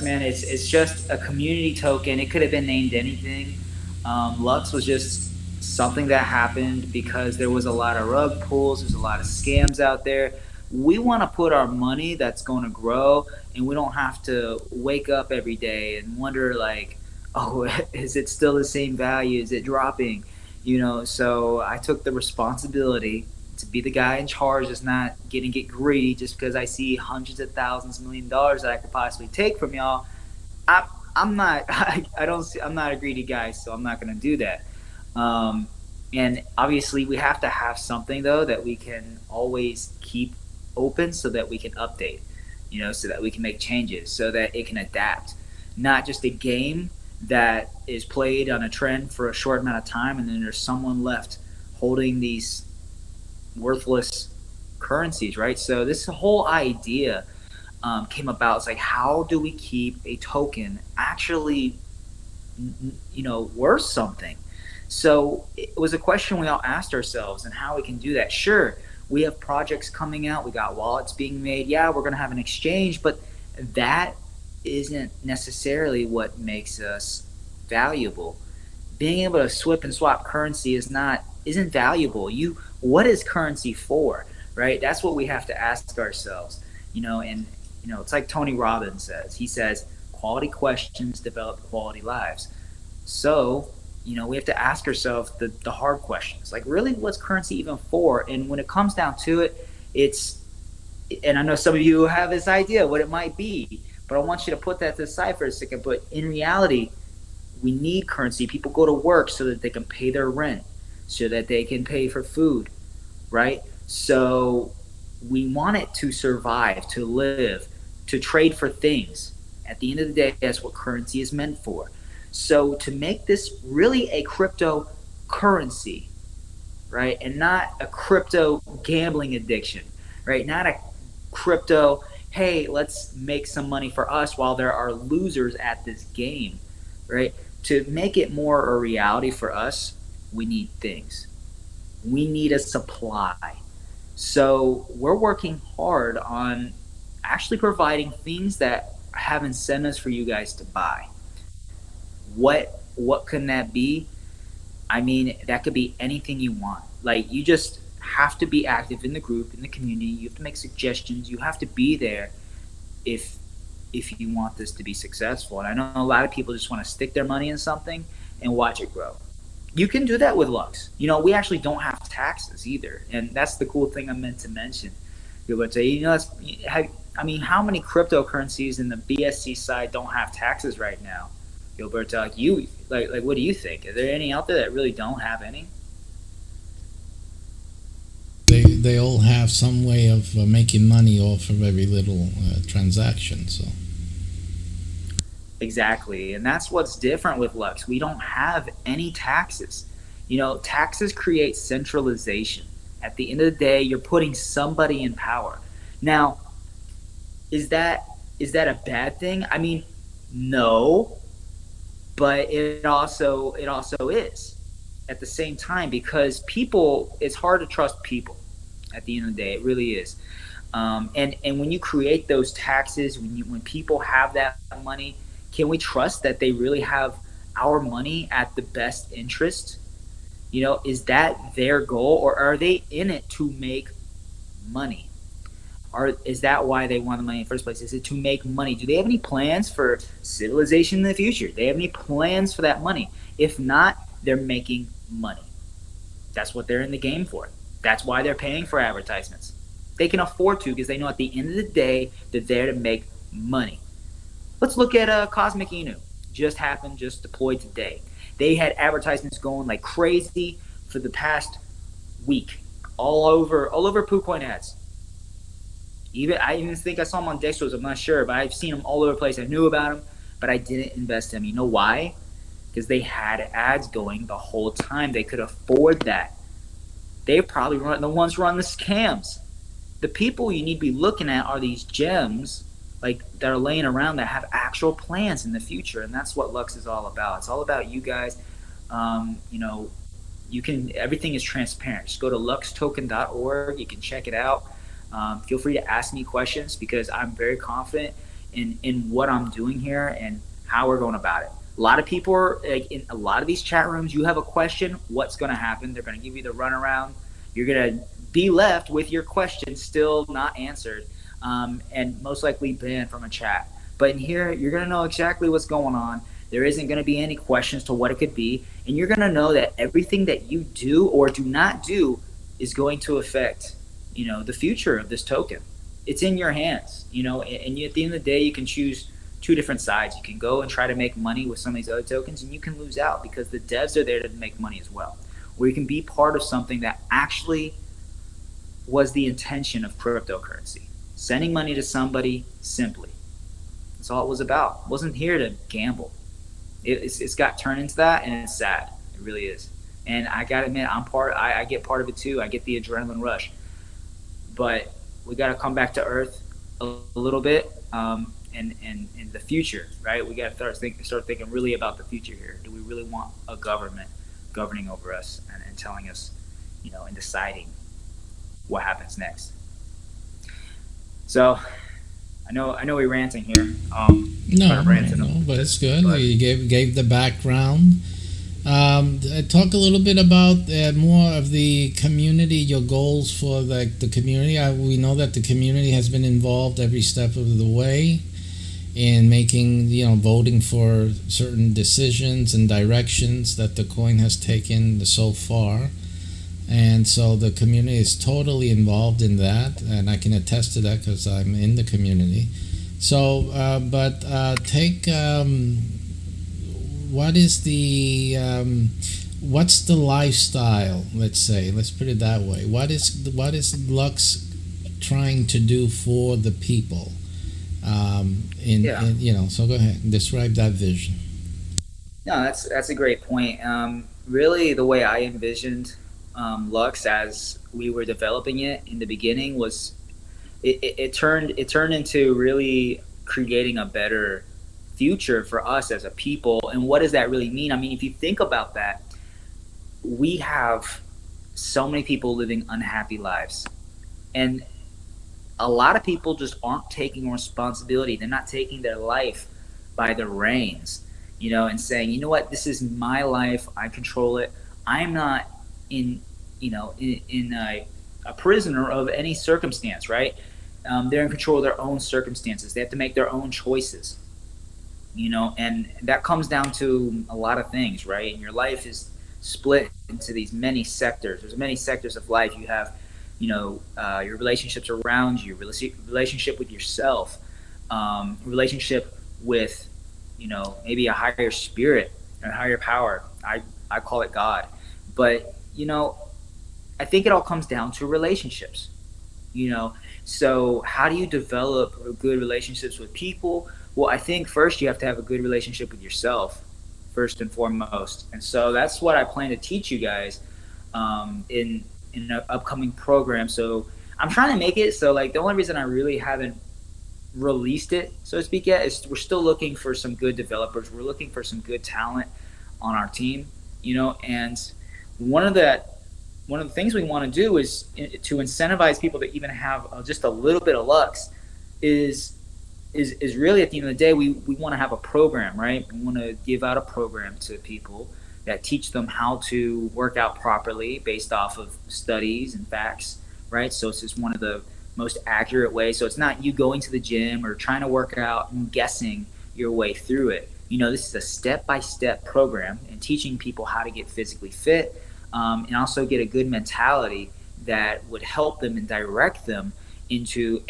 man, it's just a community token. It could have been named anything. Lux was just something that happened because there was a lot of rug pulls. There's a lot of scams out there. We want to put our money that's going to grow, and we don't have to wake up every day and wonder like, oh, is it still the same value? Is it dropping? So I took the responsibility to be the guy in charge that's not getting get greedy just because I see hundreds of thousands, $1 million that I could possibly take from y'all. I'm not I'm not a greedy guy, so I'm not going to do that. And obviously we have to have something though that we can always keep open so that we can update, so that we can make changes, so that it can adapt. Not just a game that is played on a trend for a short amount of time and then there's someone left holding these worthless currencies, right? So this whole idea came about. It's like, how do we keep a token actually, worth something? So it was a question we all asked ourselves, and how we can do that. Sure, we have projects coming out. We got wallets being made. Yeah, we're going to have an exchange, but that isn't necessarily what makes us valuable. Being able to swip and swap currency isn't valuable. What is currency for, right? That's what we have to ask ourselves. And it's like Tony Robbins says. He says, quality questions develop quality lives. So, we have to ask ourselves the hard questions. Like, really, what's currency even for? And when it comes down to it, and I know some of you have this idea what it might be, but I want you to put that to the side for a second. But in reality, we need currency. People go to work so that they can pay their rent, so that they can pay for food, right? So we want it to survive, to live, to trade for things. At the end of the day, that's what currency is meant for. So to make this really a cryptocurrency, right, and not a crypto gambling addiction, right, not a crypto, hey, let's make some money for us while there are losers at this game, right? To make it more a reality for us, we need things. We need a supply. So we're working hard on actually providing things that have incentives for you guys to buy. What can that be? I mean, that could be anything you want. Like, you just have to be active in the group, in the community. You have to make suggestions. You have to be there if you want this to be successful. And I know a lot of people just want to stick their money in something and watch it grow. You can do that with Lux. We actually don't have taxes either, and that's the cool thing I meant to mention. But how many cryptocurrencies in the BSC side don't have taxes right now? Gilberto, like what do you think? Are there any out there that really don't have any? They all have some way of making money off of every little transaction. So exactly, and that's what's different with Lux. We don't have any taxes. Taxes create centralization. At the end of the day, you're putting somebody in power. Now, is that a bad thing? I mean, no, but it also is at the same time, because it's hard to trust people. At the end of the day, it really is. And when you create those taxes, when people have that money, can we trust that they really have our money at the best interest? Is that their goal, or are they in it to make money? Or is that why they want the money in the first place? Is it to make money? Do they have any plans for civilization in the future? Do they have any plans for that money? If not, they're making money. That's what they're in the game for. That's why they're paying for advertisements. They can afford to, because they know at the end of the day, they're there to make money. Let's look at Cosmic Inu. Just deployed today. They had advertisements going like crazy for the past week, all over PooCoin ads. I even think I saw them on Dextros. I'm not sure, but I've seen them all over the place. I knew about them, but I didn't invest in them. You know why? Because they had ads going the whole time. They could afford that. They're probably the ones running the scams. The people you need to be looking at are these gems, like, that are laying around that have actual plans in the future, and that's what Lux is all about. It's all about you guys. Everything is transparent. Just go to luxtoken.org. You can check it out. Feel free to ask me questions, because I'm very confident in what I'm doing here and how we're going about it. A lot of people are, like, in a lot of these chat rooms, you have a question, what's going to happen? They're going to give you the runaround. You're going to be left with your question still not answered, and most likely banned from a chat. But in here, you're going to know exactly what's going on. There isn't going to be any questions to what it could be, and you're going to know that everything that you do or do not do is going to affect, the future of this token. It's in your hands, and at the end of the day, you can choose two different sides. You can go and try to make money with some of these other tokens, and you can lose out because the devs are there to make money as well. Or you can be part of something that actually was the intention of cryptocurrency. Sending money to somebody simply. That's all it was about. It wasn't here to gamble. It's got turned into that, and it's sad. It really is. And I gotta admit, I get part of it too. I get the adrenaline rush. But we gotta come back to earth a little bit. And the future, right? We got to start thinking really about the future here. Do we really want a government governing over us and telling us, and deciding what happens next? So, I know we're ranting here. No, but it's good. You gave the background. Talk a little bit about more of the community, your goals for the community. We know that the community has been involved every step of the way in making, voting for certain decisions and directions that the coin has taken so far. And so the community is totally involved in that, and I can attest to that because I'm in the community. So, take what is what's the lifestyle? Let's put it that way. What is Lux trying to do for the people? So go ahead and describe that vision. No, that's a great point. Really, the way I envisioned Lux as we were developing it in the beginning was it turned into really creating a better future for us as a people. And what does that really mean? I mean, if you think about that, we have so many people living unhappy lives, and a lot of people just aren't taking responsibility. They're not taking their life by the reins, and saying, what, this is my life. I control it. I'm not in a prisoner of any circumstance, right? They're in control of their own circumstances. They have to make their own choices, and that comes down to a lot of things, right? And your life is split into these many sectors. There's many sectors of life. You have your relationships around you, relationship with yourself, relationship with, maybe a higher spirit or higher power. I call it God. But, I think it all comes down to relationships, So how do you develop good relationships with people? Well, I think first you have to have a good relationship with yourself, first and foremost. And so that's what I plan to teach you guys in an upcoming program. So I'm trying to make it so, like, the only reason I really haven't released it, so to speak, yet is we're still looking for some good developers. We're looking for some good talent on our team, and one of one of the things we want to do is to incentivize people to even have just a little bit of Lux is really at the end of the day, we want to have a program, right? We want to give out a program to people that teach them how to work out properly based off of studies and facts, right? So it's just one of the most accurate ways. So it's not you going to the gym or trying to work out and guessing your way through it. This is a step-by-step program and teaching people how to get physically fit, and also get a good mentality that would help them and direct them into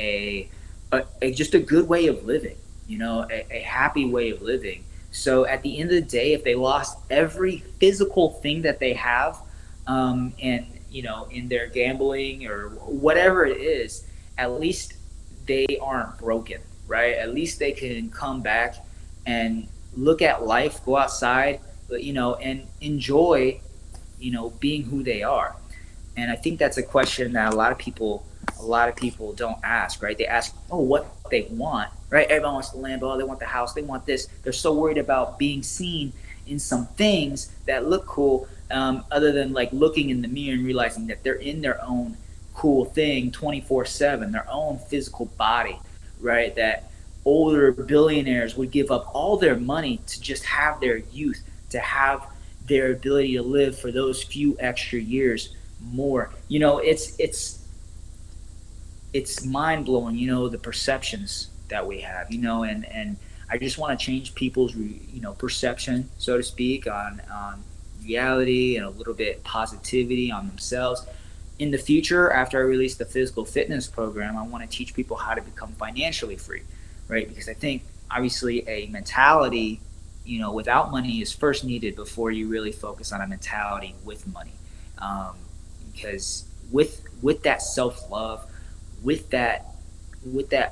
just a good way of living, a happy way of living. So at the end of the day, if they lost every physical thing that they have, and in their gambling or whatever it is, at least they aren't broken, right? At least they can come back and look at life, go outside, and enjoy, being who they are. And I think that's a question that a lot of people don't ask, right? They ask, what they want, right? Everyone wants the Lambo, they want the house, they want this. They're so worried about being seen in some things that look cool, other than like looking in the mirror and realizing that they're in their own cool thing 24/7, their own physical body, right? That older billionaires would give up all their money to just have their youth, to have their ability to live for those few extra years more. It's mind blowing, the perceptions that we have, and I just want to change people's, perception, so to speak, on reality, and a little bit positivity on themselves. In the future, after I release the physical fitness program, I want to teach people how to become financially free, right? Because I think obviously a mentality, without money is first needed before you really focus on a mentality with money. Because with that self-love, with that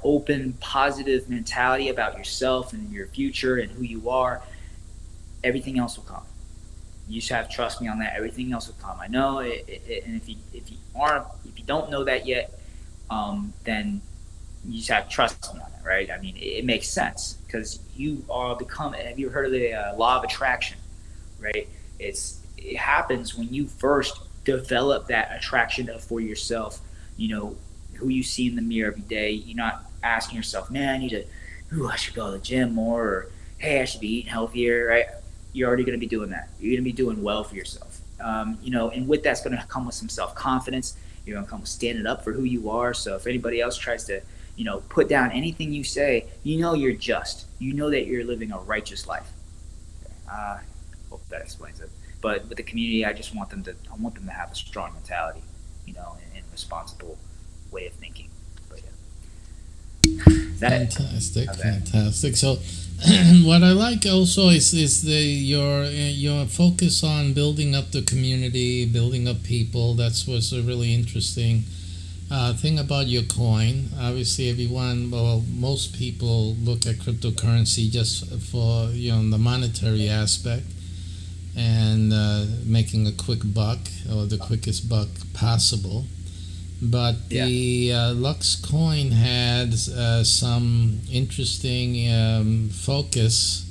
open, positive mentality about yourself and your future and who you are, everything else will come. You just have to trust me on that. Everything else will come. I know it, and if you don't know that yet, then you just have to trust me on that, right? I mean, it makes sense because you are have you heard of the law of attraction, right? It happens when you first develop that attraction for yourself, who you see in the mirror every day. You're not asking yourself, man, I should go to the gym more, or hey, I should be eating healthier, right? You're already going to be doing that. You're going to be doing well for yourself. And with that's going to come with some self-confidence. You're going to come with standing up for who you are. So if anybody else tries to, put down anything you say, you're just. You know that you're living a righteous life. Hope that explains it. But with the community, I want them to have a strong mentality, and responsible way of thinking. But yeah. Fantastic. So what I like also is your focus on building up the community, building up people. That's what's a really interesting thing about your coin. Obviously, most people look at cryptocurrency just for the monetary aspect and making a quick buck, or the quickest buck possible. But the Lux coin had some interesting focus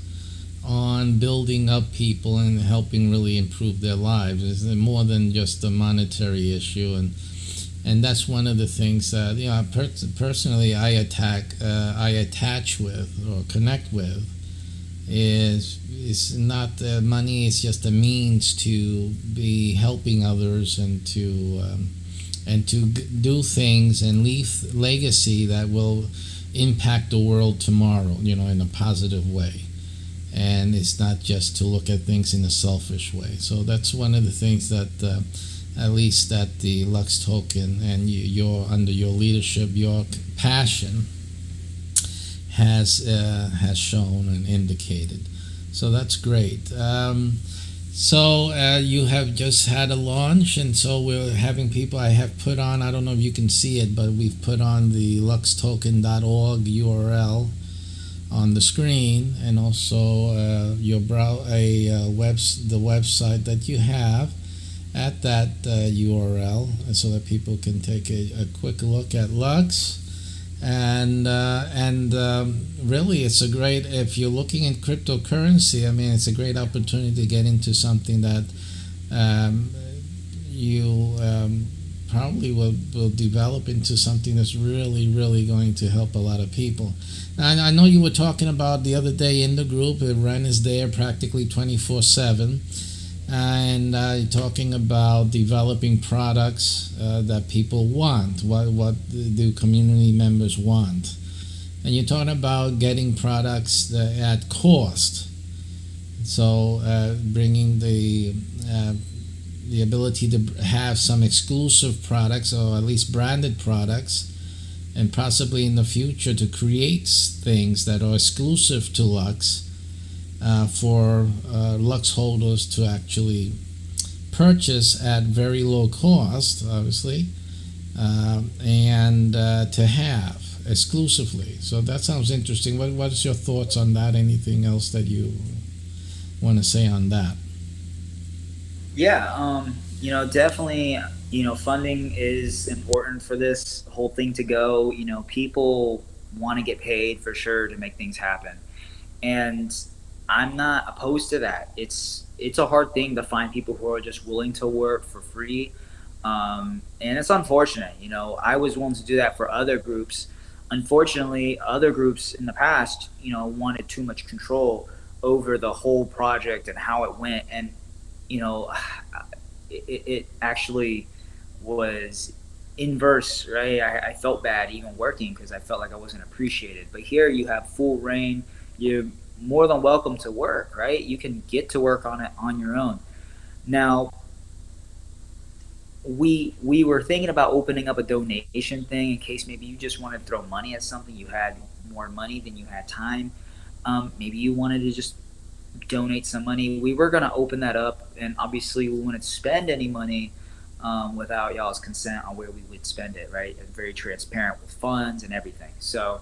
on building up people and helping really improve their lives. It's more than just a monetary issue, and that's one of the things that personally I attach with or connect with. Is not money is just a means to be helping others and to do things and leave legacy that will impact the world tomorrow, in a positive way. And it's not just to look at things in a selfish way. So that's one of the things that, at least at the Lux Token and under your leadership, your passion has shown and indicated. So that's great. So you have just had a launch, and so we're having people. I have put on, I don't know if you can see it, but we've put on the luxtoken.org URL on the screen, and also the website that you have at that URL, so that people can take a quick look at Lux. And really, it's a great, if you're looking at cryptocurrency, I mean, it's a great opportunity to get into something that you probably will develop into something that's really, really going to help a lot of people. And I know you were talking about the other day in the group, Ren is there practically 24/7, and talking about developing products that people want. What do community members want? And you're talking about getting products at cost. So bringing the ability to have some exclusive products, or at least branded products, and possibly in the future to create things that are exclusive to Lux for Lux holders to actually purchase at very low cost, obviously, and to have exclusively. So that sounds interesting. What is your thoughts on that? Anything else that you want to say on that? Yeah, definitely, funding is important for this whole thing to go. People want to get paid for sure to make things happen. And I'm not opposed to that. It's a hard thing to find people who are just willing to work for free. And it's unfortunate. I was willing to do that for other groups. Unfortunately, other groups in the past, wanted too much control over the whole project and how it went. And it actually was inverse, right? I felt bad even working because I felt like I wasn't appreciated. But here you have full reign. You're more than welcome to work, right? You can get to work on it on your own. Now, we were thinking about opening up a donation thing in case maybe you just wanted to throw money at something. You had more money than you had time. Maybe you wanted to just donate some money. We were going to open that up, and obviously we wouldn't spend any money without y'all's consent on where we would spend it, right? And very transparent with funds and everything. So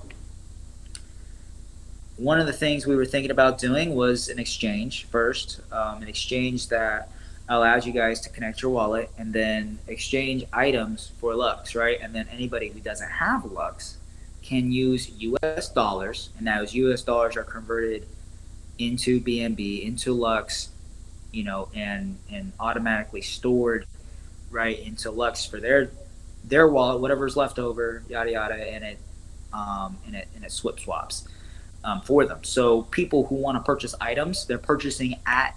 one of the things we were thinking about doing was an exchange first, an exchange that allows you guys to connect your wallet and then exchange items for Lux, right? And then anybody who doesn't have Lux can use US dollars, and those US dollars are converted into BNB, into Lux, and automatically stored right into Lux for their wallet, whatever's left over, yada yada, and it swaps for them. So people who want to purchase items, they're purchasing at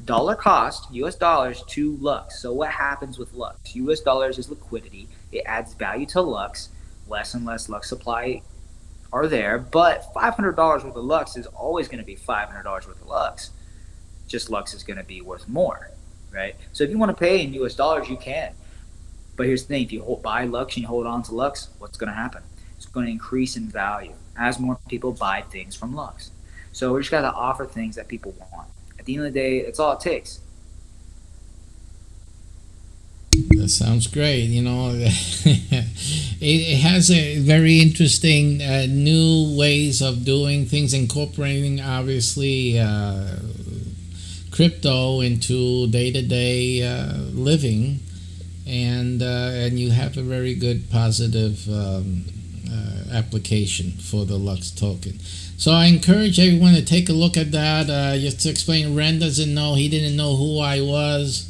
dollar cost, US dollars, to Lux. So what happens with Lux? US dollars is liquidity. It adds value to Lux. Less and less Lux supply are there, but $500 worth of Lux is always going to be $500 worth of Lux. Just Lux is going to be worth more, right? So if you want to pay in US dollars, you can. But here's the thing: if you buy Lux and you hold on to Lux, what's going to happen? It's going to increase in value as more people buy things from Lux. So we just got to offer things that people want. At the end of the day, it's all it takes. That sounds great. It has a very interesting new ways of doing things, incorporating obviously crypto into day-to-day living, and you have a very good positive application for the Lux token. So I encourage everyone to take a look at that. Just to explain, Ren doesn't know. He didn't know who I was.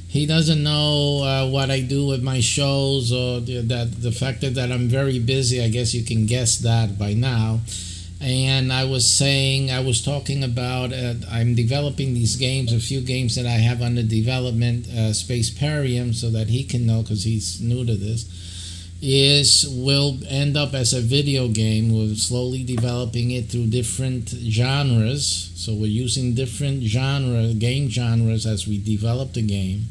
He doesn't know what I do with my shows, or the fact that I'm very busy. I guess you can guess that by now. And I was talking about I'm developing these games, a few games that I have under development, SPACEPERIUM, so that he can know, because he's new to this, will end up as a video game. We're slowly developing it through different genres. So we're using different game genres as we develop the game.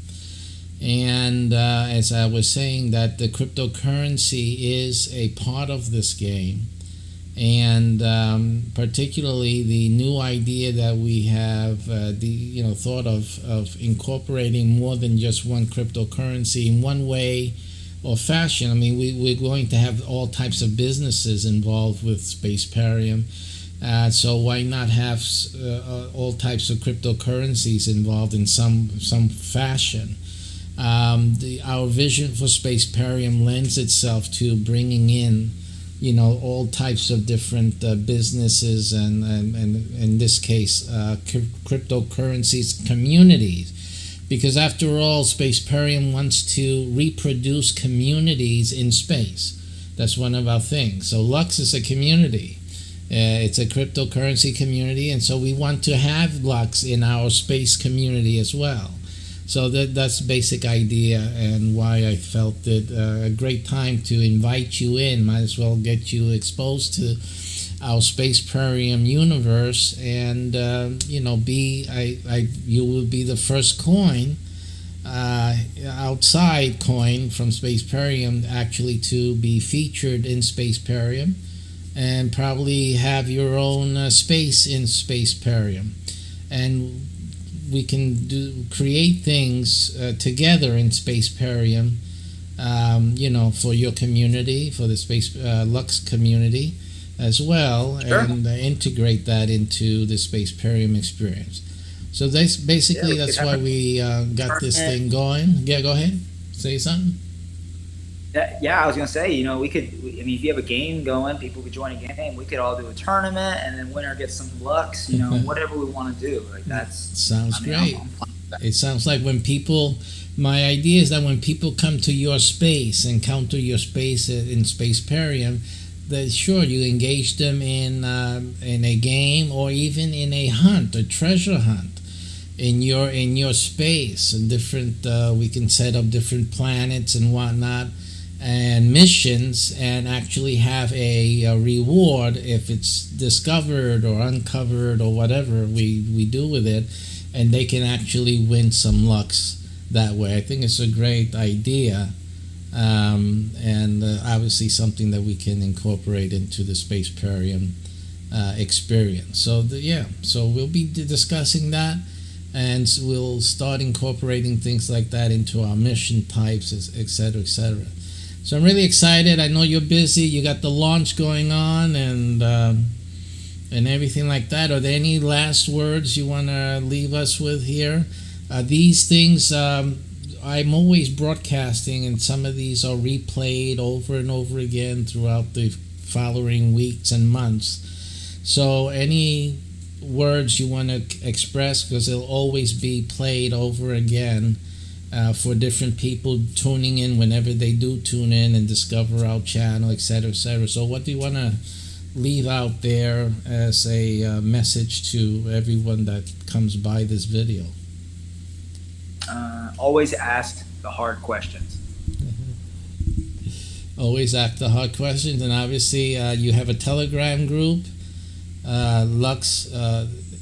And as I was saying, that the cryptocurrency is a part of this game, and particularly the new idea that we have thought of incorporating more than just one cryptocurrency in one way or fashion. I mean, we're going to have all types of businesses involved with SPACEPERIUM. So why not have all types of cryptocurrencies involved in some fashion? Our vision for SPACEPERIUM lends itself to bringing in, all types of different businesses and in this case, cryptocurrencies communities, because after all, SPACEPERIUM wants to reproduce communities in space. That's one of our things. So Lux is a community. It's a cryptocurrency community, and so we want to have Lux in our space community as well. So that's the basic idea, and why I felt it a great time to invite you in. Might as well get you exposed to our SPACEPERIUM universe, and you will be the first coin, outside coin from SPACEPERIUM, actually to be featured in SPACEPERIUM, and probably have your own space in SPACEPERIUM, and we can create things together in SPACEPERIUM, for your community, for the Space Lux community as well, Sure. and integrate that into the SPACEPERIUM experience. So that's basically that's why we got this thing going. Yeah, go ahead. Say something. Yeah, I was gonna say, we could. I mean, if you have a game going, people could join a game. We could all do a tournament, and then winner gets some Lux. Whatever we want to do. Like that's Sounds great. I'm fine with that. It sounds like my idea is that when people come to your space, encounter your space in SPACEPERIUM, that sure, you engage them in a game, or even in a hunt, a treasure hunt in your space, and different we can set up different planets and whatnot, and missions, and actually have a reward if it's discovered or uncovered or whatever we do with it, and they can actually win some Lux that way. I think it's a great idea, and obviously something that we can incorporate into the SPACEPERIUM experience. So so we'll be discussing that, and we'll start incorporating things like that into our mission types, etc., etc. So I'm really excited. I know you're busy. You got the launch going on, and everything like that. Are there any last words you want to leave us with here? These things, I'm always broadcasting, and some of these are replayed over and over again throughout the following weeks and months. So any words you want to express, because they'll always be played over again for different people tuning in whenever they do tune in and discover our channel, etc., etc. So what do you want to leave out there as a message to everyone that comes by this video? Always ask the hard questions. Always ask the hard questions, and obviously you have a Telegram group, Lux.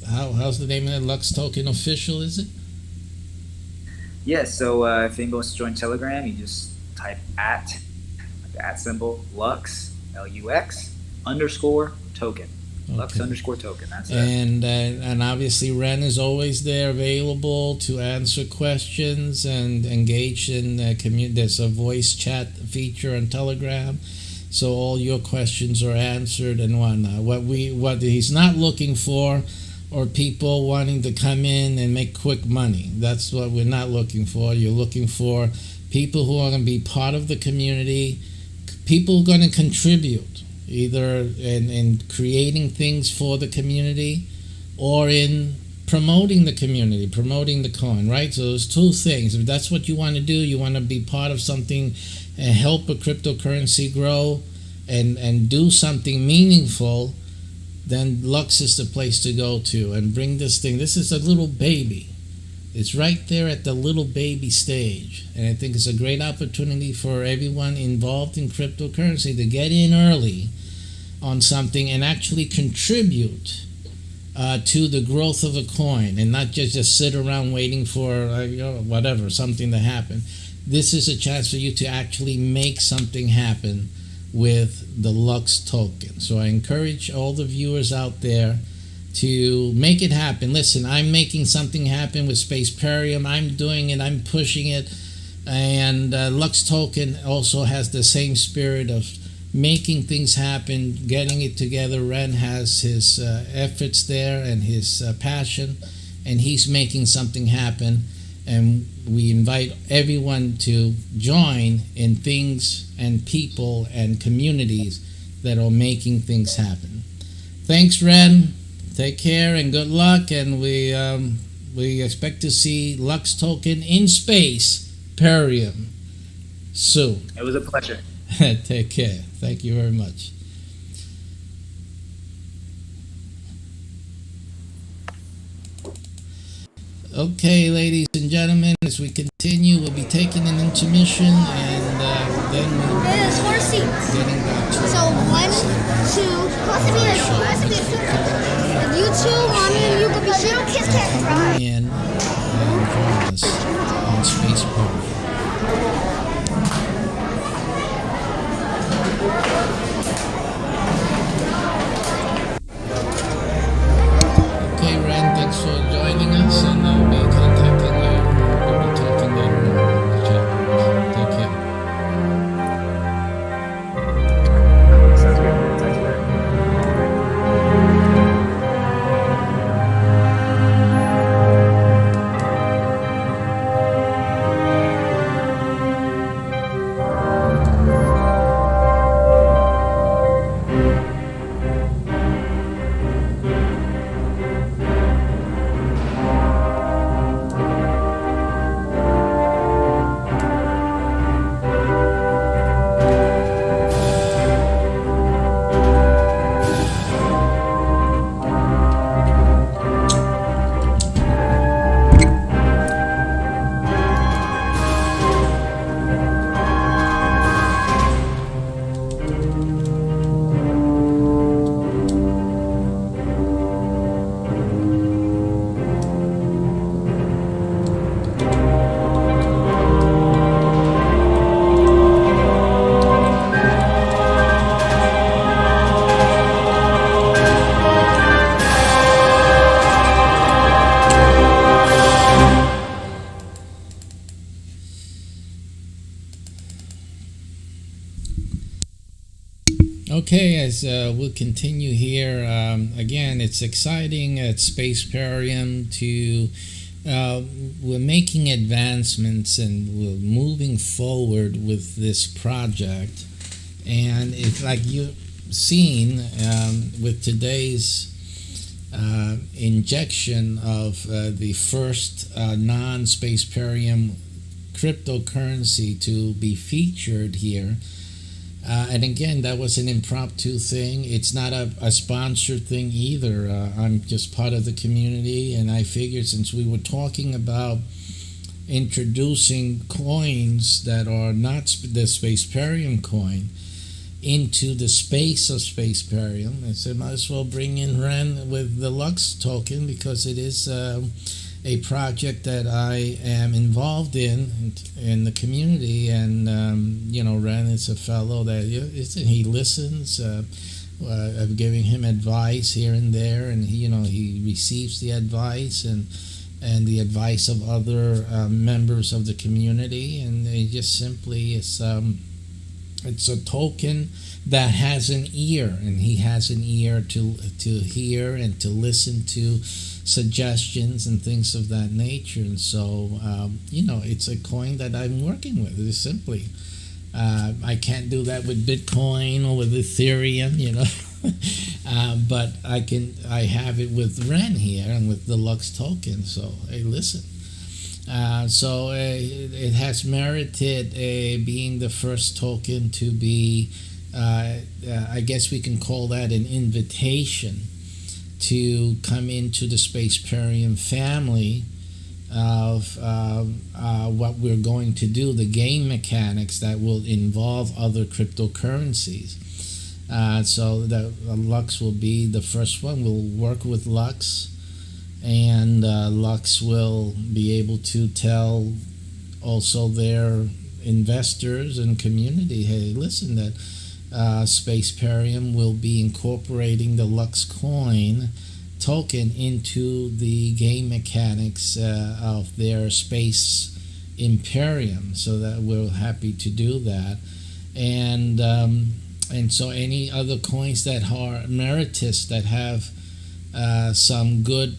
How's the name of it? Lux Token Official, is it? Yes. So if anybody wants to join Telegram, you just type the @ symbol, Lux, LUX _token. Lux _token. That's it. And obviously Ren is always there, available to answer questions and engage in community. There's a voice chat feature on Telegram, so all your questions are answered and whatnot. What he's not looking for are people wanting to come in and make quick money. That's what we're not looking for. You're looking for people who are going to be part of the community, people who are going to contribute, either in creating things for the community or in promoting the community, promoting the coin, right? So there's two things. If that's what you want to do, you want to be part of something and help a cryptocurrency grow and do something meaningful, then Lux is the place to go to and bring this thing. This is a little baby. It's right there at the little baby stage. And I think it's a great opportunity for everyone involved in cryptocurrency to get in early on something and actually contribute to the growth of a coin, and not just sit around waiting for whatever, something to happen. This is a chance for you to actually make something happen with the Lux token. So I encourage all the viewers out there to make it happen. Listen, I'm making something happen with SPACEPERIUM. I'm doing it. I'm pushing it. And Lux token also has the same spirit of making things happen, getting it together. Ren has his efforts there and his passion, and he's making something happen. And we invite everyone to join in things and people and communities that are making things happen. Thanks, Ren. Take care and good luck. And we expect to see Lux token in SPACEPERIUM soon. It was a pleasure. Take care. Thank you very much. Okay, ladies and gentlemen, as we continue, we'll be taking an intermission, and then we'll be There's 4 seats. getting back to So 1, 2, possibly a If you two, mommy and you could be little kids can't cry. in and join us on SPACEPERIUM. Okay, Ren, thanks for joining us, and I'll be contacting you. We'll be talking later in the chat. Take care. Sounds good. Talk to you Okay, as we'll continue here, again, it's exciting at SPACEPERIUM to we're making advancements and we're moving forward with this project, and it's like you've seen with today's injection of the first non-SPACEPERIUM cryptocurrency to be featured here. And again, that was an impromptu thing. It's not a sponsored thing either. I'm just part of the community, and I figured since we were talking about introducing coins that are not the SPACEPERIUM coin into the space of SPACEPERIUM, I said might as well bring in Ren with the Lux token, because it is a project that I am involved in the community, and Ren is a fellow that he listens. I'm giving him advice here and there, and he receives the advice and the advice of other members of the community, and it just simply it's a token that has an ear, and he has an ear to hear and to listen to suggestions and things of that nature. And so it's a coin that I'm working with. It's simply I can't do that with Bitcoin or with Ethereum, but I have it with Ren here and with the Lux token. So hey, listen. So it has merited being the first token to be, I guess we can call that an invitation to come into the SPACEPERIUM family of what we're going to do, the game mechanics that will involve other cryptocurrencies. So the Lux will be the first one. We'll work with Lux, and Lux will be able to tell also their investors and community, hey, listen, that SPACEPERIUM will be incorporating the Lux coin token into the game mechanics of their Space Imperium. So that we're happy to do that, and so any other coins that are emeritus, that have some good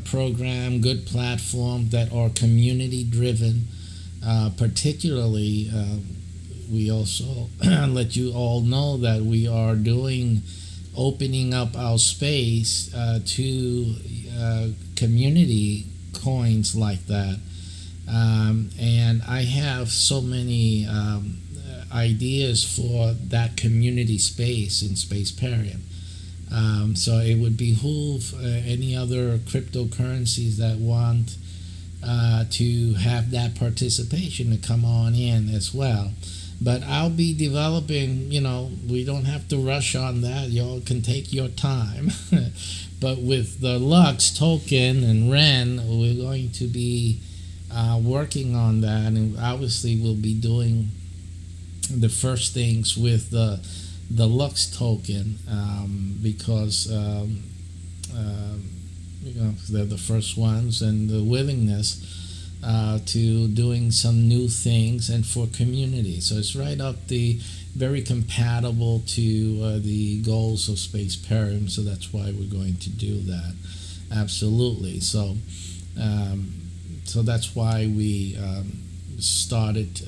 program, good platform, that are community driven, particularly we also let you all know that we are opening up our space to community coins like that. And I have so many ideas for that community space in SPACEPERIUM. So it would behoove any other cryptocurrencies that want to have that participation to come on in as well. But I'll be developing, we don't have to rush on that. Y'all can take your time. But with the Lux token and Ren, we're going to be working on that. And obviously we'll be doing the first things with the Lux token because they're the first ones, and the willingness to doing some new things and for community. So it's right up the very compatible to the goals of SPACEPERIUM. So that's why we're going to do that. Absolutely. So so that's why we started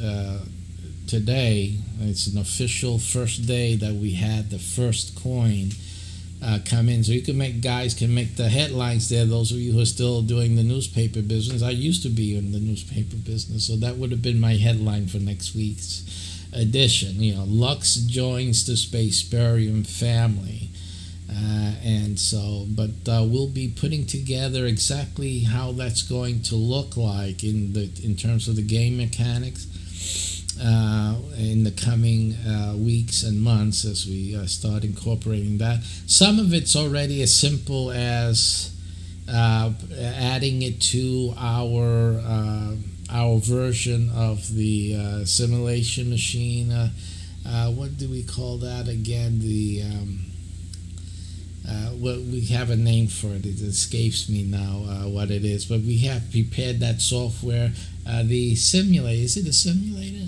today. It's an official first day that we had the first coin come in, so guys can make the headlines there. Those of you who are still doing the newspaper business, I used to be in the newspaper business, so that would have been my headline for next week's edition. Lux joins the SPACEPERIUM family, but we'll be putting together exactly how that's going to look like in terms of the game mechanics in the coming weeks and months as we start incorporating that. Some of it's already as simple as adding it to our version of the simulation machine. What do we call that again? We have a name for it. It escapes me now what it is, but we have prepared that software. The simulator, is it a simulator?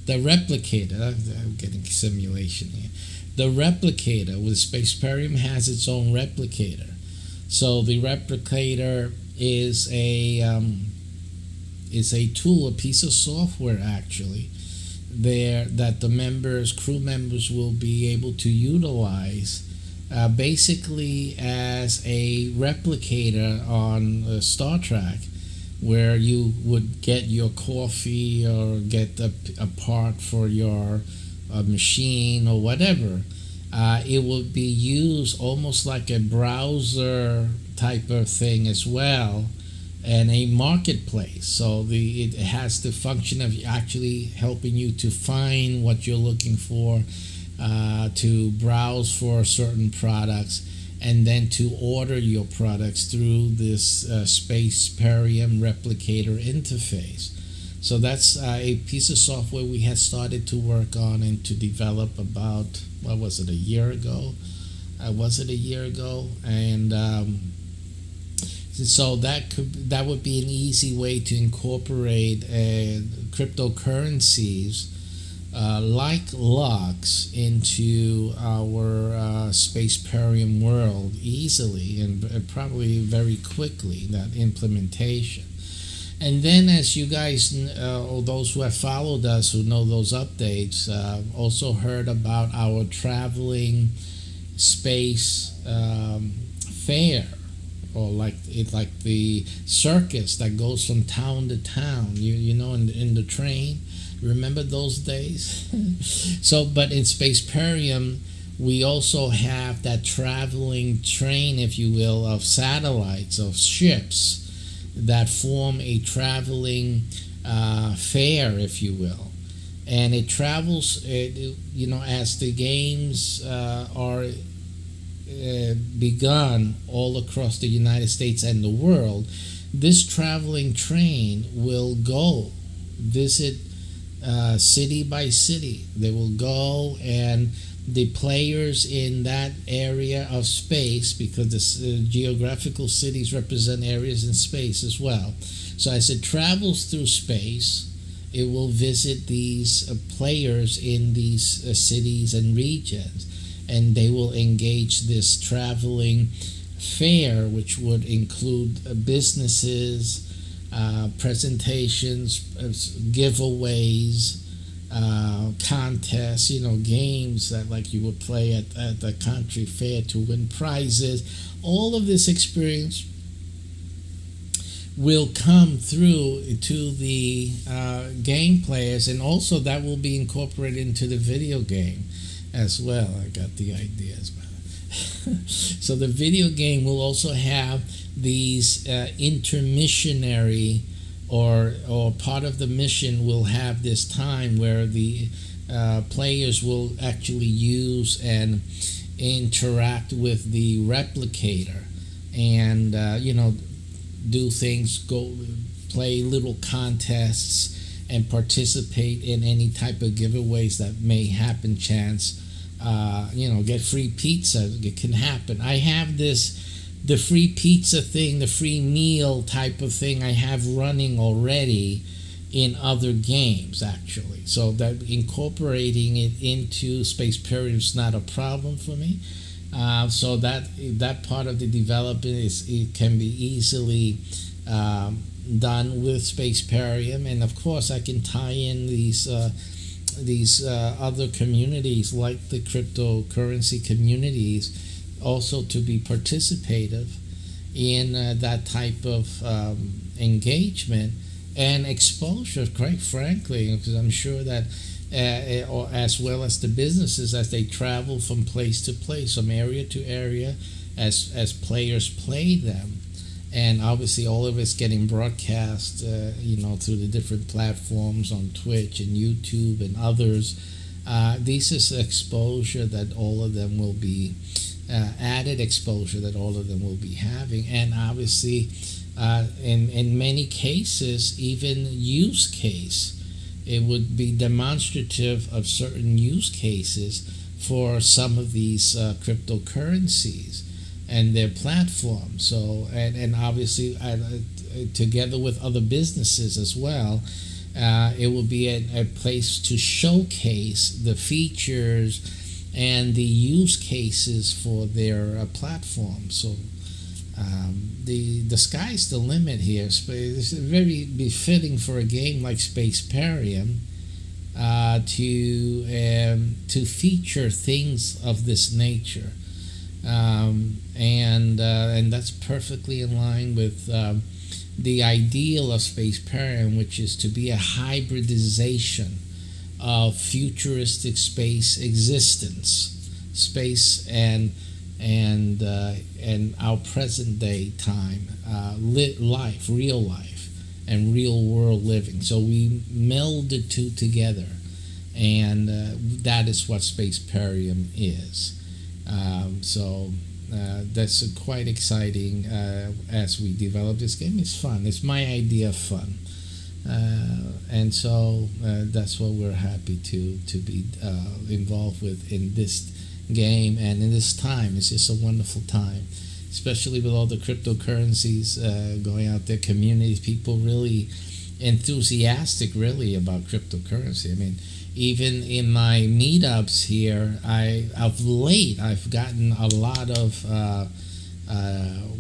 The replicator, I'm getting simulation here. The replicator with SPACEPERIUM has its own replicator. So the replicator is a tool, a piece of software actually, there that the crew members will be able to utilize basically as a replicator on Star Trek, where you would get your coffee or get a part for your machine or whatever. It would be used almost like a browser type of thing as well, and a marketplace. So it has the function of actually helping you to find what you're looking for, to browse for certain products, and then to order your products through this SPACEPERIUM replicator interface. So that's a piece of software we had started to work on and to develop about, what was it, a year ago? And so that would be an easy way to incorporate cryptocurrencies like Lux into our SPACEPERIUM world easily and probably very quickly, that implementation. And then, as you guys, or those who have followed us who know those updates, also heard about our traveling space fair, or like the circus that goes from town to town. You know, in the train. Remember those days? So, but in SPACEPERIUM, we also have that traveling train, if you will, of satellites, of ships that form a traveling fair, if you will. And it travels, as the games are begun all across the United States and the world, this traveling train will go visit city by city. They will go, and the players in that area of space, because the geographical cities represent areas in space as well. So as it travels through space, it will visit these players in these cities and regions, and they will engage this traveling fair, which would include businesses, presentations, giveaways, contests, games that like you would play at the country fair to win prizes. All of this experience will come through to the game players, and also that will be incorporated into the video game as well. I got the ideas. So the video game will also have these intermissionary, or part of the mission will have this time where the players will actually use and interact with the replicator, and do things, go play little contests and participate in any type of giveaways that may happen chance. Get free pizza. It can happen. I have the free pizza thing, the free meal type of thing I have running already in other games, actually. So that incorporating it into SPACEPERIUM is not a problem for me. So that part of the development it can be easily done with SPACEPERIUM, and of course I can tie in these other communities like the cryptocurrency communities also to be participative in that type of engagement and exposure, quite frankly, because I'm sure that or as well as the businesses as they travel from place to place, from area to area, as players play them. And obviously all of it's getting broadcast through the different platforms on Twitch and YouTube and others. This is exposure that all of them will be added exposure that all of them will be having, and obviously in many cases even use case. It would be demonstrative of certain use cases for some of these cryptocurrencies and their platforms. So, and obviously together with other businesses as well, it will be a place to showcase the features and the use cases for their platform. So the sky's the limit here. It's very befitting for a game like SPACEPERIUM to feature things of this nature, and that's perfectly in line with the ideal of SPACEPERIUM, which is to be a hybridization of futuristic space existence, space and our present day time, life, real life, and real world living. So we meld the two together, and that is what SPACEPERIUM is. That's quite exciting as we develop this game. It's fun. It's my idea of fun. And so that's what we're happy to be involved with in this game and in this time. It's just a wonderful time, especially with all the cryptocurrencies going out there, communities, people really enthusiastic really about cryptocurrency. I mean, even in my meetups here, of late I've gotten a lot of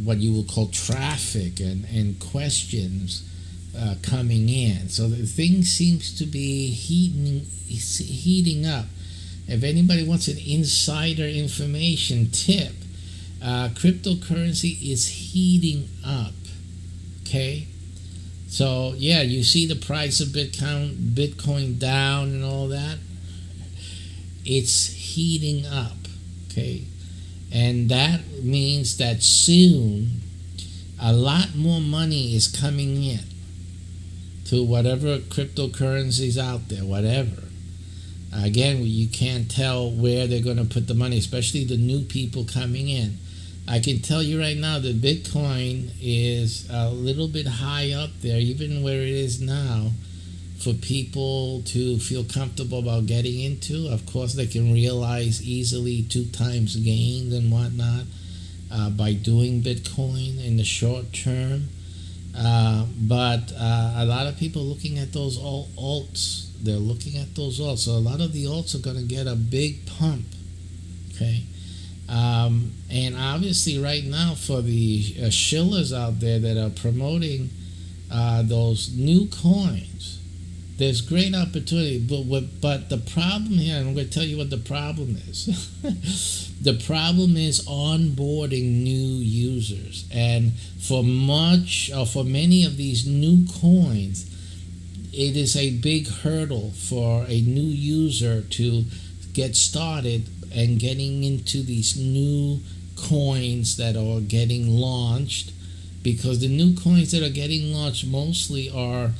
what you will call traffic and questions coming in. So the thing seems to be heating up. If anybody wants an insider information tip, cryptocurrency is heating up. Okay? So yeah, you see the price of Bitcoin down and all that. It's heating up. Okay? And that means that soon a lot more money is coming in to whatever cryptocurrencies out there, whatever. Again, you can't tell where they're going to put the money, especially the new people coming in. I can tell you right now that Bitcoin is a little bit high up there, even where it is now, for people to feel comfortable about getting into. Of course, they can realize easily 2 times gains and whatnot by doing Bitcoin in the short term. But a lot of people looking at those alts. They're looking at those alts. So a lot of the alts are going to get a big pump. Okay. And obviously right now for the shillers out there that are promoting those new coins, There's great opportunity, but the problem here, and I'm going to tell you what the problem is. The problem is onboarding new users, and for many of these new coins, it is a big hurdle for a new user to get started and getting into these new coins that are getting launched, because the new coins that are getting launched mostly are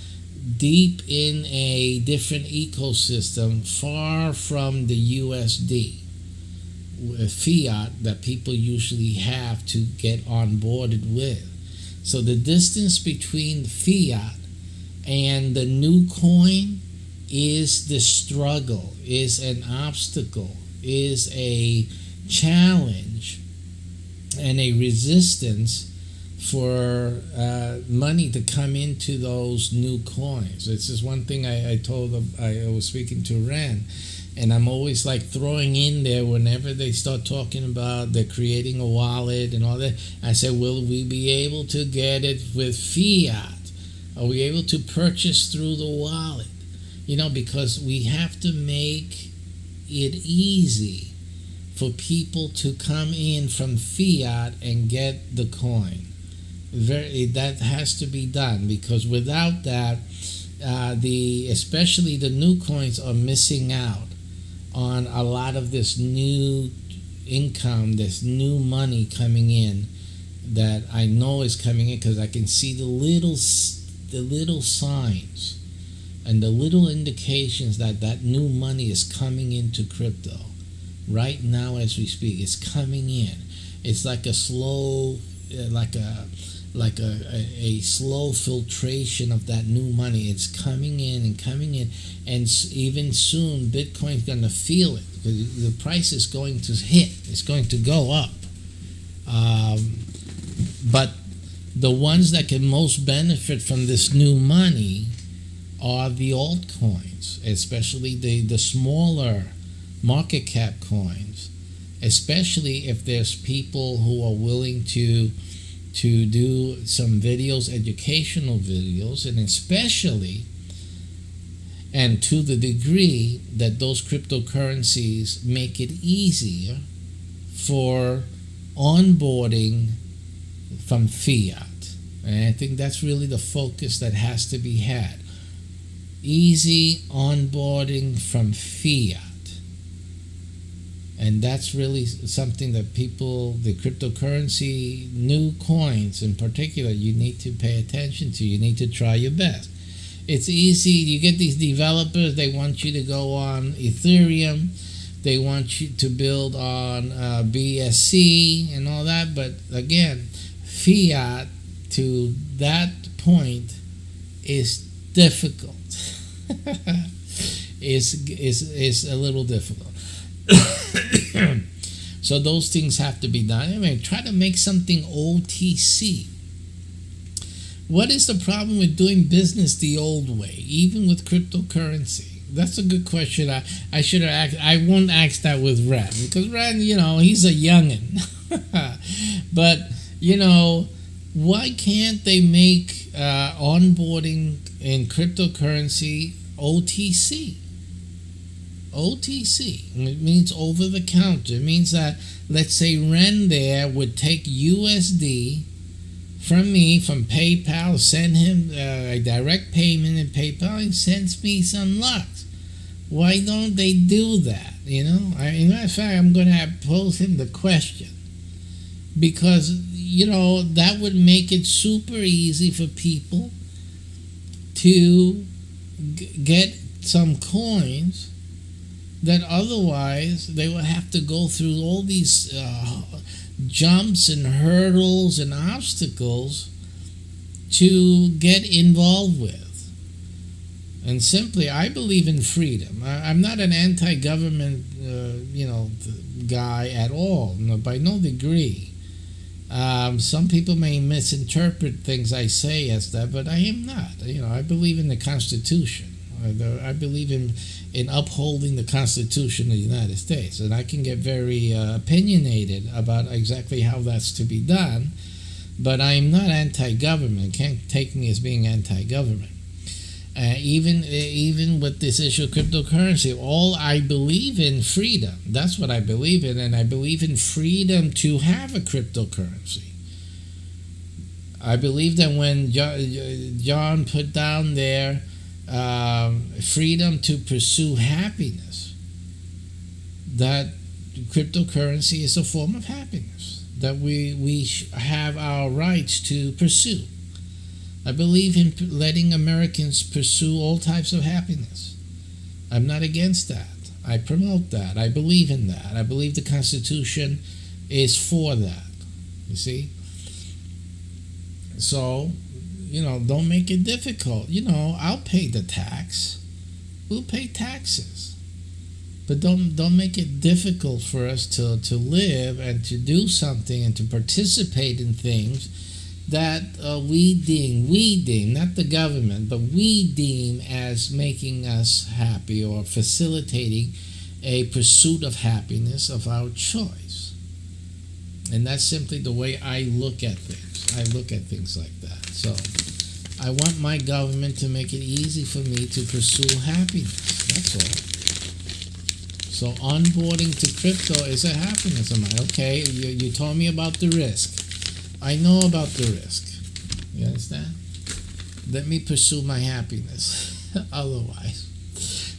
deep in a different ecosystem, far from the USD fiat that people usually have to get onboarded with. So the distance between fiat and the new coin is the struggle, is an obstacle, is a challenge, and a resistance for money to come into those new coins. This is one thing I was speaking to Ren, and I'm always like throwing in there whenever they start talking about they're creating a wallet and all that. I said, will we be able to get it with fiat? Are we able to purchase through the wallet? Because we have to make it easy for people to come in from fiat and get the coin. That has to be done, because without that, especially the new coins are missing out on a lot of this new income, this new money coming in that I know is coming in, because I can see the little signs and the little indications that new money is coming into crypto right now as we speak. It's coming in. It's like a slow, a slow filtration of that new money. It's coming in, and even soon Bitcoin's going to feel it, because the price is going to hit. It's going to go up. But the ones that can most benefit from this new money are the altcoins, especially the smaller market cap coins, especially if there's people who are willing to do some videos, educational videos, and especially and to the degree that those cryptocurrencies make it easier for onboarding from fiat. And I think that's really the focus that has to be had. Easy onboarding from fiat. And that's really something that people, the cryptocurrency, new coins in particular, you need to pay attention to. You need to try your best. It's easy. You get these developers, they want you to go on Ethereum. They want you to build on BSC and all that. But again, fiat to that point is difficult. is a little difficult. So those things have to be done. I mean, try to make something OTC. What is the problem with doing business the old way, even with cryptocurrency? That's a good question. I should have asked. I won't ask that with Ren, because Ren, he's a youngin. But why can't they make onboarding in cryptocurrency OTC? OTC. It means over the counter. It means that, let's say, Ren there would take USD from me, from PayPal, send him a direct payment in PayPal, and sends me some lux. Why don't they do that? In matter of fact, I'm going to pose him the question, because that would make it super easy for people to get some coins that otherwise they would have to go through all these jumps and hurdles and obstacles to get involved with. And simply, I believe in freedom. I'm not an anti-government, guy at all, by no degree. Some people may misinterpret things I say as that, but I am not. I believe in the Constitution. I believe in upholding the Constitution of the United States, and I can get very opinionated about exactly how that's to be done, but I'm not anti-government. Can't take me as being anti-government. Even with this issue of cryptocurrency, all I believe in freedom. That's what I believe in, and I believe in freedom to have a cryptocurrency. I believe that when John put down there freedom to pursue happiness, that cryptocurrency is a form of happiness that we have our rights to pursue. I believe in letting Americans pursue all types of happiness. I'm not against that. I promote that. I believe in that. I believe the Constitution is for that. You see? So, don't make it difficult. I'll pay the tax. We'll pay taxes. But don't make it difficult for us to live and to do something and to participate in things that we deem, not the government, but we deem as making us happy or facilitating a pursuit of happiness of our choice. And that's simply the way I look at things. I look at things like that. So I want my government to make it easy for me to pursue happiness. That's all. So onboarding to crypto is a happiness of mine. Okay, you told me about the risk. I know about the risk. You understand? Let me pursue my happiness. Otherwise.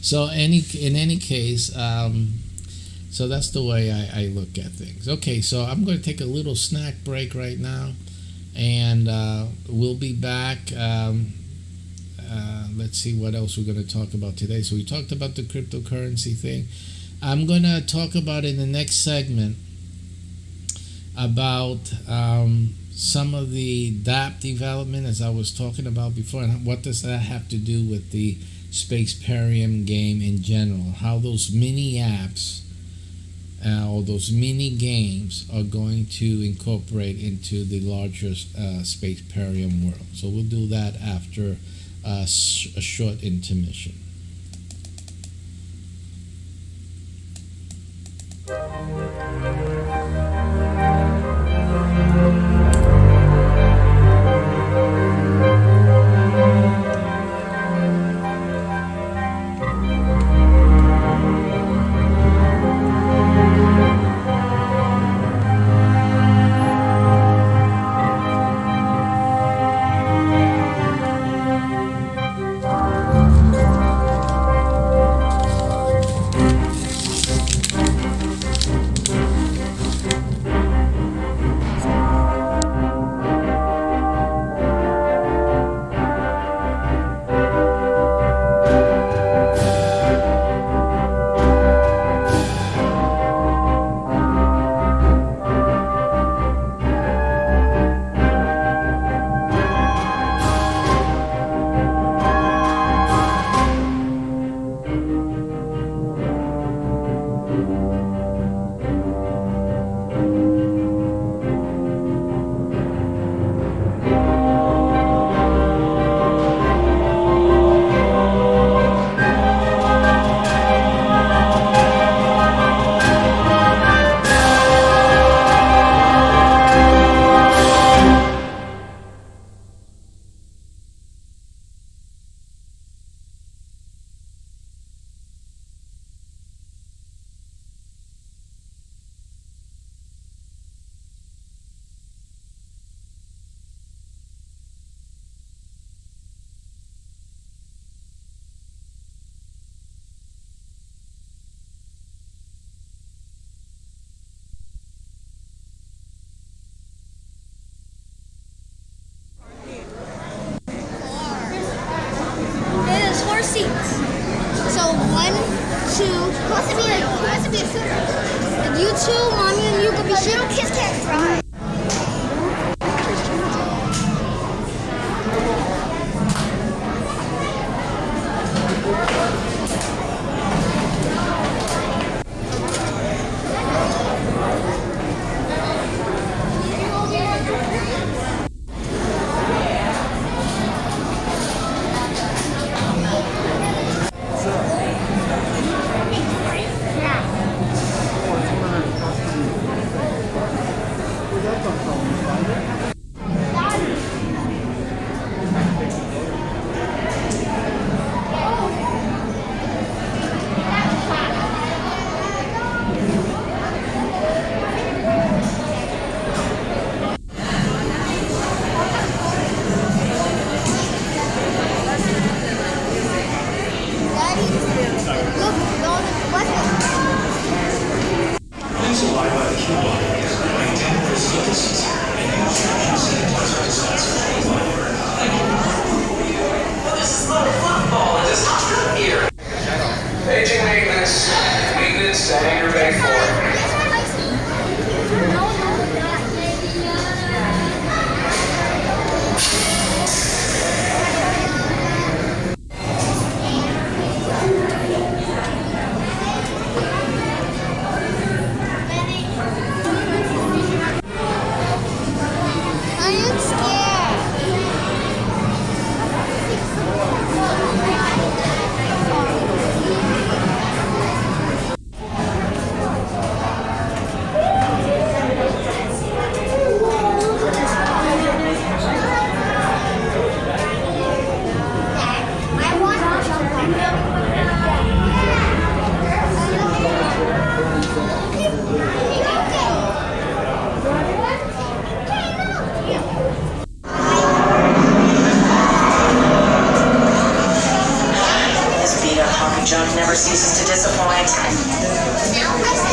So in any case, so that's the way I look at things. Okay, so I'm going to take a little snack break right now, and we'll be back. Let's see what else we're going to talk about today. So we talked about the cryptocurrency thing. I'm going to talk about in the next segment about some of the DApp development, as I was talking about before, and what does that have to do with the SPACEPERIUM game in general, how those mini apps or those mini games are going to incorporate into the larger SPACEPERIUM world. So we'll do that after a short intermission. There's 4 seats. So 1, 2, who has to be a sitter? And you two, mommy and you could be little kids can't drive. never ceases to disappoint. Now press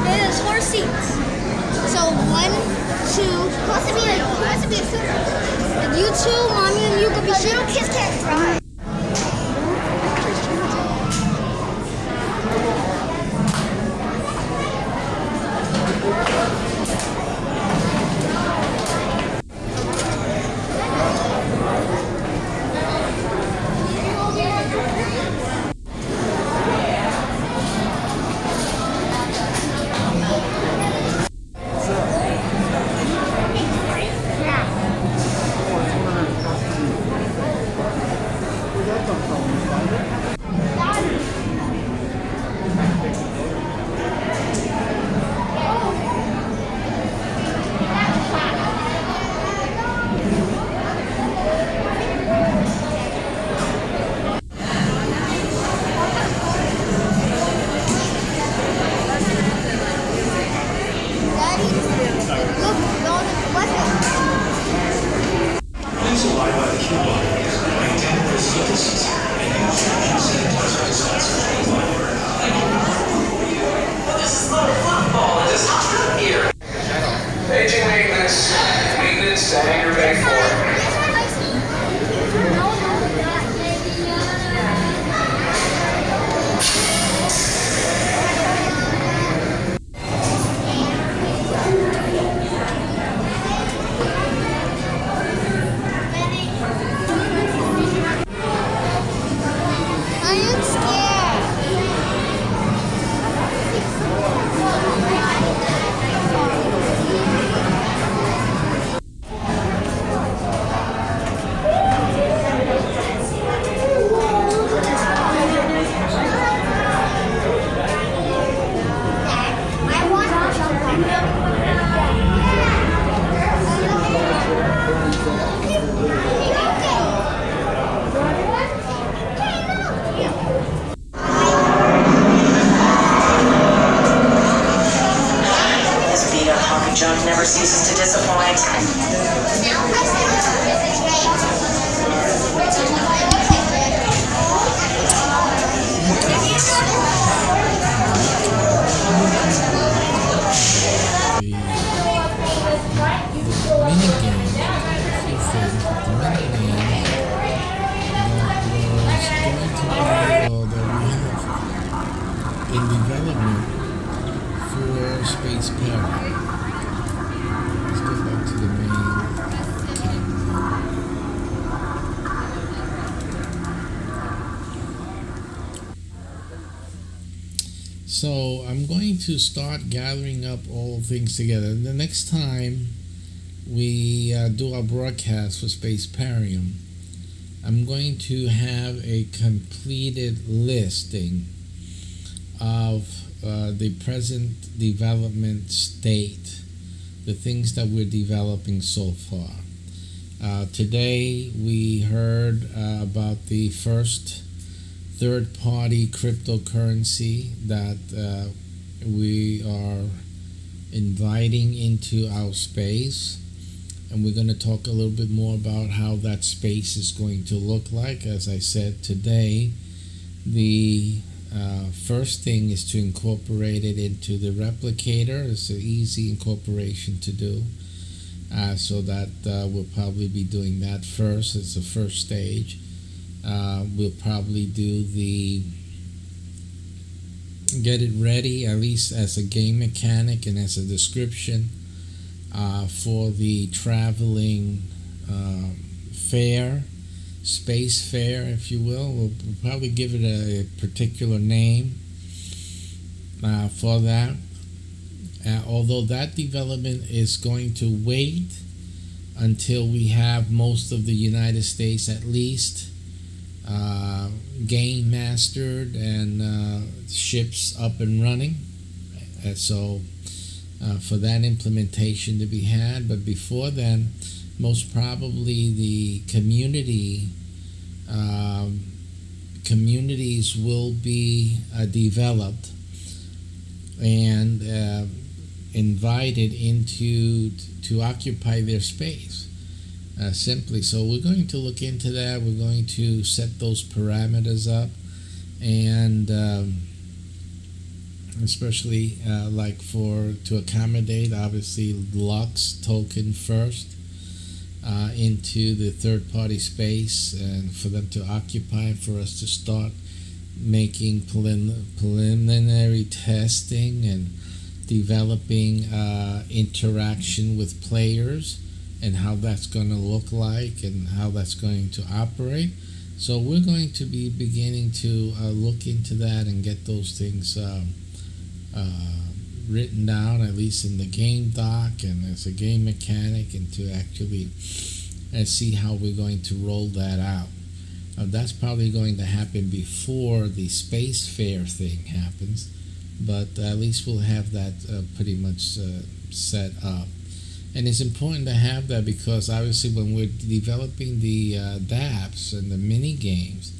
There's 4 seats. So 1, 2, possibly a third. And you two, mommy and you could be little kids can't cry. Paging maintenance. Maintenance to hangar bay 4. I am scared. I want to jump This beat-up hunk of junk never ceases to disappoint. Now press in development for SPACEPERIUM. Let's go back to the main camera. So I'm going to start gathering up all things together. The next time we do our broadcast for SPACEPERIUM, I'm going to have a completed listing of the present development state, the things that we're developing so far. Today we heard about the first third-party cryptocurrency that we are inviting into our space, and we're going to talk a little bit more about how that space is going to look like. As I said today, the first thing is to incorporate it into the replicator. It's an easy incorporation to do, so that we'll probably be doing that first. It's the first stage. We'll probably do get it ready, at least as a game mechanic and as a description, for the traveling fair, space fair, if you will. We'll probably give it a particular name for that. Although that development is going to wait until we have most of the United States at least game mastered and ships up and running. So for that implementation to be had, but before then, most probably the communities will be developed and invited into to occupy their space. Simply. So we're going to look into that. We're going to set those parameters up, and especially like to accommodate obviously Lux token first into the third-party space, and for them to occupy, for us to start making preliminary testing and developing interaction with players, and how that's going to look like and how that's going to operate. So we're going to be beginning to look into that and get those things written down, at least in the game doc and as a game mechanic, and to actually see how we're going to roll that out. That's probably going to happen before the space fair thing happens, but at least we'll have that pretty much set up. And it's important to have that because obviously when we're developing the dApps and the mini games,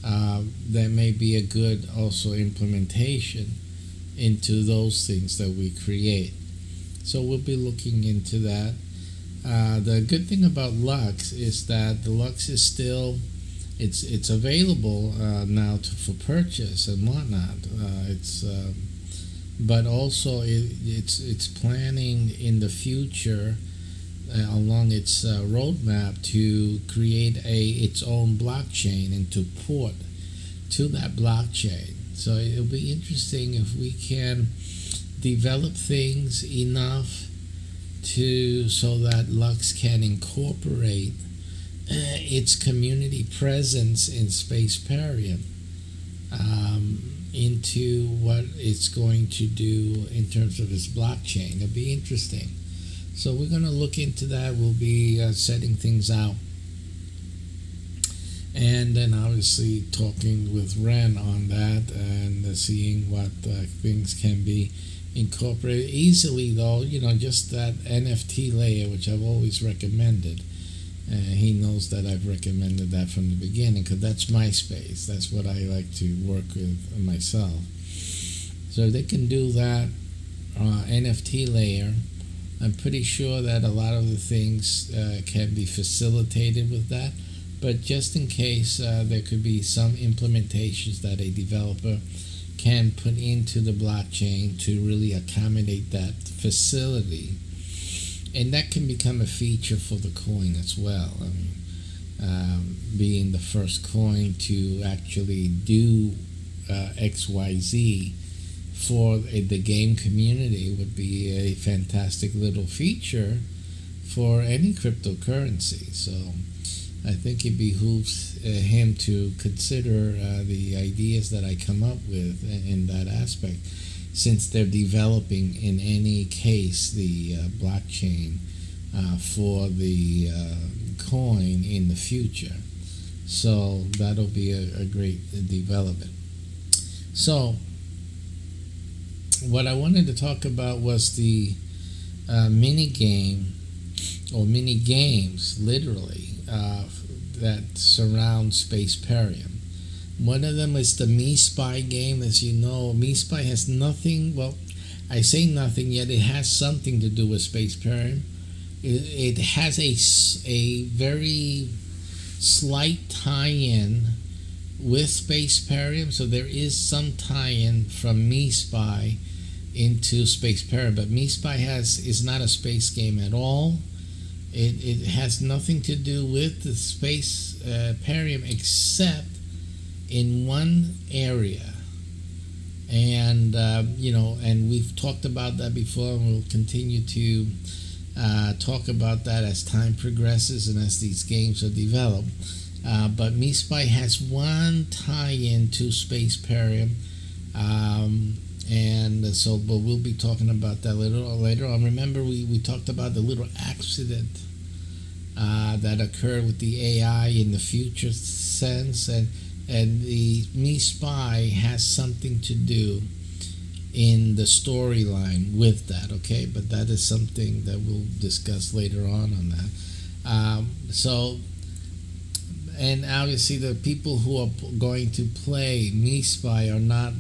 that may be a good also implementation into those things that we create. So we'll be looking into that. The good thing about Lux is that the Lux is still it's available now for purchase and whatnot. But also it's planning in the future along its roadmap to create its own blockchain and to port to that blockchain. So it'll be interesting if we can develop things enough so that Lux can incorporate its community presence in SPACEPERIUM into what it's going to do in terms of its blockchain. It'll be interesting. So we're going to look into that. We'll be setting things out. And then obviously talking with Ren on that and seeing what things can be incorporated easily, though, just that NFT layer, which I've always recommended. He knows that I've recommended that from the beginning because that's my space. That's what I like to work with myself. So they can do that NFT layer. I'm pretty sure that a lot of the things can be facilitated with that. But just in case, there could be some implementations that a developer can put into the blockchain to really accommodate that facility. And that can become a feature for the coin as well. I mean, being the first coin to actually do XYZ for the game community would be a fantastic little feature for any cryptocurrency. So I think it behooves him to consider the ideas that I come up with in that aspect, since they're developing in any case the blockchain for the coin in the future. So that'll be a great development. So what I wanted to talk about was the mini game or mini games, literally, that surround SPACEPERIUM. One of them is the Me-Spy game. As you know, Me-Spy has nothing, well, I say nothing, yet it has something to do with SPACEPERIUM. It has a very slight tie-in with SPACEPERIUM, so there is some tie-in from Me-Spy into SPACEPERIUM, but Me-Spy is not a space game at all. It has nothing to do with the SPACEPERIUM except in one area. And, and we've talked about that before, and we'll continue to talk about that as time progresses and as these games are developed. But MeSpy has one tie-in to SPACEPERIUM. But we'll be talking about that later on. Remember, we talked about the little accident that occurred with the AI in the future sense, and the MeSpy has something to do in the storyline with that. Okay, but that is something that we'll discuss later on that. And obviously, the people who are going to play MeSpy are not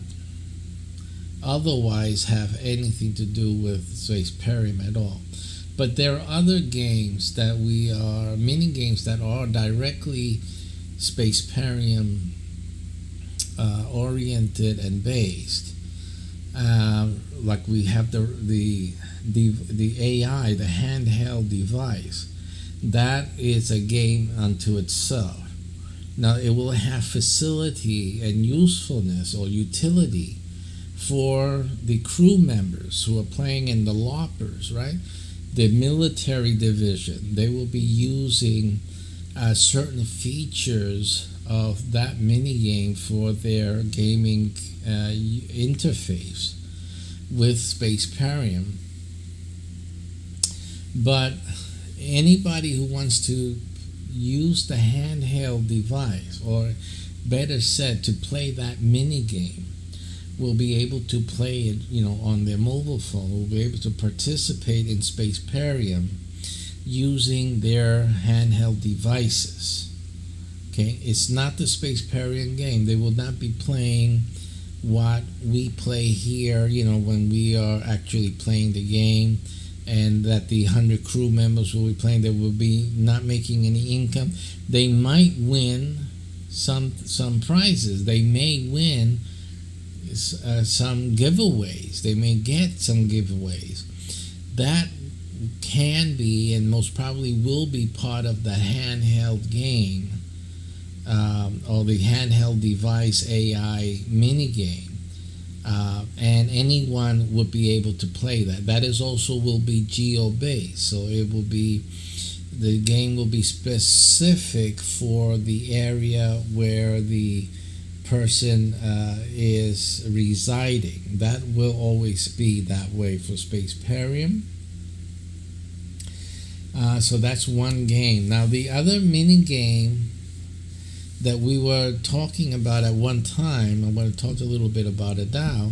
otherwise have anything to do with SPACEPERIUM at all. But there are other games that mini games that are directly SPACEPERIUM oriented and based. Like we have the AI, the handheld device. That is a game unto itself. Now it will have facility and usefulness or utility for the crew members who are playing in the LARPers, right? The military division. They will be using certain features of that mini game for their gaming interface with SPACEPERIUM. But anybody who wants to use the handheld device, or better said, to play that mini game, will be able to play it, on their mobile phone. Will be able to participate in SPACEPERIUM using their handheld devices. Okay, it's not the SPACEPERIUM game. They will not be playing what we play here, when we are actually playing the game, and that the 100 crew members will be playing. They will be not making any income. They might win some prizes. They may win some giveaways. They may get some giveaways. That can be, and most probably will be, part of the handheld game, or the handheld device AI mini game. And anyone would be able to play that. That is also will be geo-based, so the game will be specific for the area where the person is residing. That will always be that way for SPACEPERIUM. So that's one game. Now the other mini game that we were talking about at one time, I'm going to talk a little bit about it now,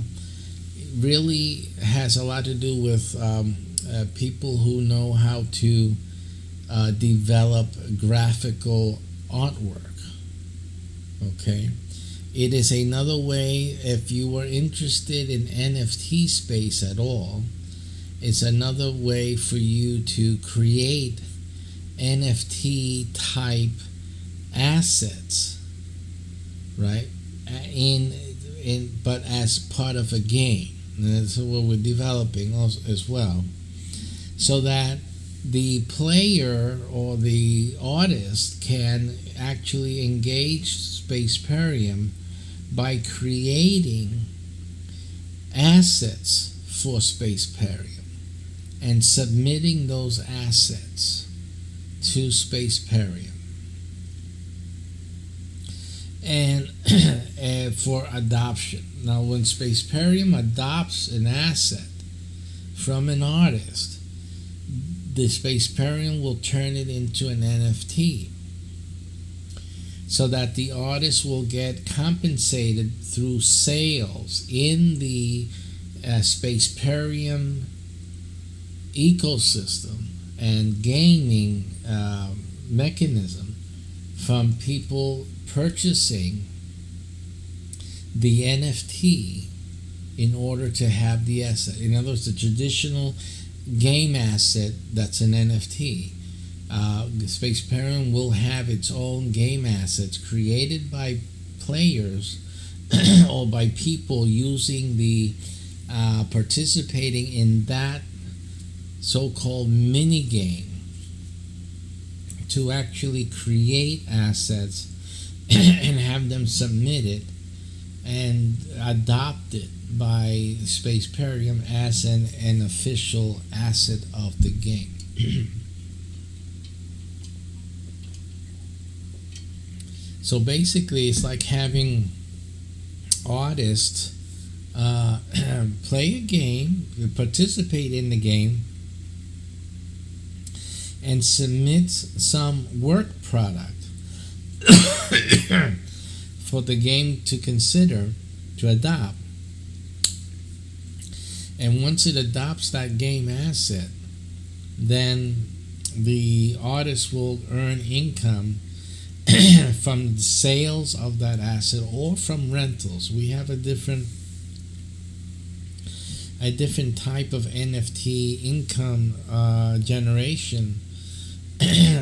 really has a lot to do with people who know how to develop graphical artwork. Okay, it is another way, if you were interested in NFT space at all, it's another way for you to create NFT type assets, right? But as part of a game. And that's what we're developing as well, so that the player or the artist can actually engage SPACEPERIUM by creating assets for SPACEPERIUM and submitting those assets to SPACEPERIUM and for adoption. Now, when SPACEPERIUM adopts an asset from an artist, the SPACEPERIUM will turn it into an NFT, so that the artist will get compensated through sales in the SPACEPERIUM ecosystem and gaming mechanism from people purchasing the NFT in order to have the asset. In other words, the traditional game asset that's an NFT. The SPACEPERIUM will have its own game assets created by players or by people using the participating in that so-called mini game to actually create assets and have them submitted and adopted by SPACEPERIUM as an official asset of the game. So basically, it's like having artists play a game, participate in the game, and submit some work product for the game to consider, to adopt. And once it adopts that game asset, then the artist will earn income from sales of that asset or from rentals. We have a different type of NFT income generation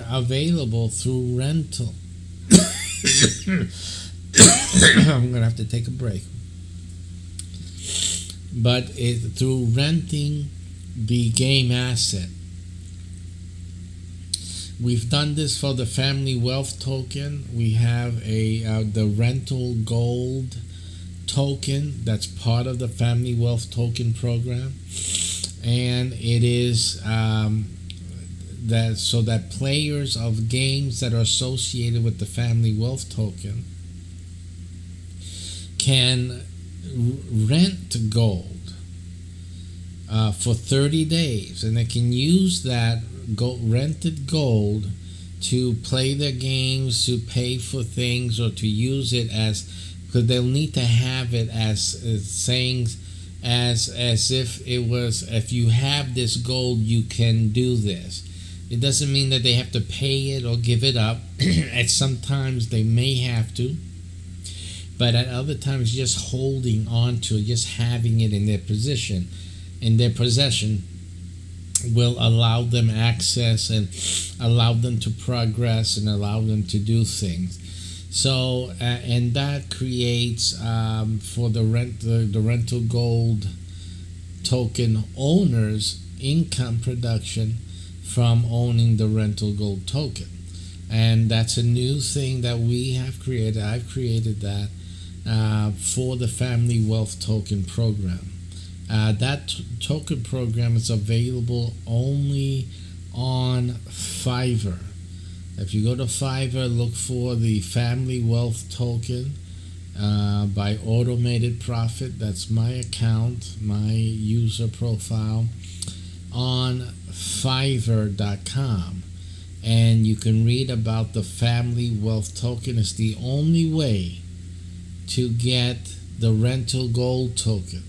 available through rental. I'm gonna have to take a break. But through renting the game asset. We've done this for the Family Wealth Token. We have the Rental Gold Token that's part of the Family Wealth Token program, and it is that so that players of games that are associated with the Family Wealth Token can rent gold for 30 days, and they can use that rented gold to play their games, to pay for things, or to use it as, because they'll need to have it as saying as if it was, if you have this gold you can do this. It doesn't mean that they have to pay it or give it up. At sometimes they may have to, but at other times just holding on to it, just having it in their possession will allow them access and allow them to progress and allow them to do things. So and that creates for the rental gold token owners income production from owning the rental gold token. And that's a new thing that we have created. I've created that for the Family Wealth Token program. That token program is available only on Fiverr. If you go to Fiverr, look for the Family Wealth Token by Automated Profit. That's my account, my user profile on Fiverr.com. And you can read about the Family Wealth Token. It's the only way to get the rental gold token.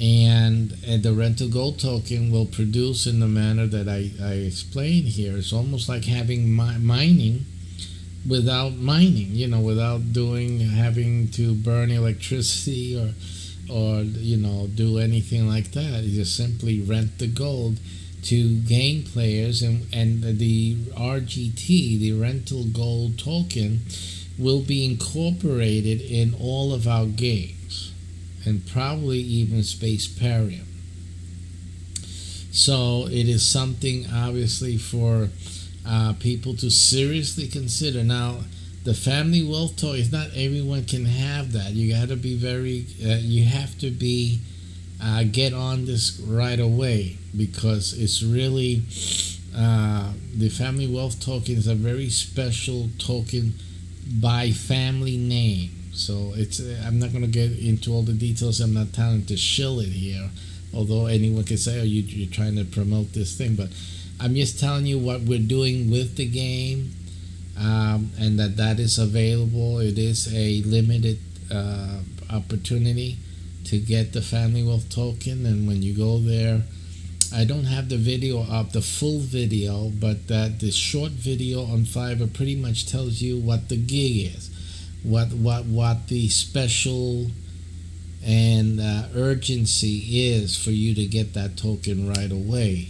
And the rental gold token will produce in the manner that I explained here. It's almost like having mining without mining, without having to burn electricity or do anything like that. You just simply rent the gold to game players, and the RGT, the rental gold token, will be incorporated in all of our games, and probably even SPACEPERIUM. So it is something obviously for people to seriously consider. Now, the Family Wealth Token is not everyone can have that. You got to be you have to be get on this right away, because it's really the Family Wealth Token is a very special token by family name. So I'm not going to get into all the details. I'm not telling to shill it here, although anyone can say, oh, you're trying to promote this thing. But I'm just telling you what we're doing with the game, and that is available. It is a limited opportunity to get the Family Wealth Token. And when you go there, I don't have the video up, the full video, but the short video on Fiverr pretty much tells you what the gig is. What the special and urgency is for you to get that token right away.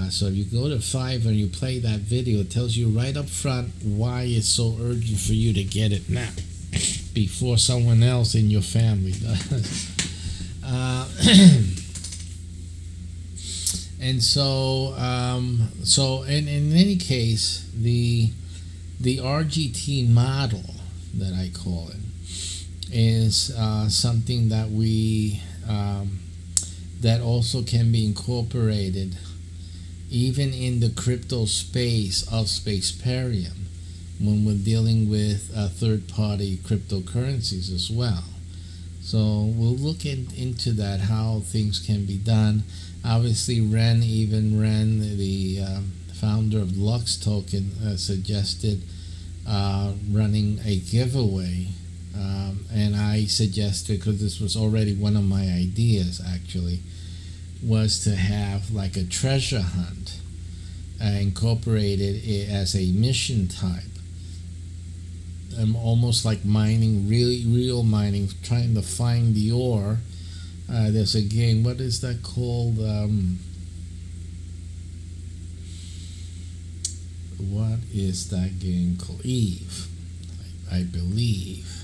So if you go to Fiverr and you play that video, it tells you right up front why it's so urgent for you to get it now, before someone else in your family does. And so in any case, the RGT model that I call it is something that we that also can be incorporated even in the crypto space of SPACEPERIUM when we're dealing with third-party cryptocurrencies as well. So we'll look into that, how things can be done. Obviously, Ren, the founder of Lux Token, suggested running a giveaway. And I suggested, because this was already one of my ideas actually, was to have like a treasure hunt incorporated as a mission type. Almost like mining, real mining, trying to find the ore. There's a game, what is that called? What is that game called? Eve, I believe.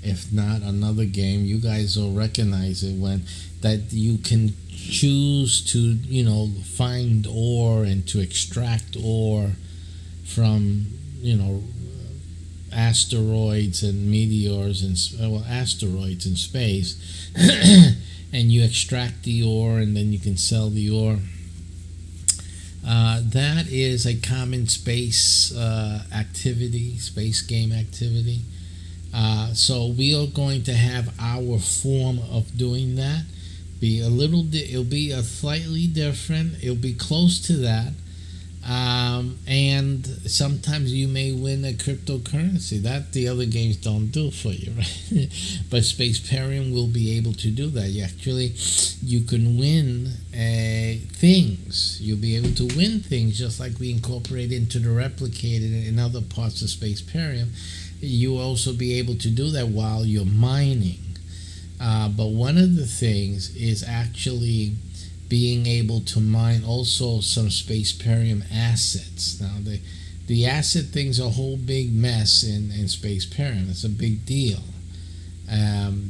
If not, another game, you guys will recognize it, when that you can choose to, find ore and to extract ore from, asteroids and meteors and asteroids in space, and you extract the ore and then you can sell the ore. That is a common space activity, space game activity. So we are going to have our form of doing that. It'll be a slightly different. It'll be close to that. And sometimes you may win a cryptocurrency that the other games don't do for you, right? But SPACEPERIUM will be able to do that. You can win things. You'll be able to win things just like we incorporate into the replicated in other parts of SPACEPERIUM. You will also be able to do that while you're mining. But one of the things is actually being able to mine also some SPACEPERIUM assets. Now, the asset thing's a whole big mess in SPACEPERIUM. It's a big deal.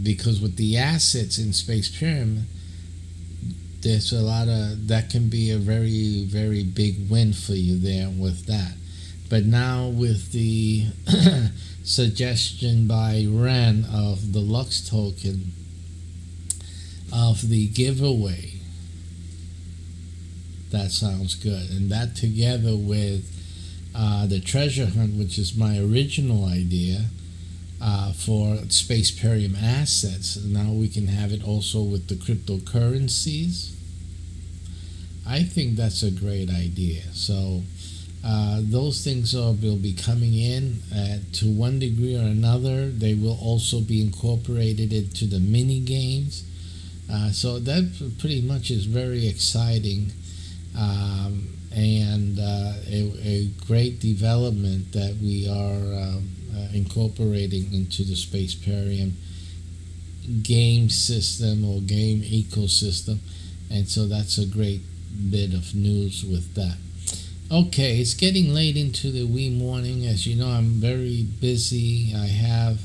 Because with the assets in SPACEPERIUM, there's a lot of, that can be a very, very big win for you there with that. But now with the suggestion by Ren of the Lux token of the giveaway, that sounds good. And that together with the treasure hunt, which is my original idea for SPACEPERIUM assets, now we can have it also with the cryptocurrencies. I think that's a great idea. So those things will be coming in to one degree or another. They will also be incorporated into the mini games. So that pretty much is very exciting. And a great development that we are incorporating into the SPACEPERIUM game system or game ecosystem, and so that's a great bit of news with that. Okay, it's getting late into the wee morning. As you know, I'm very busy. I have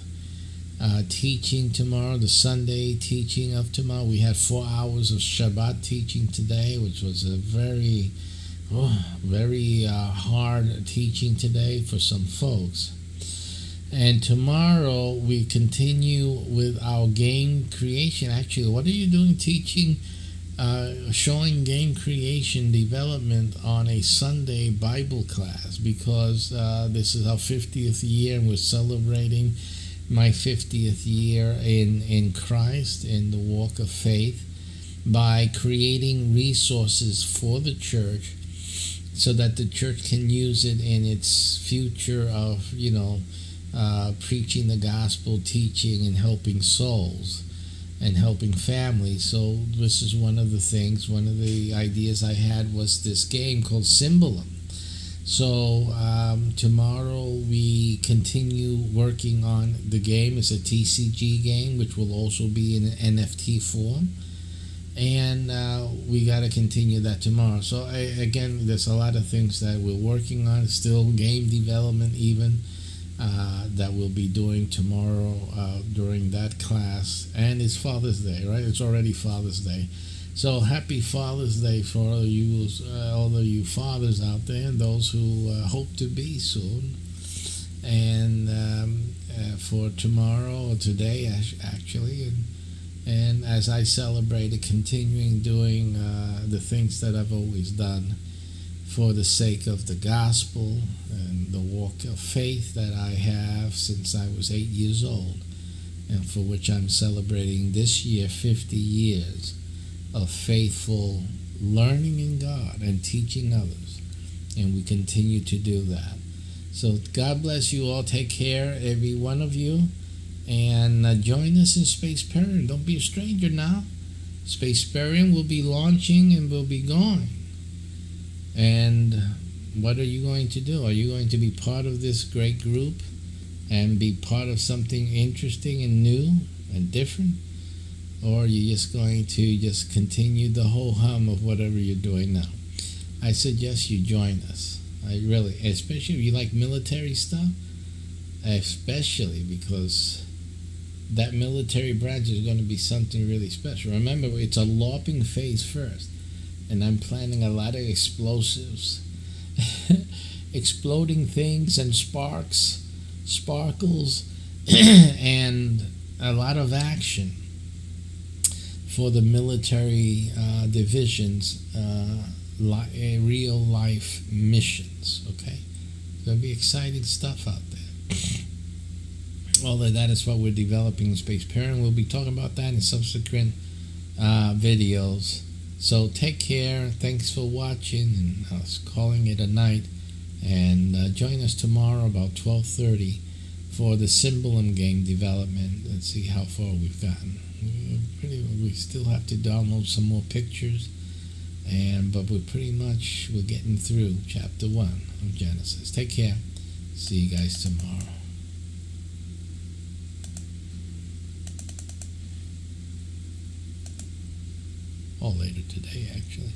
teaching tomorrow, the Sunday teaching of tomorrow. We had 4 hours of Shabbat teaching today, which was a very hard teaching today for some folks. And tomorrow we continue with our game creation. Actually, what are you doing teaching, showing game creation development on a Sunday Bible class? Because this is our 50th year and we're celebrating my 50th year in Christ, in the walk of faith, by creating resources for the church so that the church can use it in its future of, preaching the gospel, teaching, and helping souls and helping families. So this is one of the things, one of the ideas I had was this game called Symbolum. So tomorrow we continue working on the game. It's a TCG game, which will also be in an NFT form. And we got to continue that tomorrow. So again, there's a lot of things that we're working on. Still game development even that we'll be doing tomorrow during that class. And it's Father's Day, right? It's already Father's Day. So happy Father's Day for all of you fathers out there, and those who hope to be soon. And for tomorrow or today, actually, and as I celebrate continuing doing the things that I've always done for the sake of the gospel and the walk of faith that I have since I was 8 years old, and for which I'm celebrating this year 50 years of faithful learning in God and teaching others, and we continue to do that. So God bless you all. Take care, every one of you, and join us in SPACEPERIUM. Don't be a stranger now. SPACEPERIUM will be launching and will be going. And what are you going to do? Are you going to be part of this great group and be part of something interesting and new and different? Or are you just going to just continue the whole hum of whatever you're doing now? I suggest you join us. I really, especially if you like military stuff, especially because that military branch is going to be something really special. Remember, it's a LARPing phase first, and I'm planning a lot of explosives, exploding things and sparks, sparkles, and a lot of action for the military divisions, real life missions. Okay, there'll be exciting stuff out there. All of that is what we're developing in SPACEPERIUM. We'll be talking about that in subsequent videos. So take care. Thanks for watching, and I was calling it a night. And join us tomorrow about 12:30 for the Symbolum game development. Let's see how far we've gotten. We still have to download some more pictures, but we're getting through chapter 1 of Genesis. Take care. See you guys tomorrow. Or later today, actually.